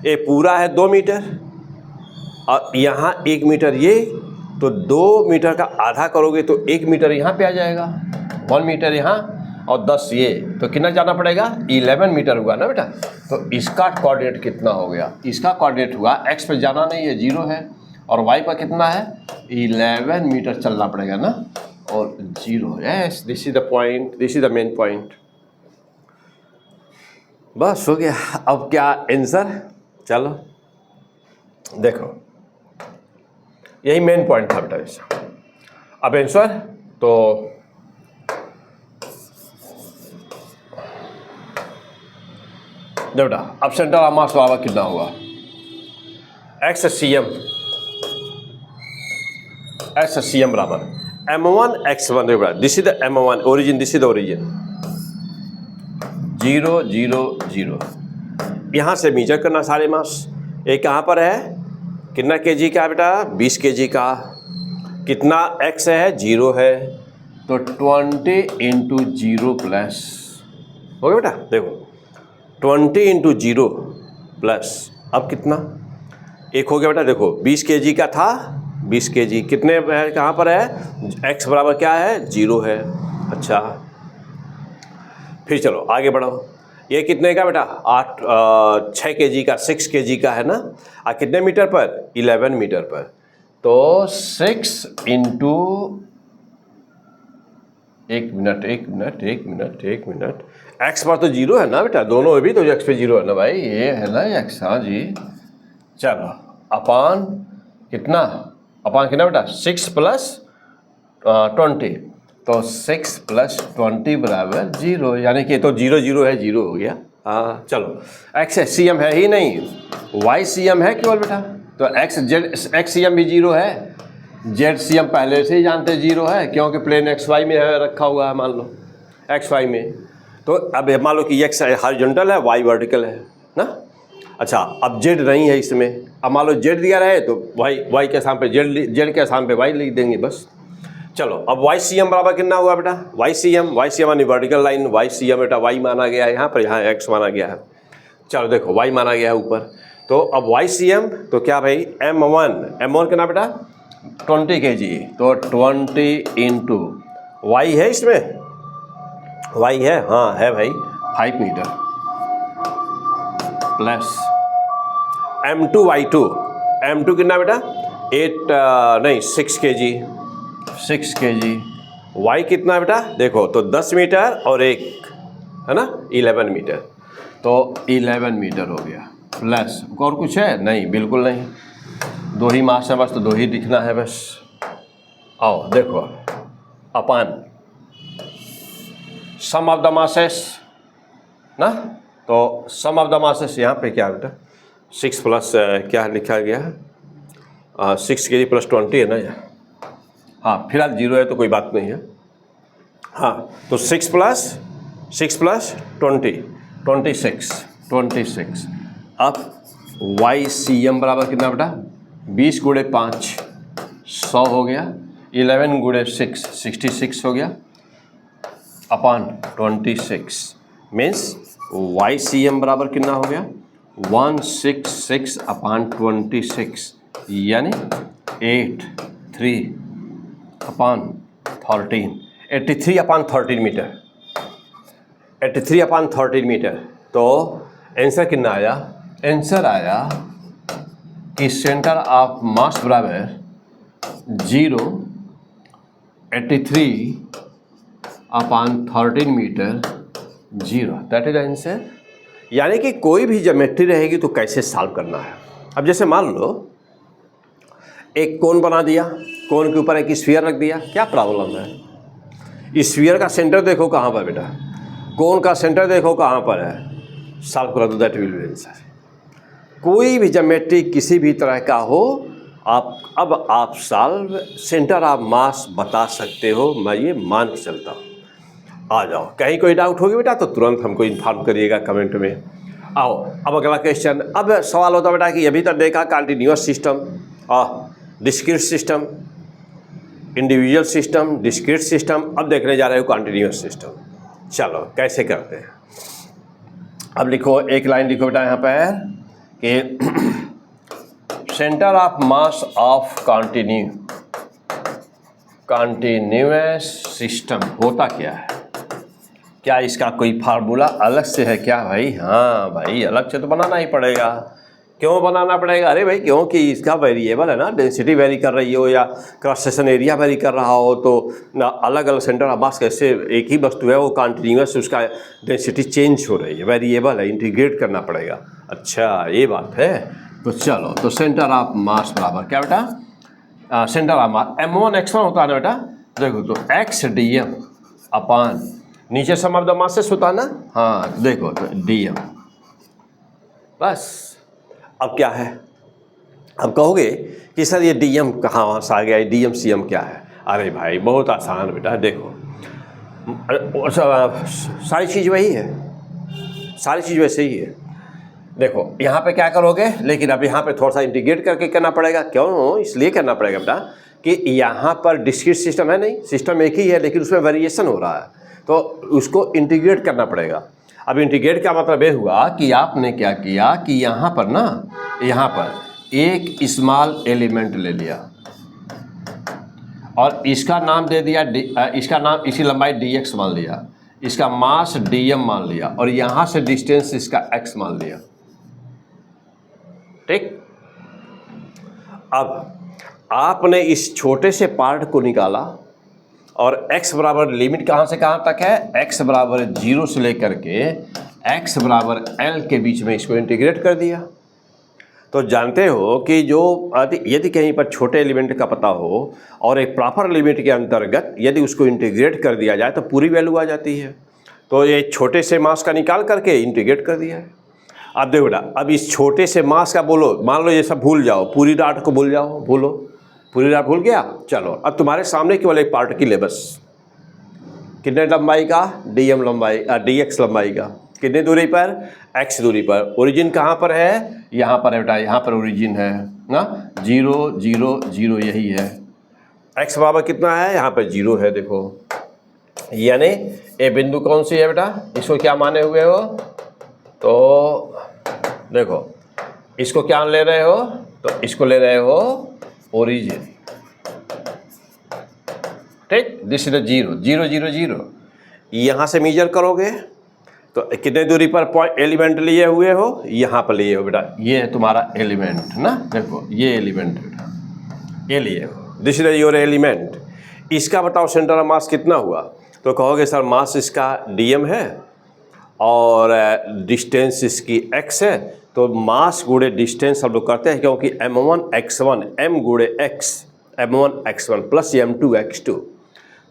ये पूरा है 2 मीटर, और यहाँ 1 मीटर, ये तो 2 मीटर का आधा करोगे तो 1 मीटर यहाँ पे आ जाएगा, 1 मीटर यहाँ और 10 ये, तो कितना जाना पड़ेगा, 11 मीटर हुआ ना बेटा। तो इसका कोऑर्डिनेट कितना हो गया, इसका कोऑर्डिनेट हुआ, एक्स पे जाना नहीं है, 0 है, और वाई पर कितना है, 11 मीटर चलना पड़ेगा ना, और 0, yes, this is the point, this is the main point, बस हो गया। अब क्या आंसर, चलो देखो, यही मेन पॉइंट था बेटा इसका। अब आंसर तो बेटा, अब सेंटर ऑफ मास बराबर कितना हुआ, एक्स सी एम बराबर m1 x1, बेटा this is the m1 origin, this is the origin, 0 0 0, यहाँ से मीजर करना सारे मास, ये कहाँ पर है, कितना kg का है बेटा, 20 kg का, कितना x है, 0 है, तो 20 इंटू 0 प्लस, हो गया बेटा, देखो 20 इंटू 0 प्लस, अब कितना, एक हो गया बेटा, देखो 20 kg का था, 20 kg कितने है, कहाँ पर है, x बराबर क्या है, 0 है। अच्छा, फिर चलो आगे बढ़ो, ये कितने का बेटा, 6 kg का, 6 kg का है ना, और कितने मीटर पर, 11 मीटर पर, तो 6 इंटू, एक मिनट, एक्स पर तो 0 है ना बेटा, दोनों भी तो एक्स पे 0 है ना भाई, ये है ना एक्स, हाँ जी, चलो अपान कितना, बेटा 6 प्लस 20, तो 6 प्लस 20 बराबर 0, यानी कि तो 0 0 है, 0 हो गया। हाँ चलो, एक्स सी एम है ही नहीं, वाई सी एम है केवल बेटा, तो एक्स सी एम भी 0 है, जेड सी एम पहले से ही जानते 0 है, क्योंकि प्लेन एक्स वाई में है, रखा हुआ है, मान लो एक्स वाई में, तो अब मान लो कि x हॉरिजॉन्टल है, y वर्टिकल है ना। अच्छा, अब z नहीं है इसमें, अब मान लो z दिया रहे तो y के स्थान पे z के स्थान पे y लिख देंगे बस। चलो अब YCM बराबर कितना हुआ बेटा, YCM यानी वर्टिकल लाइन, YCM बेटा y माना गया है यहाँ पर, यहाँ x माना गया है। चलो देखो y माना गया है ऊपर, तो अब YCM तो क्या भाई M1 कितना बेटा 20 kg, तो 20 इंटू y है इसमें, y है, हाँ है भाई 5 मीटर प्लस M2 कितना बेटा 6 kg, y कितना बेटा देखो तो 10 मीटर और 1 है ना 11 मीटर, तो 11 मीटर हो गया प्लस और कुछ है नहीं, बिल्कुल नहीं, 2 ही मास है बस, तो 2 ही दिखना है बस। आओ देखो अपान सम ऑफ द मासेस ना, तो सम ऑफ द मासेस यहाँ पे क्या बेटा 6 प्लस क्या लिखा गया है 6 kg प्लस 20 है ना यार, हाँ फिलहाल 0 है तो कोई बात नहीं है। हाँ तो 6 प्लस 20 26। अब YCM बराबर कितना बेटा 20 गुणे 5 100 हो गया, 11 गुणे 6 66 हो गया अपान 26, मीन्स YCM बराबर कितना हो गया 166 अपान 26, यानी 83 अपान 13 मीटर। तो आंसर कितना आया, आंसर आया कि सेंटर ऑफ मास बराबर 0 83 अपान 13 मीटर 0, दैट इज आंसर। यानी कि कोई भी ज्योमेट्री रहेगी तो कैसे सॉल्व करना है। अब जैसे मान लो एक कोन बना दिया, कोन के ऊपर एक स्फीयर रख दिया, क्या प्रॉब्लम है, स्फीयर का सेंटर देखो कहाँ पर बेटा, कोन का सेंटर देखो कहाँ पर है, सॉल्व कर दो, दैट विल बी आंसर। कोई भी ज्योमेट्री किसी भी तरह का हो, आप सॉल्व सेंटर ऑफ मास बता सकते हो, मैं ये मान के चलता हूँ। आ जाओ, कहीं कोई डाउट होगी बेटा तो तुरंत हमको इन्फॉर्म करिएगा कमेंट में। आओ अब अगला क्वेश्चन। अब सवाल होता बेटा कि अभी तक देखा continuous system, discrete system, individual system, discrete system, अब देखने जा रहे हो कंटिन्यूअस सिस्टम। चलो कैसे करते हैं, अब लिखो, एक लाइन लिखो बेटा यहाँ पर कि centre of mass of continuous system होता क्या है, क्या इसका कोई फार्मूला अलग से है क्या भाई? हाँ भाई, अलग से तो बनाना ही पड़ेगा। क्यों बनाना पड़ेगा? अरे भाई क्योंकि इसका वेरिएबल है ना, डेंसिटी वेरी कर रही हो या क्रॉस सेक्शन एरिया वेरी कर रहा हो, तो अलग अलग सेंटर ऑफ मास कैसे, एक ही वस्तु है वो कंटिन्यूअस, उसका डेंसिटी चेंज हो रही है, वेरिएबल है, इंटीग्रेट करना पड़ेगा। अच्छा ये बात है, तो चलो, तो सेंटर ऑफ मास बराबर क्या बेटा, centre of mass M1 X1 होता है ना बेटा, देखो तो x dm अपान नीचे सम ऑफ द मासेस होता है ना, हाँ देखो तो dm, बस। अब क्या है, अब कहोगे कि सर ये dm कहाँ से आ गया, dm cm क्या है? अरे भाई बहुत आसान बेटा, देखो सारी चीज़ वही है, सारी चीज़ वैसे ही है। देखो यहाँ पे क्या करोगे, लेकिन अब यहाँ पे थोड़ा सा इंटीग्रेट करके करना पड़ेगा। क्यों? इसलिए करना पड़ेगा बेटा कि यहाँ पर डिस्क्रीट सिस्टम है नहीं, सिस्टम एक ही है लेकिन उसमें वेरिएशन हो रहा है, तो उसको इंटीग्रेट करना पड़ेगा। अब इंटीग्रेट का मतलब ये हुआ कि आपने क्या किया कि यहाँ पर ना, यहाँ पर एक स्मॉल एलिमेंट ले लिया और इसका नाम दे दिया इसका नाम, इसी लंबाई dx मान लिया, इसका मास dm मान लिया और यहाँ से डिस्टेंस इसका x मान लिया, ठीक। अब आपने इस छोटे से पार्ट को निकाला और x बराबर लिमिट कहाँ से कहाँ तक है, x बराबर 0 से लेकर के x बराबर l के बीच में इसको इंटीग्रेट कर दिया। तो जानते हो कि जो यदि कहीं पर छोटे एलिमेंट का पता हो और एक प्रॉपर लिमिट के अंतर्गत यदि उसको इंटीग्रेट कर दिया जाए तो पूरी वैल्यू आ जाती है। तो ये छोटे से मास का निकाल करके इंटीग्रेट कर दिया है। अब देखो बेटा, अब इस छोटे से मास का बोलो, मान लो ये सब भूल जाओ, पूरी डाट को भूल जाओ, भूलो, पूरी डाट भूल गया, चलो अब तुम्हारे सामने केवल एक पार्टिकल है बस, कितने लंबाई का, dm लंबाई dx लंबाई का, कितनी दूरी पर, x दूरी पर। ओरिजिन कहाँ पर है, यहाँ पर है बेटा, यहाँ पर ओरिजिन है ना, 0 0 0 यही है। x बराबर कितना है, यहाँ पर 0 है देखो, यानी ये बिंदु कौन सी है बेटा, इसको क्या माने हुए हो, तो देखो इसको क्या ले रहे हो, तो इसको ले रहे हो ओरिजिन, ठीक। This is 0 0 0 0। यहाँ से मेजर करोगे तो कितने दूरी पर एलिमेंट लिए हुए हो, यहाँ पर लिए हो बेटा, ये है तुम्हारा एलिमेंट ना, देखो ये एलिमेंट बेटा, ये लिए हो, दिस इज योर एलिमेंट। इसका बताओ सेंटर ऑफ मास कितना हुआ, तो कहोगे सर मास इसका dm है और डिस्टेंस इसकी x है, तो मास गुणे डिस्टेंस हम लोग करते हैं, क्योंकि m1 x1 m गुणे x, m1 x1 plus m2 x2,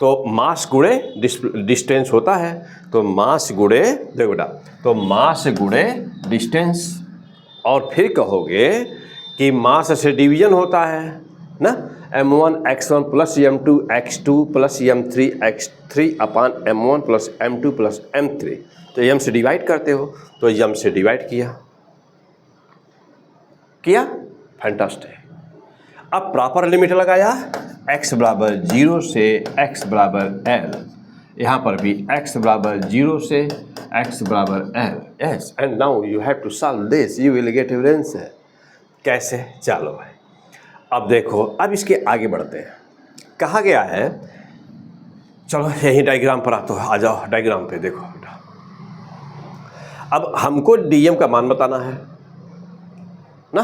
तो मास गुणे डिस्टेंस होता है, तो मास गुणे, देखो बेटा, तो मास गुणे डिस्टेंस, और फिर कहोगे कि मास से डिवीजन होता है ना, m1 x1 plus m2 x2 plus m3 x3 अपान m1 plus m2 plus m3, तो m से डिवाइड करते हो, तो m से डिवाइड किया, फैंटास्टिक। अब प्रॉपर लिमिट लगाया, x बराबर 0 से x बराबर l, यहाँ पर भी x बराबर 0 से x बराबर l, yes, and now you have to solve this, you will get your answer. कैसे, चलो भाई अब देखो, अब इसके आगे बढ़ते हैं। कहा गया है, चलो यही डायग्राम पर आ जाओ, डायग्राम पे देखो बेटा, अब हमको dm का मान बताना है ना,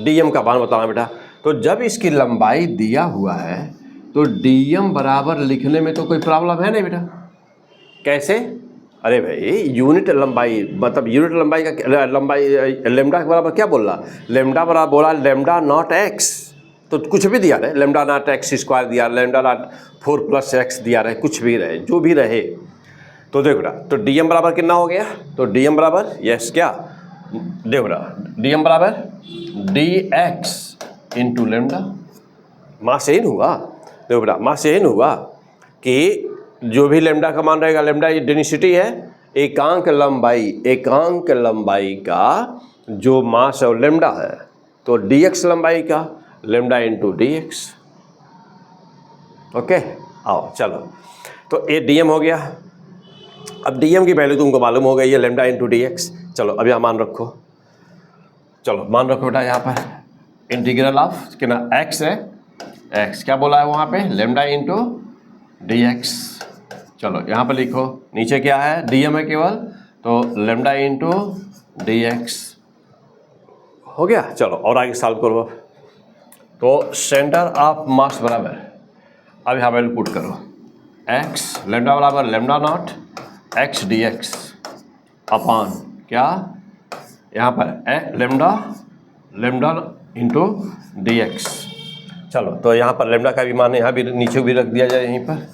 dm का मान बताना बेटा, तो जब इसकी लंबाई दिया हुआ है तो dm बराबर लिखने में तो कोई प्रॉब्लम है नहीं बेटा। कैसे, अरे भाई यूनिट लंबाई, मतलब यूनिट लंबाई का लंबाई लेमडा के बराबर क्या बोल रहा, लेमडा बराबर बोला लेमडा नॉट x, तो कुछ भी दिया रहे, लेमडा नॉट x स्क्वायर दिया, लेमडा नॉट 4 प्लस x दिया रहे, कुछ भी रहे, जो भी रहे, तो देखो बेटा, तो dm बराबर कितना हो गया, तो dm बराबर, यस क्या, देखो बेटा dm बराबर dx इंटू लेमडा, मास यही हुआ, देखो बेटा मास यही हुआ कि जो भी लेमडा का मान रहेगा, लेमडा ये डेंसिटी है, एकांक लंबाई का जो मास और लेमडा है, तो dx लंबाई का लेमडा इंटू dx, ओके। आओ चलो, तो ये dm हो गया। अब dm की वैल्यू तुमको मालूम हो गई है, लेमडा इंटू dx। चलो अब यहाँ मान रखो, चलो मान रखो बेटा, यहाँ पर इंटीग्रल ऑफ कितना x है, x क्या बोला है वहाँ पे, लेमडा इंटू dx। चलो यहाँ पर लिखो, नीचे क्या है, dm है केवल, तो लेमडा इंटू dx हो गया। चलो और आगे सॉल्व करो, तो सेंटर ऑफ मास बराबर, अब यहाँ वैल्यू पुट करो, x लेमडा बराबर लेमडा नॉट x dx अपान क्या, यहाँ पर लेमडा इंटू dx। चलो तो यहाँ पर लेमडा का भी मान यहाँ भी नीचे भी रख दिया जाए, यहीं पर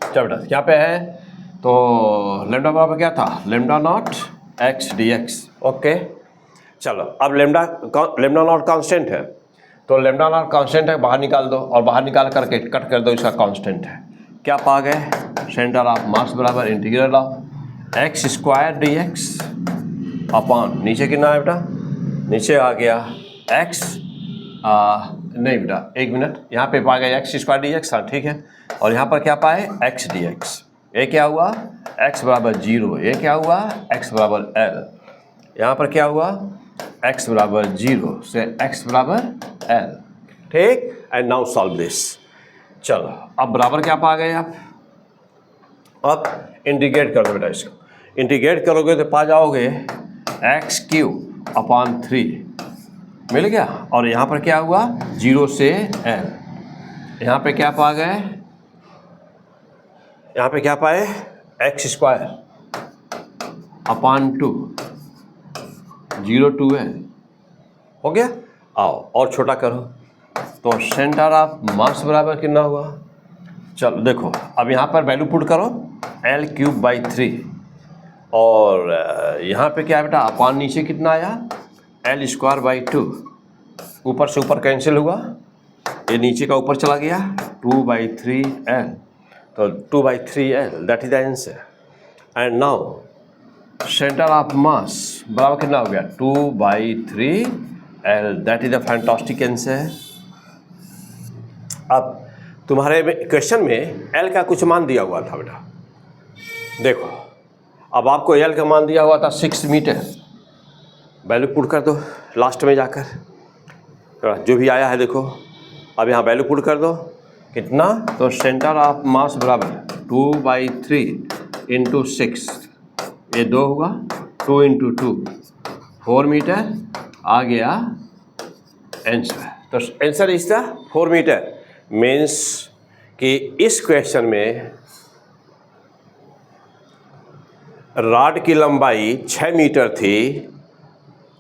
चलो बेटा क्या पे है, तो लेमडा बराबर क्या था, lambda naught x dx, okay. चलो अब लेमडा नॉट कांस्टेंट है, तो लेमडा नॉट कांस्टेंट है, बाहर निकाल दो, और बाहर निकाल करके कट कर दो, इसका कांस्टेंट है, क्या पा गए, सेंटर ऑफ मास बराबर integral of x square dx upon, नीचे कितना है बेटा, नीचे आ गया x, नहीं बेटा एक मिनट, यहाँ पे पा गया x स्क्वायर dx, हाँ ठीक है, और यहाँ पर क्या पाए x dx, ये क्या हुआ x बराबर 0, ये क्या हुआ x बराबर l, यहाँ पर क्या हुआ x बराबर 0 से x बराबर l, ठीक। And now solve this. चलो अब बराबर क्या पा गए आप, अब इंटीग्रेट कर दो बेटा, इसको इंटीग्रेट करोगे तो पा जाओगे x³ अपॉन 3 मिल गया, और यहाँ पर क्या हुआ 0 से l, यहाँ पे क्या पा गए, यहाँ पे क्या पाए x square upon 2 0 to l हो गया। आओ और छोटा करो, तो सेंटर ऑफ मास बराबर कितना हुआ, चलो देखो अब यहाँ पर वैल्यू पुट करो l³/3, और यहाँ पे क्या है बेटा अपॉन, नीचे कितना आया l² by 2, ऊपर से ऊपर कैंसिल हुआ, ये नीचे का ऊपर चला गया 2/3L, तो 2/3L that is the answer. And now centre of मास बराबर कितना हो गया 2/3L, that is the fantastic answer. अब तुम्हारे क्वेश्चन में L का कुछ मान दिया हुआ था बेटा, देखो अब आपको L का मान दिया हुआ था 6 मीटर, वैल्यू पुट कर दो लास्ट में जाकर, जो भी आया है देखो, अब यहाँ वैल्यू पुट कर दो कितना, तो सेंटर ऑफ मास बराबर 2/3 इंटू 6, ये 2 होगा, 2 इंटू 2 4 मीटर आ गया आंसर। तो answer is the 4 metre, means कि इस क्वेश्चन में रॉड की लंबाई 6 मीटर थी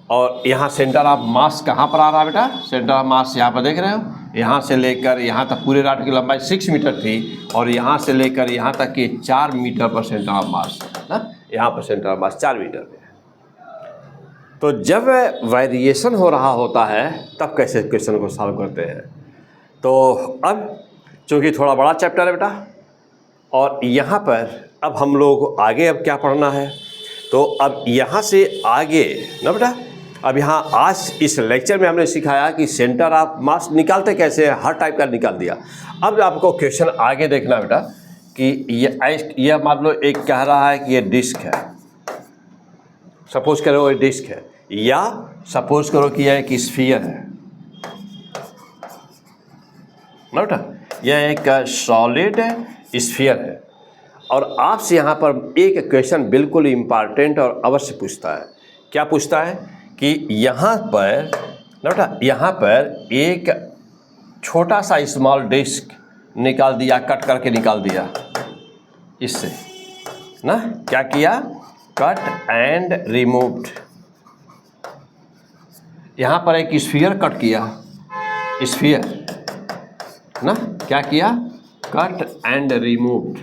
और यहाँ सेंटर ऑफ मास कहाँ पर आ रहा है बेटा, सेंटर ऑफ मास यहाँ पर देख रहे हो, यहाँ से लेकर यहाँ तक पूरे रॉड की लंबाई 6 मीटर थी और यहाँ से लेकर यहाँ तक के 4 मीटर पर सेंटर ऑफ मास ना, यहाँ पर सेंटर ऑफ मास 4 मीटर पे। तो जब वेरिएशन हो रहा होता है तब कैसे क्वेश्चन को सॉल्व करते हैं। तो अब चूँकि थोड़ा बड़ा चैप्टर है बेटा और यहाँ पर अब हम लोग आगे अब क्या पढ़ना है, तो अब यहाँ से आगे ना बेटा, अब यहाँ आज इस लेक्चर में हमने सिखाया कि सेंटर ऑफ मास निकालते कैसे हैं, हर टाइप का निकाल दिया। अब आपको क्वेश्चन आगे देखना बेटा कि यह मान लो एक कह रहा है कि ये डिस्क है, सपोज करो ये डिस्क है, या सपोज करो कि यह एक स्फीयर है ना बेटा, यह एक सॉलिड स्फीयर है और आपसे यहाँ पर एक क्वेश्चन बिल्कुल इम्पॉर्टेंट और अवश्य पूछता है। क्या पूछता है कि यहाँ पर ना बेटा, यहाँ पर एक छोटा सा स्मॉल डिस्क निकाल दिया, कट करके निकाल दिया इससे ना, क्या किया, कट एंड रिमूव्ड। यहाँ पर एक स्फीयर कट किया, स्फीयर ना, क्या किया, कट एंड रिमूव्ड।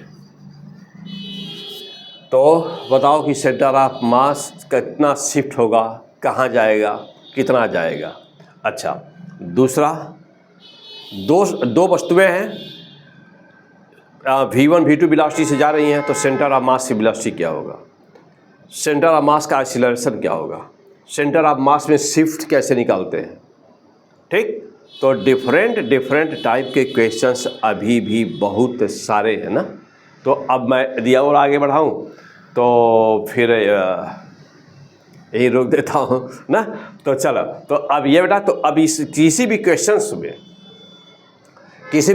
तो बताओ कि सेंटर ऑफ मास कितना शिफ्ट होगा, कहाँ जाएगा, कितना जाएगा। अच्छा दूसरा, दो वस्तुएं हैं, v1 v2 वेलोसिटी से जा रही हैं, तो सेंटर ऑफ मास की वेलोसिटी क्या होगा, सेंटर ऑफ मास का एक्सीलरेशन क्या होगा, सेंटर ऑफ मास में शिफ्ट कैसे निकालते हैं। ठीक, तो डिफरेंट टाइप के क्वेश्चंस अभी भी बहुत सारे हैं ना। तो अब मैं यदि और आगे बढ़ाऊं तो फिर यही रोक देता हूँ ना। तो चलो, तो अब ये बेटा, तो अब इस किसी भी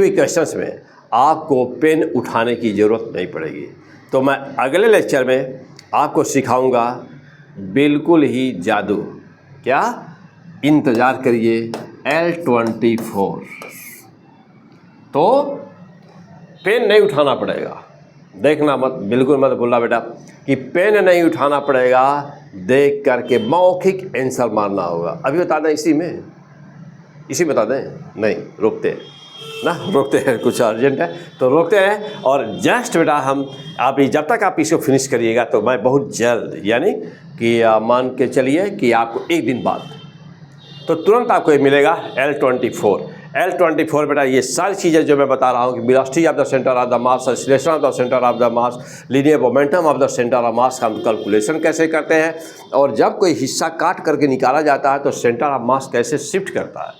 क्वेश्चंस में आपको पेन उठाने की ज़रूरत नहीं पड़ेगी। तो मैं अगले लेक्चर में आपको सिखाऊंगा बिल्कुल ही जादू। क्या, इंतज़ार करिए, L24। तो पेन नहीं उठाना पड़ेगा, देखना मत, बिल्कुल मत भूलना बेटा कि पेन नहीं उठाना पड़ेगा, देख करके मौखिक आंसर मारना होगा। अभी बता दें, इसी बता दें, नहीं रोकते हैं ना, रोकते हैं, कुछ अर्जेंट है तो रोकते हैं। और जस्ट बेटा हम आप जब तक आप इसको फिनिश करिएगा तो मैं बहुत जल्द, यानी कि मान के चलिए कि आपको एक दिन बाद तो तुरंत आपको ये मिलेगा L24 बेटा। ये सारी चीज़ें जो मैं बता रहा हूँ कि velocity of the centre of the mass, acceleration of the centre of the mass, linear momentum of the centre of मास का हम कैलकुलेशन कैसे करते हैं, और जब कोई हिस्सा काट करके निकाला जाता है तो सेंटर ऑफ मास कैसे शिफ्ट करता है।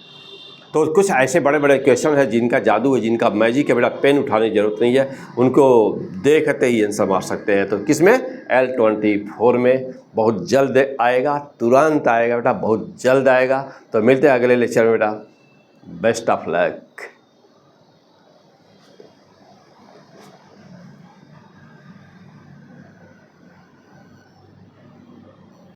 तो कुछ ऐसे बड़े बड़े क्वेश्चन हैं जिनका जादू है, जिनका मैजिक है बेटा, पेन उठाने की ज़रूरत नहीं है, उनको देखते ही आंसर मार सकते हैं। तो किस में, L24 में बहुत जल्द आएगा, तुरंत आएगा बेटा, बहुत जल्द आएगा। तो मिलते हैं अगले लेक्चर में बेटा, बेस्ट ऑफ लक।